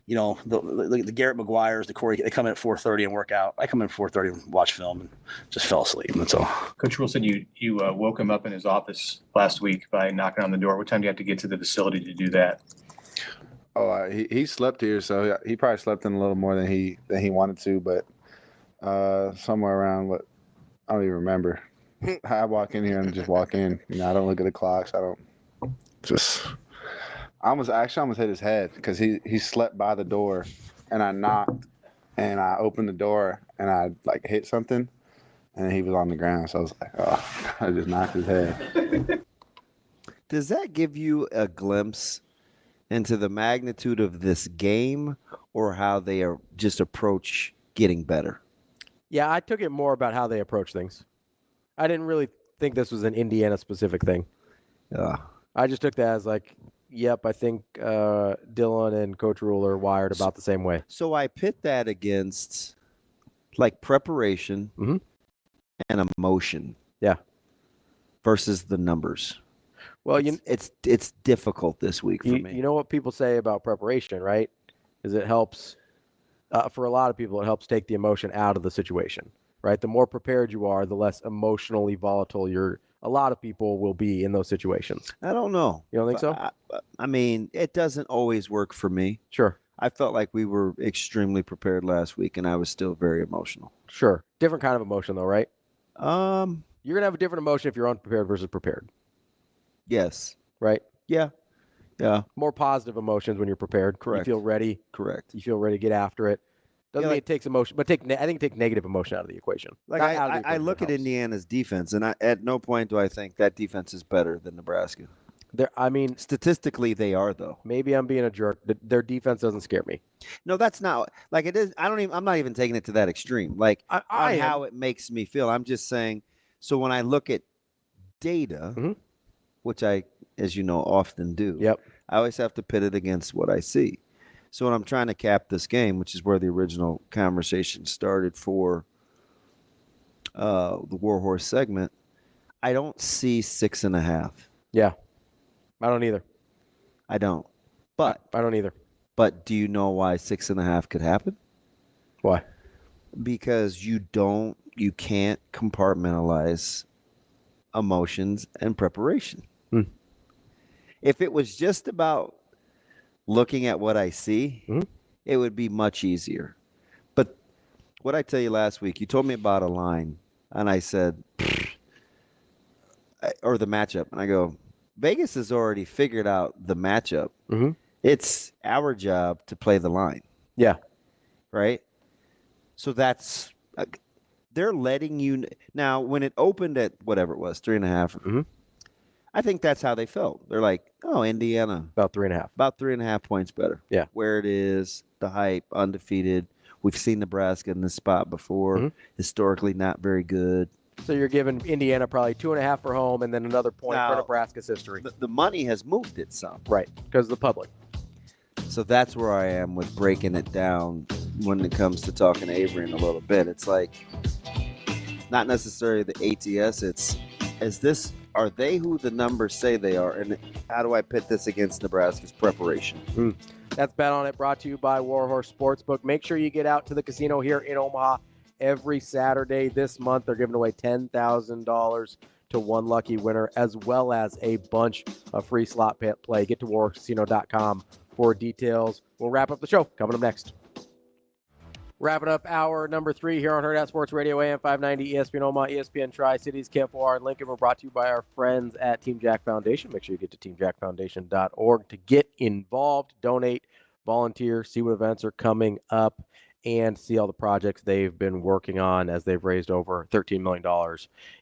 the Garrett McGuires, the Corey, they come in at 4:30 and work out. I come in at 4:30 and watch film and just fell asleep. That's all. Coach Rule said you woke him up in his office last week by knocking on the door. What time do you have to get to the facility to do that? Oh, he slept here, so he probably slept in a little more than he wanted to, but somewhere around I don't even remember. I walk in here and just walk in. I don't look at the clocks. I almost hit his head because he slept by the door, and I knocked, and I opened the door, and I hit something, and he was on the ground. So I was like, oh, I just knocked his head. Does that give you a glimpse into the magnitude of this game, or how they are just approach getting better? Yeah, I took it more about how they approach things. I didn't really think this was an Indiana-specific thing. I just took that as yep, I think Dylan and Coach Rule are wired about the same way. So I pit that against preparation and emotion. Yeah. Versus the numbers. Well, it's difficult this week for me. You know what people say about preparation, right? Is it helps for a lot of people. It helps take the emotion out of the situation, right? The more prepared you are, the less emotionally volatile a lot of people will be in those situations. I don't know. You don't think so? I mean, it doesn't always work for me. Sure. I felt like we were extremely prepared last week, and I was still very emotional. Sure. Different kind of emotion, though, right? You're going to have a different emotion if you're unprepared versus prepared. Yes. Right? Yeah. Yeah. More positive emotions when you're prepared. Correct. You feel ready. Correct. You feel ready to get after it. Doesn't mean it takes emotion, but I think it takes negative emotion out of the equation. I look at Indiana's defense, and at no point do I think that defense is better than Nebraska. Statistically, they are, though. Maybe I'm being a jerk. Their defense doesn't scare me. No, that's not it is. I'm not even taking it to that extreme. How it makes me feel. I'm just saying. So when I look at data, which I, as you know, often do. Yep. I always have to pit it against what I see. So when I'm trying to cap this game, which is where the original conversation started for the Warhorse segment, I don't see 6.5. Yeah. I don't either. I don't. But I don't either. But do you know why 6.5 could happen? Why? Because you can't compartmentalize emotions and preparation. If it was just about looking at what I see, it would be much easier. But what I tell you last week, you told me about a line, and I said, or the matchup, and I go, Vegas has already figured out the matchup. It's our job to play the line. Yeah. Right? So they're letting you now. When it opened at whatever it was, 3.5. I think that's how they felt. They're like, oh, Indiana. About 3.5. About 3.5 points better. Yeah. Where it is, the hype, undefeated. We've seen Nebraska in this spot before. Historically not very good. So you're giving Indiana probably 2.5 for home and then another point for Nebraska's history. The money has moved it some. Right, because of the public. So that's where I am with breaking it down when it comes to talking to Avery in a little bit. It's like not necessarily the ATS. Are they who the numbers say they are? And how do I pit this against Nebraska's preparation? That's Bet On It, brought to you by Warhorse Sportsbook. Make sure you get out to the casino here in Omaha every Saturday this month. They're giving away $10,000 to one lucky winner, as well as a bunch of free slot play. Get to warhorse.com for details. We'll wrap up the show coming up next. Wrapping up hour number 3 here on Hurrdat Sports Radio, AM 590, ESPN Omaha, ESPN Tri-Cities, KFOR, and Lincoln. We're brought to you by our friends at Team Jack Foundation. Make sure you get to teamjackfoundation.org to get involved, donate, volunteer, see what events are coming up, and see all the projects they've been working on as they've raised over $13 million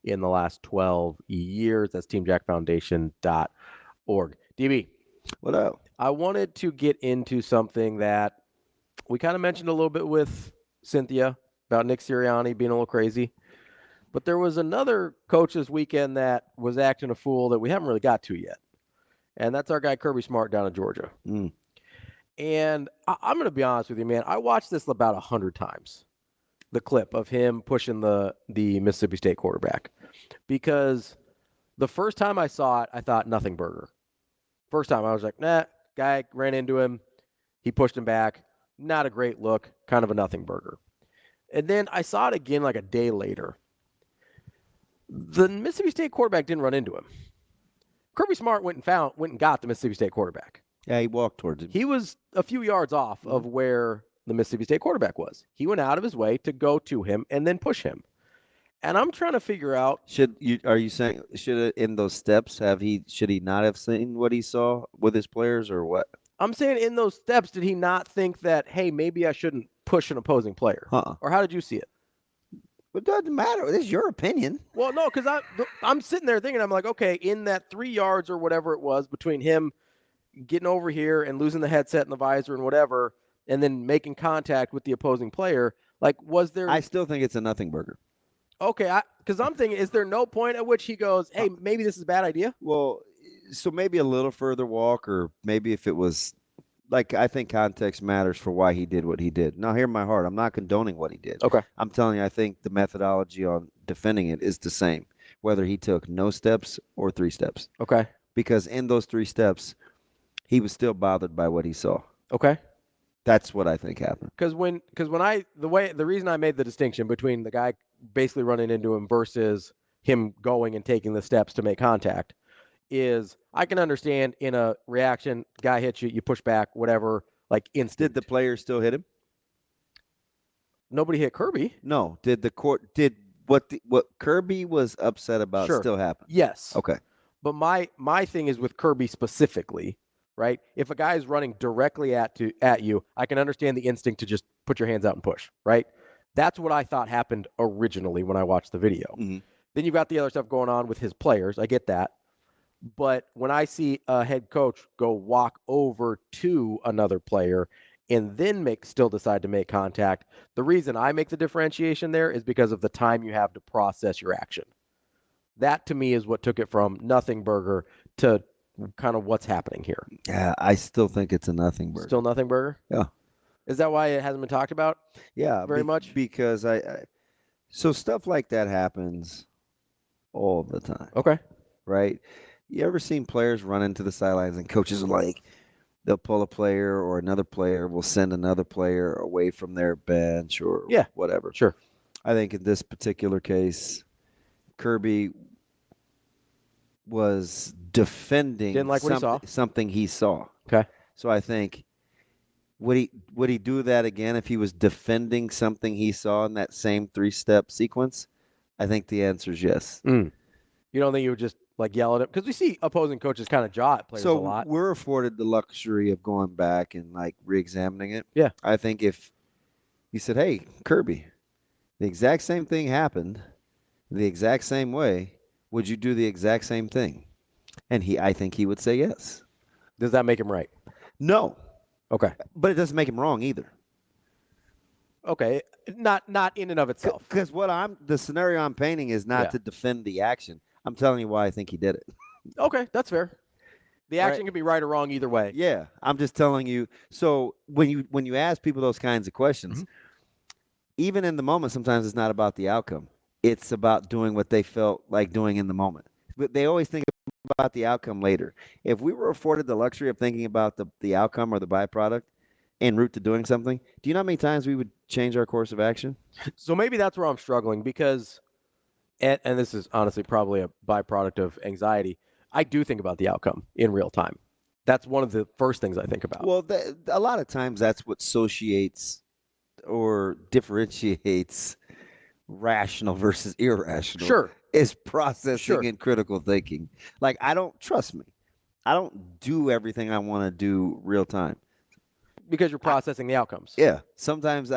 in the last 12 years. That's teamjackfoundation.org. DB. What up? I wanted to get into something that we kind of mentioned a little bit with Cynthia about Nick Sirianni being a little crazy. But there was another coach this weekend that was acting a fool that we haven't really got to yet. And that's our guy Kirby Smart down in Georgia. And I'm going to be honest with you, man. I watched this about 100 times. the clip of him pushing the Mississippi State quarterback, because the first time I saw it, I thought nothing burger. First time I was like, nah, guy ran into him. He pushed him back. Not a great look, kind of a nothing burger. And then I saw it again like a day later. The Mississippi State quarterback didn't run into him. Kirby Smart went and got the Mississippi State quarterback. Yeah, he walked towards him. He was a few yards off of where the Mississippi State quarterback was. He went out of his way to go to him and then push him. And I'm trying to figure out, are you saying in those steps should he not have seen what he saw with his players, or what? I'm saying in those steps, did he not think that, hey, maybe I shouldn't push an opposing player? Or how did you see it? It doesn't matter. This is your opinion. Well, no, because I'm sitting there thinking, I'm like, okay, in that 3 yards or whatever it was between him getting over here and losing the headset and the visor and whatever, and then making contact with the opposing player, like, was there? I still think it's a nothing burger. Okay, because I'm thinking, is there no point at which he goes, hey, maybe this is a bad idea? Well, so maybe a little further walk, or maybe if it was, like, I think context matters for why he did what he did. Now, hear my heart. I'm not condoning what he did. Okay. I'm telling you, I think the methodology on defending it is the same, whether he took no steps or 3 steps. Okay. Because in those 3 steps, he was still bothered by what he saw. Okay. That's what I think happened. Because the reason I made the distinction between the guy basically running into him versus him going and taking the steps to make contact is I can understand in a reaction, guy hits you, you push back, whatever, like instant. Did the player still hit him? Nobody hit Kirby. No. Did what Kirby was upset about still happen? Yes. Okay. But my thing is with Kirby specifically, right? If a guy is running directly at you, I can understand the instinct to just put your hands out and push, right? That's what I thought happened originally when I watched the video. Mm-hmm. Then you've got the other stuff going on with his players. I get that. But when I see a head coach go walk over to another player and then still decide to make contact, the reason I make the differentiation there is because of the time you have to process your action. That, to me, is what took it from nothing burger to kind of what's happening here. Yeah, I still think it's a nothing burger. Still nothing burger? Yeah. Is that why it hasn't been talked about? Yeah, very much? Because so stuff like that happens all the time. Okay. Right? You ever seen players run into the sidelines and coaches are like, they'll pull a player or another player will send another player away from their bench or whatever. Sure. I think in this particular case, Kirby was defending Didn't like what he saw. Something he saw. Okay. So I think, would he do that again if he was defending something he saw in that same 3-step sequence? I think the answer is yes. You don't think you would just like yell at him? Because we see opposing coaches kind of jaw at players a lot. So we're afforded the luxury of going back and like re-examining it. Yeah. I think if you said, hey, Kirby, the exact same thing happened the exact same way, would you do the exact same thing? And I think he would say yes. Does that make him right? No. Okay. But it doesn't make him wrong either. Okay. Not in and of itself. Because the scenario I'm painting is not to defend the action. I'm telling you why I think he did it. Okay, that's fair. The action can be right or wrong either way. Yeah, I'm just telling you. So when you ask people those kinds of questions, even in the moment, sometimes it's not about the outcome. It's about doing what they felt like doing in the moment. But they always think about the outcome later. If we were afforded the luxury of thinking about the outcome or the byproduct en route to doing something, do you know how many times we would change our course of action? So maybe that's where I'm struggling because, and this is honestly probably a byproduct of anxiety, I do think about the outcome in real time. That's one of the first things I think about. Well, a lot of times that's what associates or differentiates rational versus irrational. Sure. Is processing and critical thinking. Like, I don't do everything I want to do real time. Because you're processing the outcomes. Yeah. Sometimes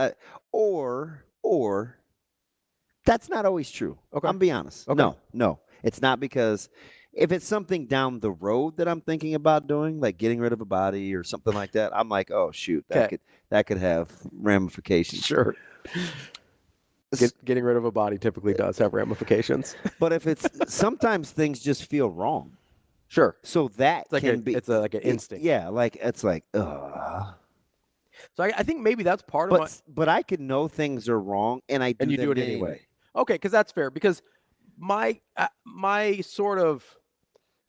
or that's not always true. Okay. I'm being honest. Okay. No. It's not, because if it's something down the road that I'm thinking about doing, like getting rid of a body or something like that, I'm like, oh shoot, that could have ramifications. Sure. Getting rid of a body typically does have ramifications. But if it's sometimes things just feel wrong. Sure. So that it's like can be it's like an instinct. Yeah, like it's like So I think maybe that's part of my. But I can know things are wrong, and I do And you them do it anyway. Okay, because that's fair. Because my sort of.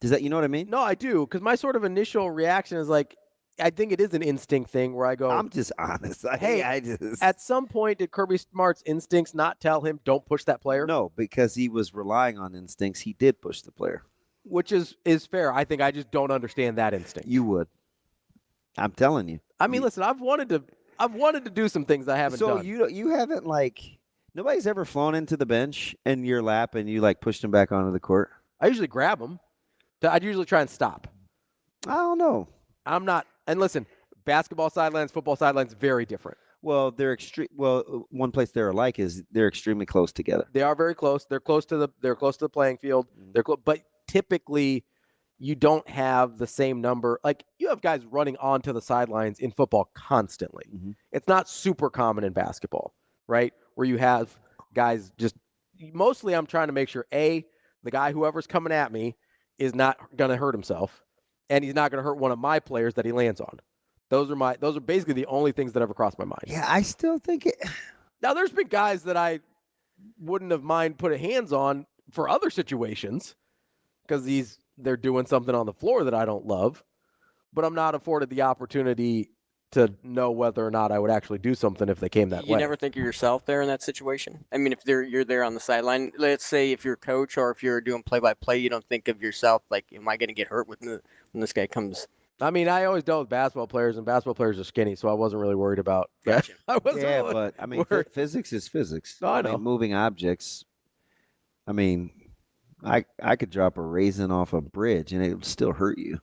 Does that, you know what I mean? No, I do. Because my sort of initial reaction is like, I think it is an instinct thing where I go. I'm just honest. At some point, did Kirby Smart's instincts not tell him don't push that player? No, because he was relying on instincts. He did push the player, which is fair. I think I just don't understand that instinct. You would. I'm telling you. I mean, listen, I've wanted to do some things I haven't done. So you haven't nobody's ever flown into the bench in your lap and you pushed him back onto the court? I usually grab him. I'd usually try and stop. I don't know. I'm not. And listen, basketball sidelines, football sidelines, very different. Well, they're extreme. Well, one place they're alike is they're extremely close together. They are very close. They're close to the playing field. They're but typically you don't have the same number. Like, you have guys running onto the sidelines in football constantly. Mm-hmm. It's not super common in basketball, right? Where you have guys just mostly I'm trying to make sure, A, the guy, whoever's coming at me, is not going to hurt himself, and he's not going to hurt one of my players that he lands on. Those are basically the only things that ever crossed my mind. Yeah, I still think it. Now, there's been guys that I wouldn't have mind putting hands on for other situations because they're doing something on the floor that I don't love, but I'm not afforded the opportunity to know whether or not I would actually do something if they came that way. You never think of yourself there in that situation? I mean, if you're there on the sideline, let's say if you're a coach or if you're doing play-by-play, you don't think of yourself like, am I going to get hurt when this guy comes? I mean, I always dealt with basketball players, and basketball players are skinny, so I wasn't really worried about that. Gotcha. I wasn't really but I mean, physics is physics. No, I know. mean, moving objects. I mean, I could drop a raisin off a bridge, and it would still hurt you.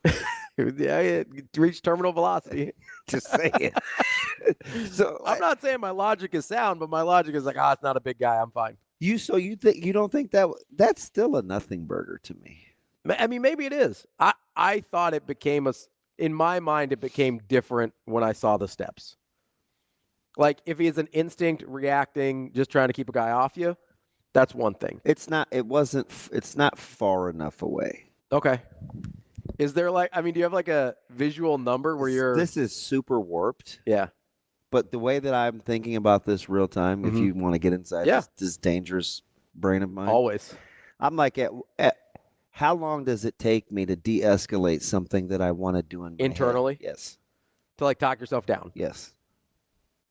Yeah, it reached terminal velocity. Just saying. So I'm not saying my logic is sound, but my logic is like, it's not a big guy. I'm fine. You don't think that's still a nothing burger to me? I mean, maybe it is. I thought it became in my mind, it became different when I saw the steps. Like, if he has an instinct reacting, just trying to keep a guy off you, that's one thing. It's not far enough away. Okay. Is there do you have a visual number where you're... This is super warped. Yeah. But the way that I'm thinking about this real time, if you want to get inside this dangerous brain of mine. Always. I'm like, at how long does it take me to de-escalate something that I want to do internally? Head? Yes. To talk yourself down? Yes.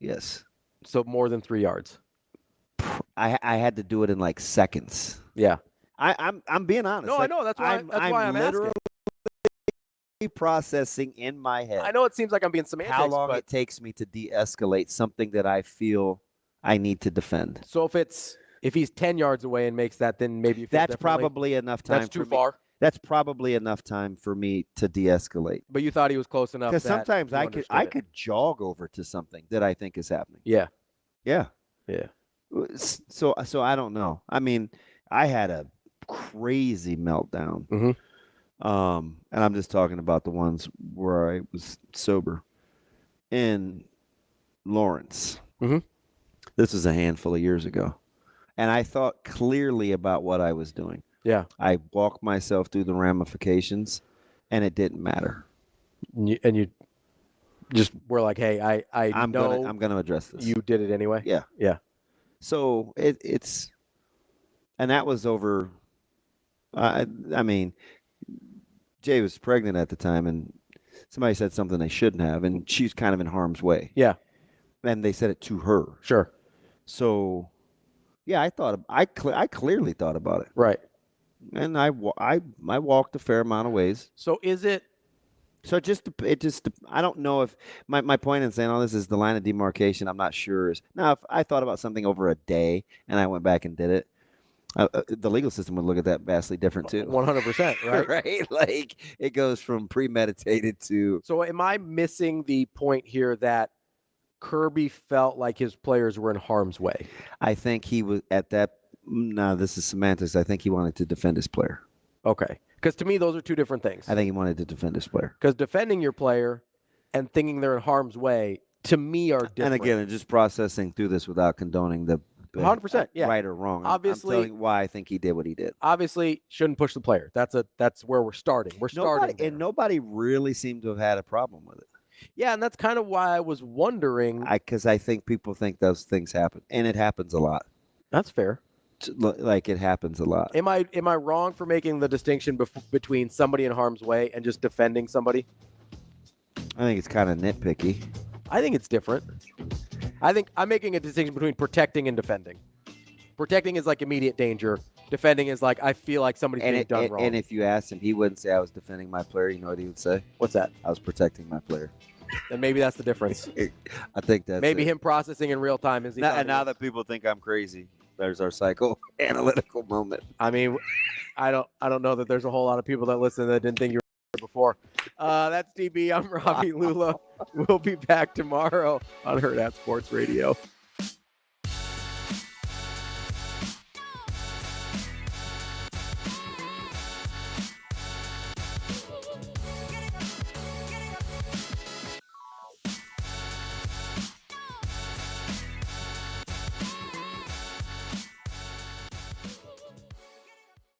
Yes. So more than 3 yards? I had to do it in seconds. Yeah. I'm being honest. No, I know. That's why I'm literally asking. Processing in my head. I know it seems like I'm being semantics. How long it takes me to de-escalate something that I feel I need to defend. So if he's 10 yards away and makes that, then maybe that's probably enough time. That's too far. That's probably enough time for me to de-escalate. But you thought he was close enough. Because sometimes I could jog over to something that I think is happening. Yeah. Yeah. Yeah. So I don't know. I mean, I had a crazy meltdown. Mm-hmm. And I'm just talking about the ones where I was sober. In Lawrence. Mm-hmm. This was a handful of years ago. And I thought clearly about what I was doing. Yeah. I walked myself through the ramifications, and it didn't matter. And you just were like, hey, I'm gonna address this. You did it anyway? Yeah. Yeah. So it's and that was over I mean, Jay was pregnant at the time, and somebody said something they shouldn't have, and she's kind of in harm's way. Yeah. And they said it to her. Sure. So, yeah, I clearly thought about it. Right. And I walked a fair amount of ways. So is it? So I don't know if my point in saying all this is the line of demarcation. I'm not sure. Now, if I thought about something over a day and I went back and did it, the legal system would look at that vastly different too. 100%, right? Right? Like, it goes from premeditated to... So am I missing the point here that Kirby felt like his players were in harm's way? I think he was at that... No, this is semantics. I think he wanted to defend his player. Okay. Because to me, those are two different things. I think he wanted to defend his player. Because defending your player and thinking they're in harm's way, to me, are different. And again, just processing through this without condoning the 100%, yeah, right or wrong. Obviously, I'm telling you why I think he did what he did. Obviously, shouldn't push the player. That's where we're starting. We're starting, and nobody really seemed to have had a problem with it. Yeah, and that's kind of why I was wondering. Because I think people think those things happen, and it happens a lot. That's fair. Like it happens a lot. Am I wrong for making the distinction between somebody in harm's way and just defending somebody? I think it's kind of nitpicky. I think it's different. I think I'm making a distinction between protecting and defending. Protecting is like immediate danger. Defending is like I feel like somebody's being done wrong. And if you asked him, he wouldn't say I was defending my player. You know what he would say? What's that? I was protecting my player. And maybe that's the difference. I think that's maybe it. him processing in real time is. And now that people think I'm crazy, there's our psychoanalytical moment. I mean, I don't know that there's a whole lot of people that listen that didn't think you were before. That's DB. I'm Ravi Lulla. We'll be back tomorrow on Hurrdat Sports Radio.